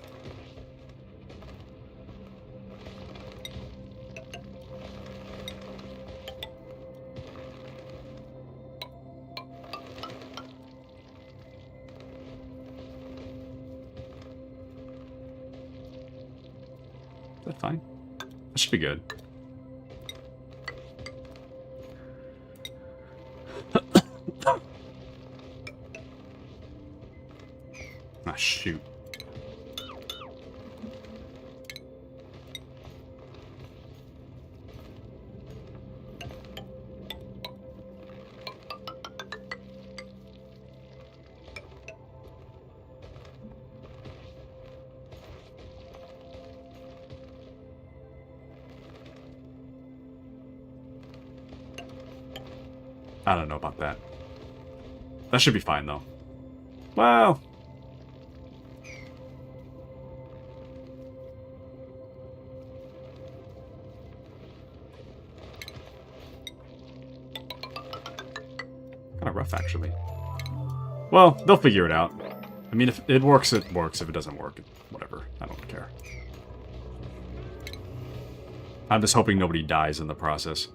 That's fine. That should be good. Ah, shoot. I don't know about that. That should be fine, though. Well... kind of rough, actually. Well, they'll figure it out. I mean, if it works, it works. If it doesn't work, whatever. I don't care. I'm just hoping nobody dies in the process.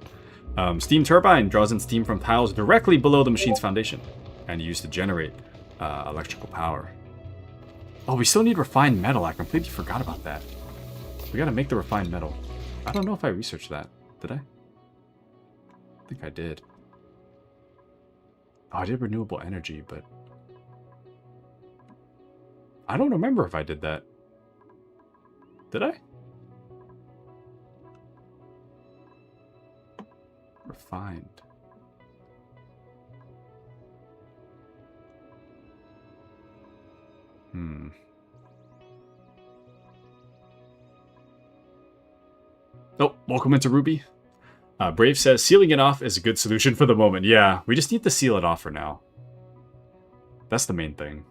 Steam turbine draws in steam from tiles directly below the machine's foundation and used to generate electrical power. Oh, we still need refined metal. I completely forgot about that. We gotta make the refined metal. I don't know if I researched that. Did I? I think I did. Oh, I did renewable energy, but... I don't remember if I did that. Did I? Refined. Oh, welcome into Ruby. Brave says, sealing it off is a good solution for the moment. Yeah, we just need to seal it off for now. That's the main thing.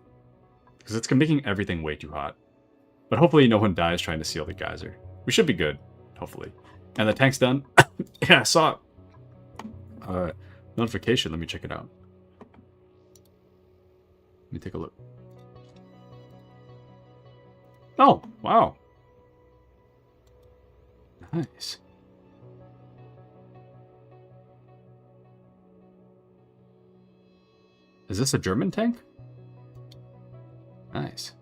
Because it's making everything way too hot. But hopefully no one dies trying to seal the geyser. We should be good, hopefully. And the tank's done. Yeah, I saw it. Notification, let me check it out. Let me take a look. Oh, wow. Nice. Is this a German tank? Nice.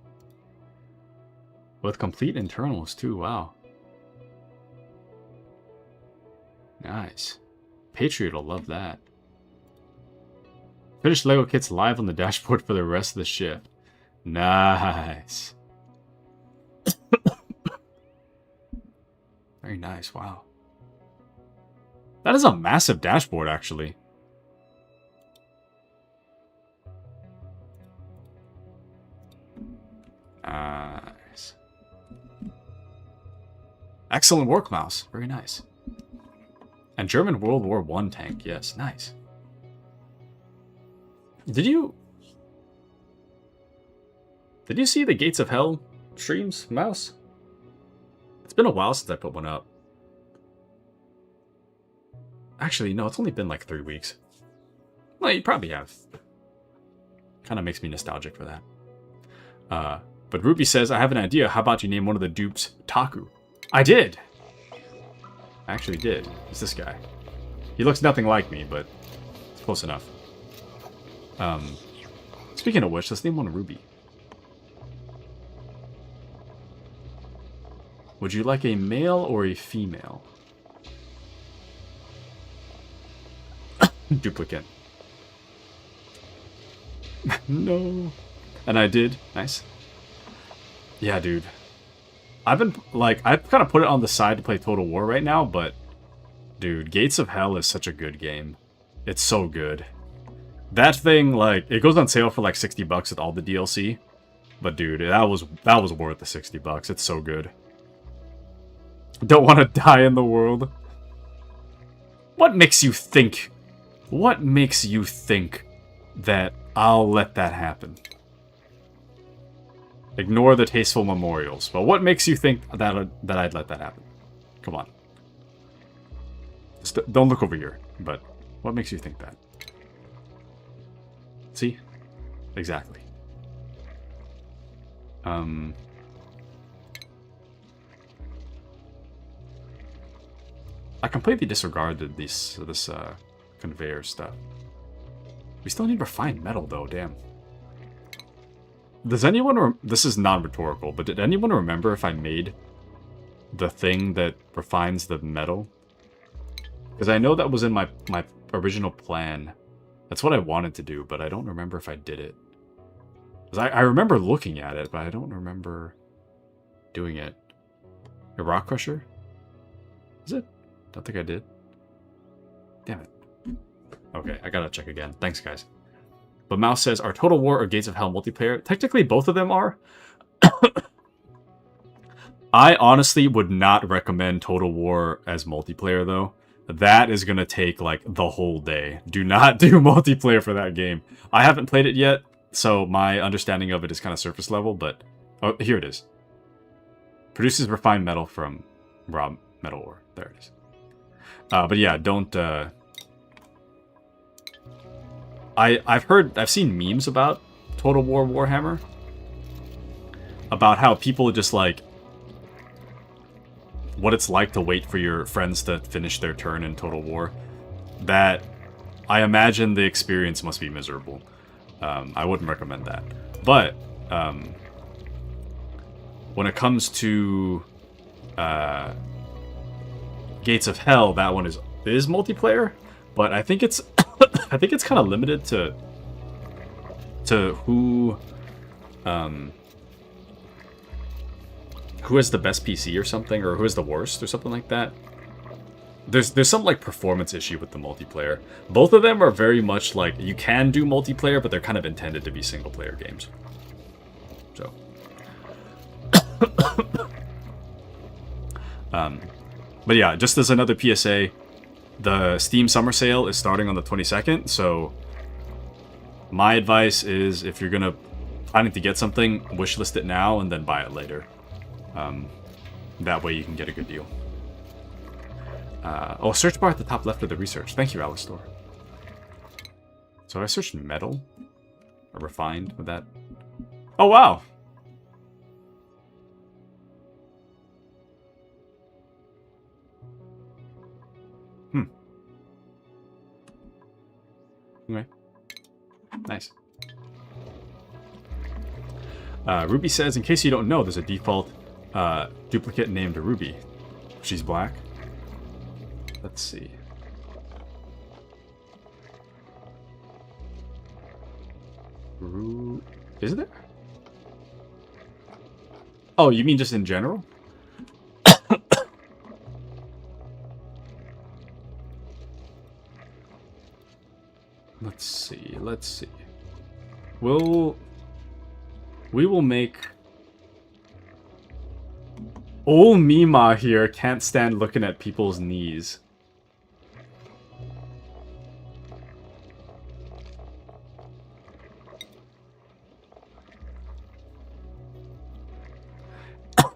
With complete internals too, wow. Nice. Patriot will love that. Finished Lego kits live on the dashboard for the rest of the shift. Nice. Very nice, wow. That is a massive dashboard, actually. Nice. Excellent work, Mouse. Very nice. And German World War I tank, yes, nice. Did you see the Gates of Hell streams, Mouse? It's been a while since I put one up. Actually, no, it's only been like 3 weeks. Well, you probably have. Kind of makes me nostalgic for that. But Ruby says, I have an idea. How about you name one of the dupes Taku? I did! I actually did. It's this guy. He looks nothing like me, but it's close enough. Speaking of which, let's name one Ruby. Would you like a male or a female? Duplicate. No. And I did. Nice. Yeah, dude. I've kind of put it on the side to play Total War right now, but dude, Gates of Hell is such a good game. It's so good. That thing, like, it goes on sale for like $60 with all the DLC. But dude, that was worth the $60. It's so good. Don't want to die in the world. What makes you think? What makes you think that I'll let that happen? Ignore the tasteful memorials. But what makes you think that I'd let that happen? Come on. Just don't look over here. But what makes you think that? See? Exactly. I completely disregarded this conveyor stuff. We still need refined metal, though. Damn. Does anyone... This is non-rhetorical, but did anyone remember if I made the thing that refines the metal? Because I know that was in my original plan. That's what I wanted to do, but I don't remember if I did it. I remember looking at it, but I don't remember doing it. A rock crusher? Is it? Don't think I did. Damn it. Okay, I gotta check again. Thanks, guys. But Mouse says, are Total War or Gates of Hell multiplayer? Technically, both of them are. I honestly would not recommend Total War as multiplayer, though. That is gonna take, like, the whole day. Do not do multiplayer for that game. I haven't played it yet, so my understanding of it is kind of surface level, but... Oh, here it is. Produces refined metal from raw metal ore. There it is. But yeah, don't... I've seen memes about Total War Warhammer. About how people just, like... what it's like to wait for your friends to finish their turn in Total War. That... I imagine the experience must be miserable. I wouldn't recommend that. But, when it comes to... Gates of Hell, that one is multiplayer, but I think it's I think it's kind of limited to who has the best PC or something, or who is the worst or something like that. There's some like performance issue with the multiplayer. Both of them are very much like you can do multiplayer, but they're kind of intended to be single player games. So But yeah, just as another PSA, the Steam Summer Sale is starting on the 22nd, so my advice is if you're planning to get something, wishlist it now and then buy it later. That way you can get a good deal. Oh, search bar at the top left of the research. Thank you, Alistor. So I searched metal? Or refined with that? Oh, wow! Okay. Nice. Ruby says, in case you don't know, there's a default duplicate named Ruby. She's black. Let's see. Is there? Oh, you mean just in general? Let's see. Let's see. We will make... Old Mima here can't stand looking at people's knees.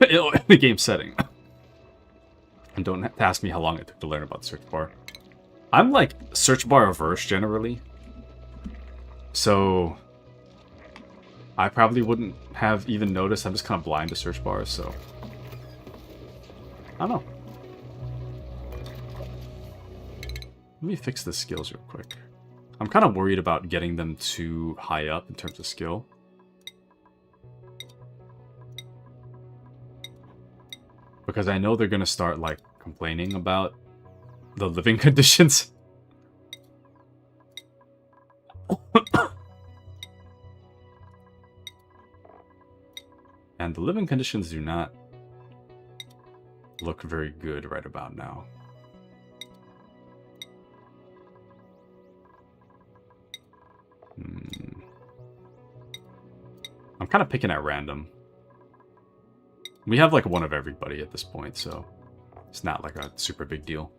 In the game setting. And don't ask me how long it took to learn about the search bar. I'm like search bar averse generally. So I probably wouldn't have even noticed. I'm just kind of blind to search bars, so I don't know. Let me fix the skills real quick. I'm kind of worried about getting them too high up in terms of skill. Because I know they're going to start, like, complaining about the living conditions. And the living conditions do not look very good right about now. I'm kind of picking at random. We have like one of everybody at this point, so it's not like a super big deal.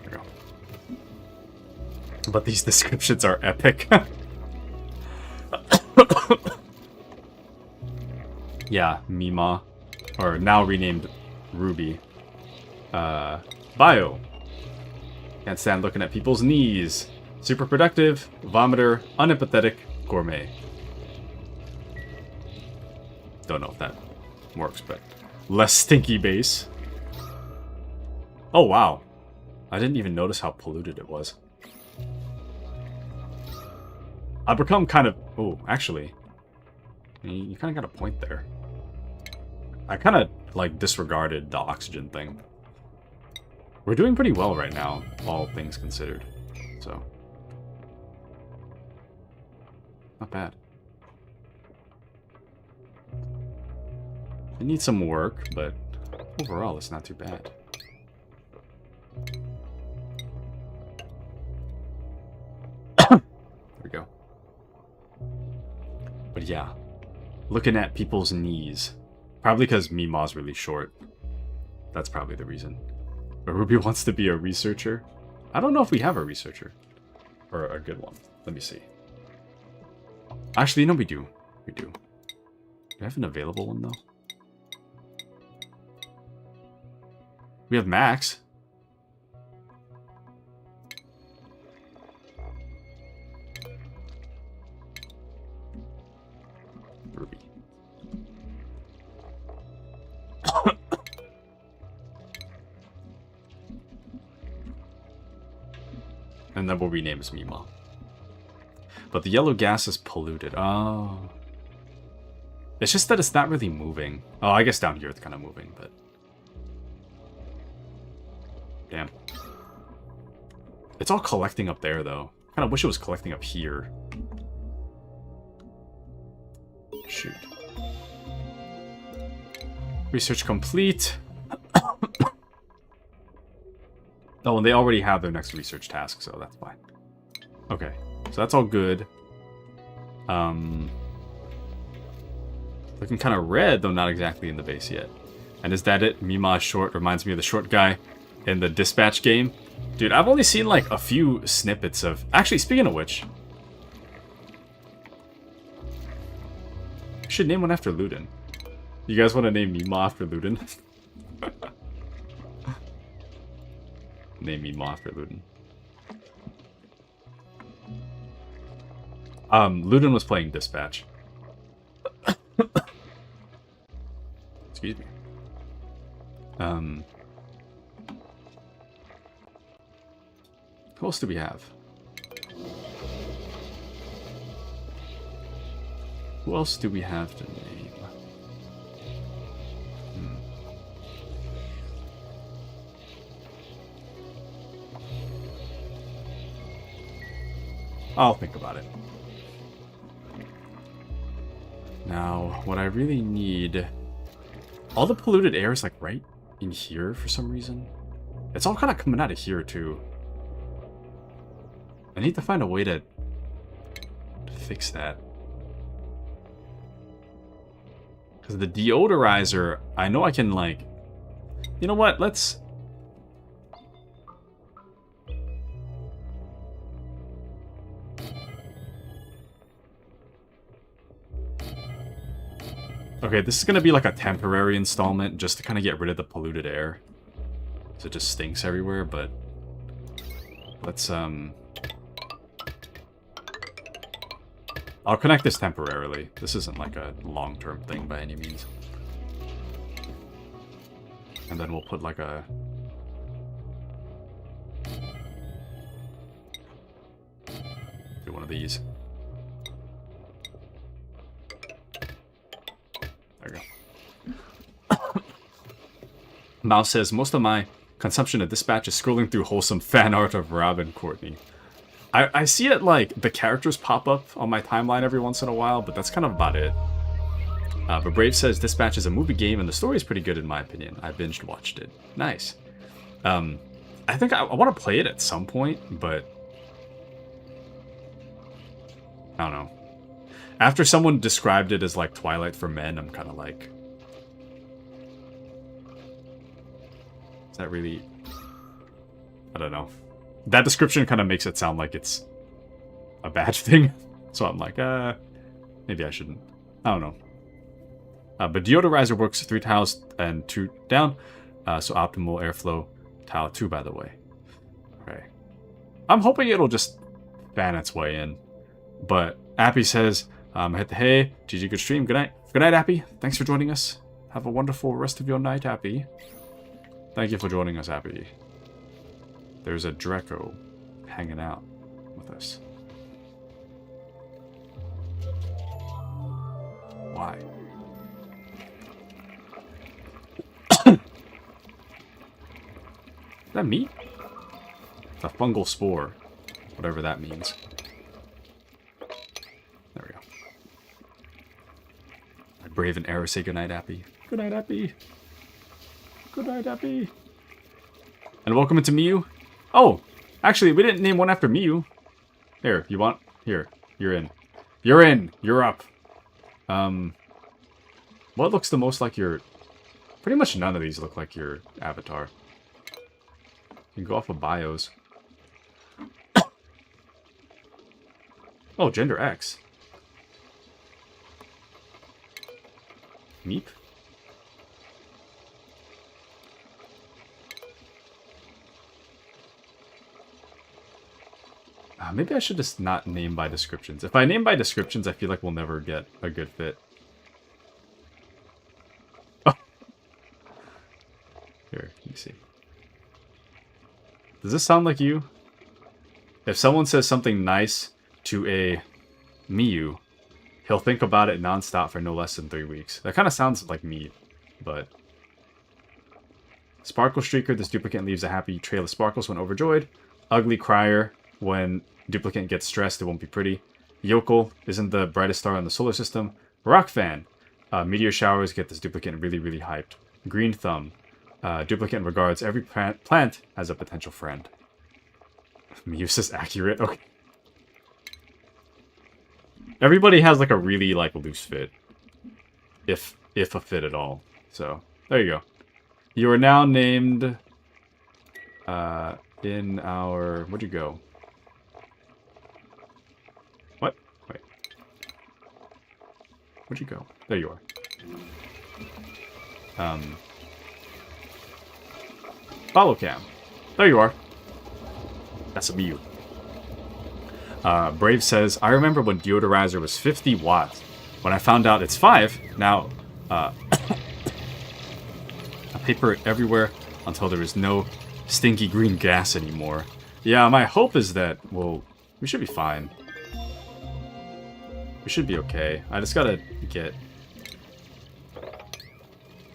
There we go. But these descriptions are epic. Yeah, Mima. Or now renamed Ruby. Bio. Can't stand looking at people's knees. Super productive, vomiter, unempathetic, gourmet. Don't know if that works, but less stinky base. Oh, wow. I didn't even notice how polluted it was. I've become kind of... Oh, actually. You kind of got a point there. I kind of, like, disregarded the oxygen thing. We're doing pretty well right now, all things considered. So. Not bad. It needs some work, but overall it's not too bad. There we go. But yeah, looking at people's knees. Probably because Mima's really short. That's probably the reason. But Ruby wants to be a researcher. I don't know if we have a researcher. Or a good one. Let me see. Actually, no, we do. We do. Do we have an available one, though? We have Max. Ruby. And then we'll rename as Mima. But the yellow gas is polluted. Oh. It's just that it's not really moving. Oh, I guess down here it's kind of moving, but... Damn. It's all collecting up there, though. Kind of wish it was collecting up here. Shoot. Research complete. Oh, and they already have their next research task, so that's fine. Okay, so that's all good. Looking kind of red, though not exactly in the base yet. And is that it? Mima short reminds me of the short guy in the Dispatch game. Dude, I've only seen like a few snippets of... Actually, speaking of which... I should name one after Luden. You guys want to name Mima after Luden? Name Mima after Luden. Luden was playing Dispatch. Excuse me. Who else do we have? Who else do we have to name? I'll think about it. Now, what I really need... All the polluted air is like right in here for some reason. It's all kind of coming out of here too. I need to find a way to fix that. Because the deodorizer, I know I can like... You know what, let's... Okay, this is going to be like a temporary installment just to kind of get rid of the polluted air. So it just stinks everywhere, but... Let's, I'll connect this temporarily. This isn't like a long-term thing by any means. And then we'll put like a... Do one of these. There we go. Mouse says, most of my consumption of Dispatch is scrolling through wholesome fan art of Rob and Courtney. I see it like the characters pop up on my timeline every once in a while, but that's kind of about it. But Brave says Dispatch is a movie game and the story is pretty good in my opinion. I binged watched it. Nice. I think I want to play it at some point, but I don't know. After someone described it as like Twilight for men, I'm kind of like, is that really? I don't know. That description kind of makes it sound like it's a bad thing. So I'm like, maybe I shouldn't. I don't know. But deodorizer works 3 tiles and 2 down. So optimal airflow tile 2, by the way. Okay. I'm hoping it'll just fan its way in. But Appy says, hey, GG, good stream. Good night. Good night, Appy. Thanks for joining us. Have a wonderful rest of your night, Appy. Thank you for joining us, Appy. There's a Draco hanging out with us. Why? Is that meat? It's a fungal spore. Whatever that means. There we go. I Brave and Arrow say goodnight, Appy. Good night, Appy. Good night, Appy. And welcome into Miyu. Oh, actually, we didn't name one after Miyu. Here, you want? Here, you're in. You're in. You're up. What looks the most like your... Pretty much none of these look like your avatar. You can go off of bios. Oh, gender X. Meep? Maybe I should just not name by descriptions. If I name by descriptions, I feel like we'll never get a good fit. Oh. Here, let me see. Does this sound like you? If someone says something nice to a Miyu, he'll think about it nonstop for no less than 3 weeks. That kind of sounds like me, but... Sparkle Streaker, this duplicate leaves a happy trail of sparkles when overjoyed. Ugly Crier, when duplicate gets stressed, it won't be pretty. Yokel isn't the brightest star in the solar system. Rock Fan, meteor showers get this duplicate really, really hyped. Green Thumb, duplicate regards every plant as a potential friend. Muse is accurate. Okay. Everybody has like a really like loose fit, if a fit at all. So there you go. You are now named in our... Where'd you go? What? Wait. Where'd you go? There you are. Follow cam. There you are. That's a you. Brave says, I remember when deodorizer was 50 watts. When I found out it's 5, now I paper it everywhere until there is no stinky green gas anymore. Yeah, my hope is that, well, we should be fine. We should be okay. I just gotta get...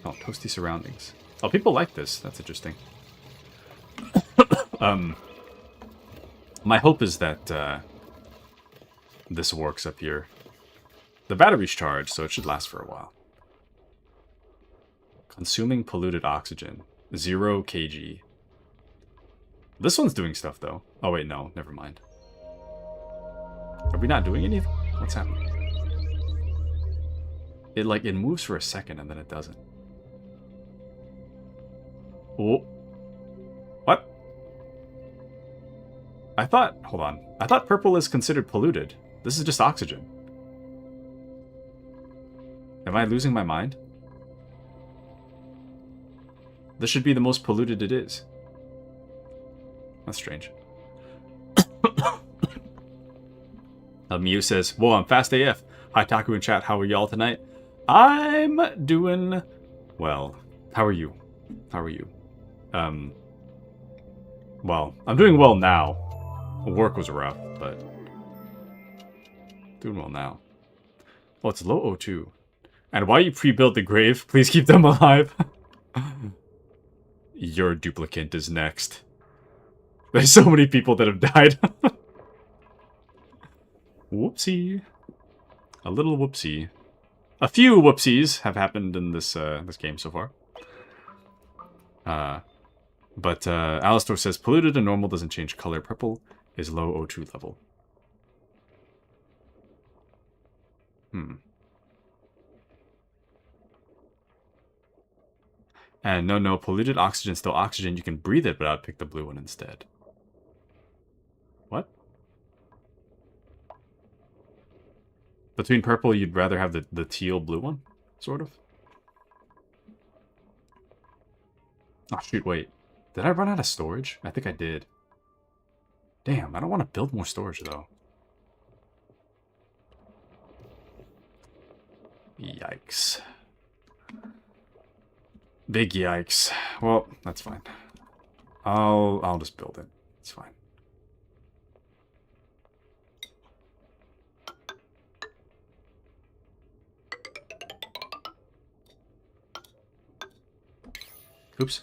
Oh, toasty surroundings. Oh, people like this. That's interesting. My hope is that this works up here. The battery's charged, so it should last for a while. Consuming polluted oxygen. 0 kg. This one's doing stuff, though. Oh, wait, no. Never mind. Are we not doing anything? What's happening? It moves for a second, and then it doesn't. Oh. What? I thought... Hold on. I thought purple is considered polluted. This is just oxygen. Am I losing my mind? This should be the most polluted it is. That's strange. Mew says, whoa, I'm fast AF. Hi, Taku in chat. How are y'all tonight? I'm doing well. How are you? How are you? Well, I'm doing well now. Work was rough, but doing well now. Oh, it's low O2. And why you pre-built the grave? Please keep them alive. Your duplicant is next. There's so many people that have died. Whoopsie. A little whoopsie. A few whoopsies have happened in this this game so far. But Alistor says, polluted and normal doesn't change color. Purple is low O2 level. And no, polluted oxygen is still oxygen. You can breathe it, but I'd pick the blue one instead. What? Between purple, you'd rather have the teal blue one? Sort of? Oh, shoot, wait. Did I run out of storage? I think I did. Damn, I don't want to build more storage, though. Yikes. Big yikes. Well, that's fine. I'll just build it. It's fine. Oops.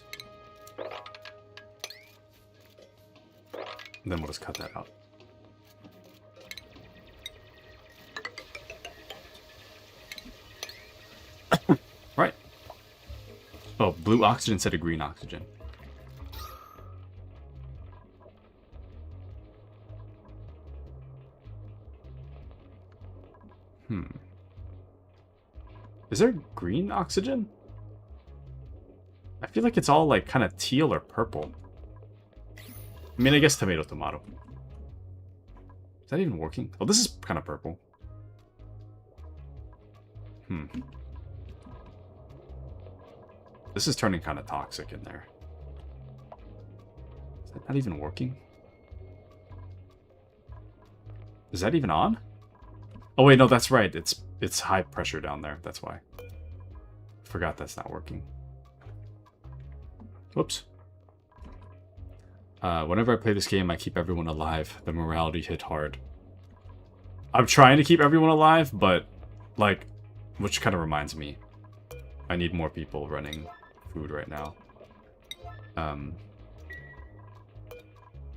And then we'll just cut that out. Right. Oh, blue oxygen instead of green oxygen. Is there green oxygen? I feel like it's all like kind of teal or purple. I mean, I guess tomato, tomato. Is that even working? Oh, this is kind of purple. This is turning kind of toxic in there. Is that not even working? Is that even on? Oh wait, no, that's right. It's high pressure down there. That's why. Forgot that's not working. Whoops. Whenever I play this game, I keep everyone alive. The morality hit hard. I'm trying to keep everyone alive, but, like, which kind of reminds me, I need more people running food right now.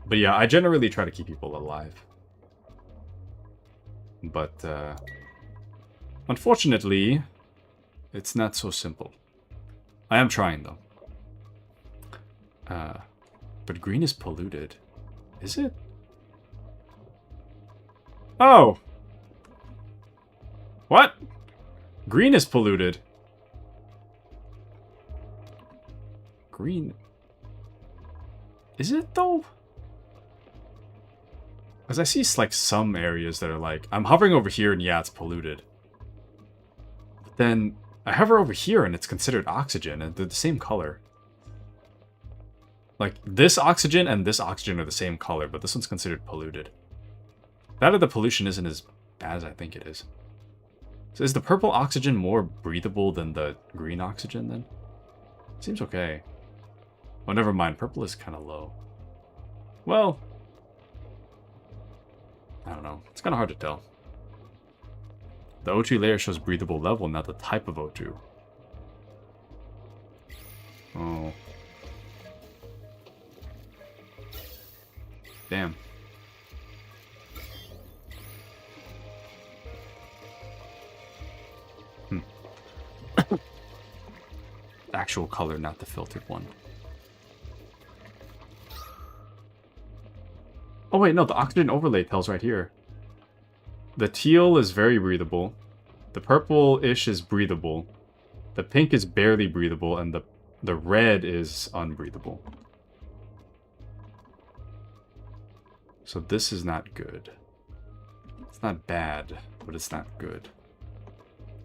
But yeah, I generally try to keep people alive. But, unfortunately, it's not so simple. I am trying, though. But green is polluted. Is it? Oh! What? Green is polluted. green... Is it, though? Because I see, like, some areas that are like... I'm hovering over here, and yeah, it's polluted. But then, I hover over here, and it's considered oxygen, and they're the same color. Like, this oxygen and this oxygen are the same color, but this one's considered polluted. That or the pollution isn't as bad as I think it is. So is the purple oxygen more breathable than the green oxygen, then? Seems okay. Oh, never mind. Purple is kind of low. Well... I don't know. It's kind of hard to tell. The O2 layer shows breathable level, not the type of O2. Oh. Damn. Actual color, not the filtered one. Oh wait, no, the oxygen overlay tells right here. The teal is very breathable. The purple-ish is breathable. The pink is barely breathable, and the red is unbreathable. So this is not good. It's not bad, but it's not good.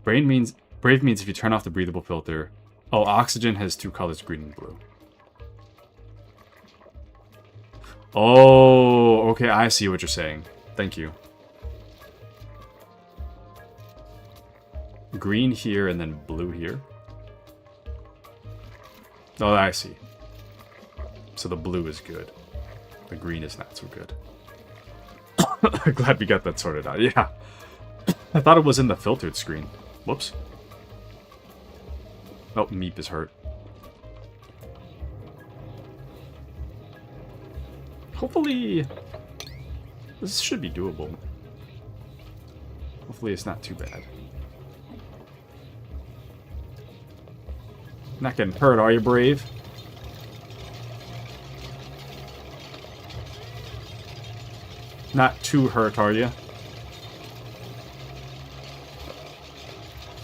Brave means if you turn off the breathable filter. Oh, oxygen has two colors, green and blue. Oh, okay, I see what you're saying. Thank you. Green here and then blue here. Oh, I see. So the blue is good. The green is not so good. Glad we got that sorted out. Yeah. I thought it was in the filtered screen. Whoops. Oh, Meep is hurt. Hopefully... This should be doable. Hopefully it's not too bad. Not getting hurt, are you, Brave? Not too hurt, are you?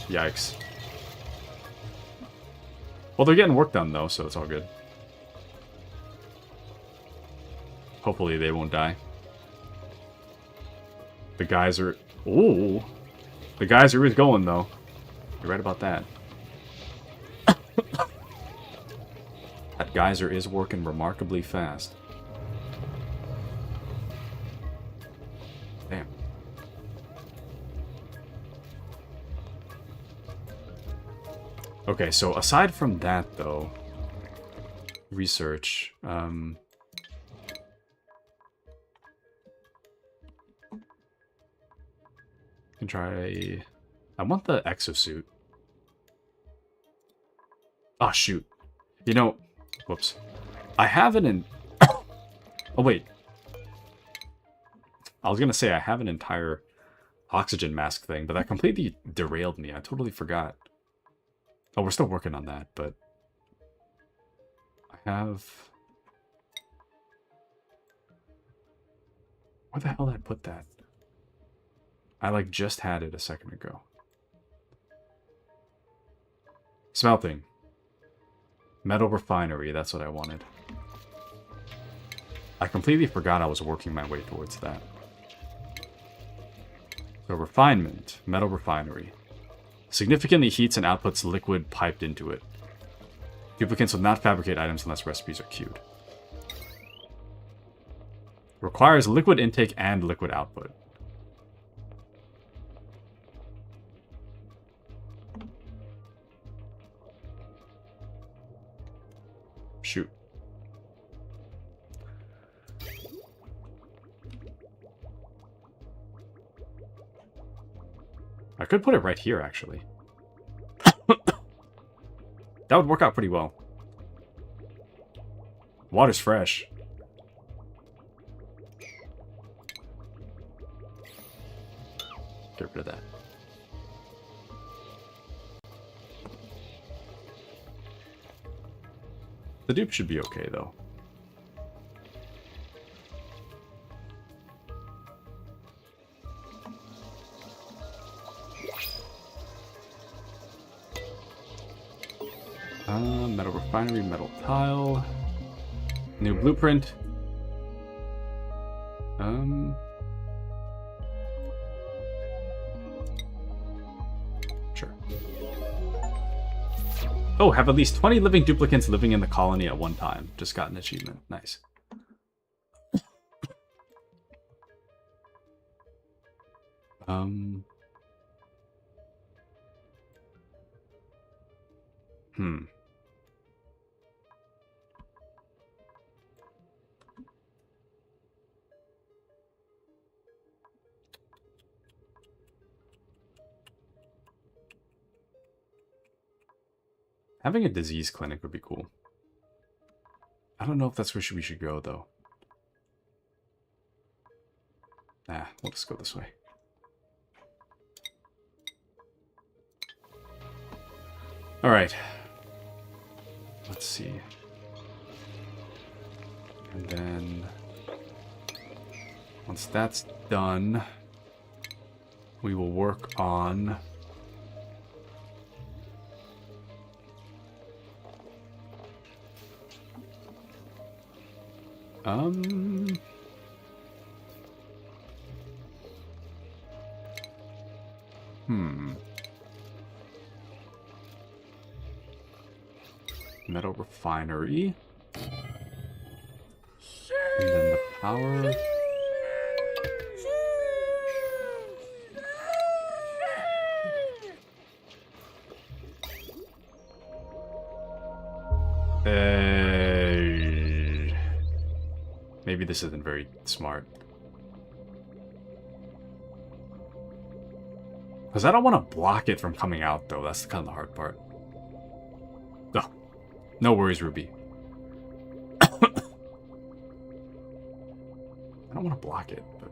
Yikes. Well, they're getting work done, though, so it's all good. Hopefully they won't die. The geyser... Ooh! The geyser is going, though. You're right about that. That geyser is working remarkably fast. Damn. Okay, so aside from that, though... Research. Can try... I want the exosuit. Oh, shoot. You know... Whoops. I have an... Oh, wait. I was gonna say I have an entire oxygen mask thing, but that completely derailed me. I totally forgot. Oh, we're still working on that, but... I have... Where the hell did I put that? I, like, just had it a second ago. Smelting. Metal refinery, that's what I wanted. I completely forgot I was working my way towards that. So refinement, metal refinery. Significantly heats and outputs liquid piped into it. Duplicants will not fabricate items unless recipes are queued. Requires liquid intake and liquid output. Shoot. I could put it right here, actually. That would work out pretty well. Water's fresh. Get rid of that. The dupe should be okay, though. Metal refinery, metal tile. New blueprint. Sure. Oh, have at least 20 living duplicates living in the colony at one time. Just got an achievement. Nice. Having a disease clinic would be cool. I don't know if that's where we should go, though. Nah, we'll just go this way. Alright. Let's see. And then... once that's done, we will work on... Metal refinery. And then the power. Maybe this isn't very smart. Because I don't want to block it from coming out, though. That's kind of the hard part. Oh, no worries, Ruby. I don't want to block it, but...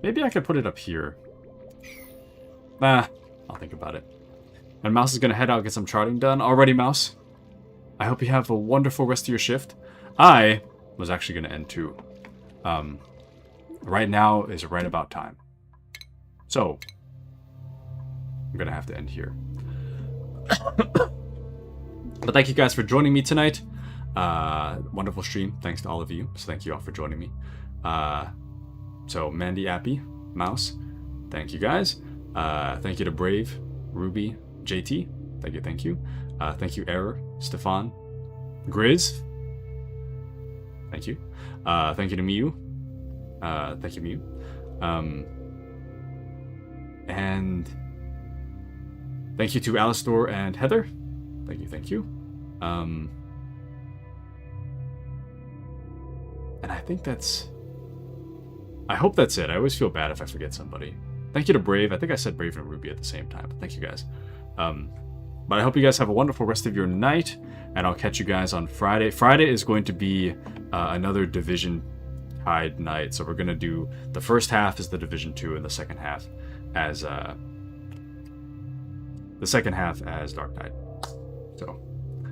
Maybe I could put it up here. Nah, I'll think about it. And Mouse is going to head out, get some charting done. Alrighty, Mouse. I hope you have a wonderful rest of your shift. I was actually going to end too. Right now is right about time. So, I'm going to have to end here. But thank you guys for joining me tonight. Wonderful stream. Thanks to all of you. So thank you all for joining me. So Mandy, Appy, Mouse, thank you guys. Thank you to Brave, Ruby, JT. Thank you, thank you. Thank you, Error, Stefan, Grizz. Thank you. Thank you to Miu. Thank you, Miu. And thank you to Alistor and Heather. Thank you, thank you. And I think that's... I hope that's it. I always feel bad if I forget somebody. Thank you to Brave. I think I said Brave and Ruby at the same time. But thank you guys. But I hope you guys have a wonderful rest of your night. And I'll catch you guys on Friday. Friday is going to be another Division Tide night. So we're going to do... the first half is the Division 2 and the second half as... Dark Tide. So,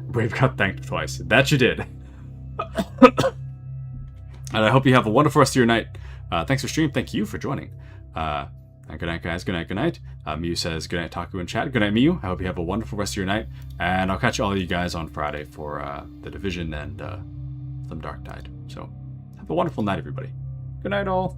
Brave got thanked twice. That you did. And I hope you have a wonderful rest of your night. Thanks for stream. Thank you for joining. And good night, guys. Good night, good night. Miu says, good night, Taku in chat. Good night, Miu. I hope you have a wonderful rest of your night. And I'll catch all of you guys on Friday for the Division and some Dark Tide. So, have a wonderful night, everybody. Good night, all.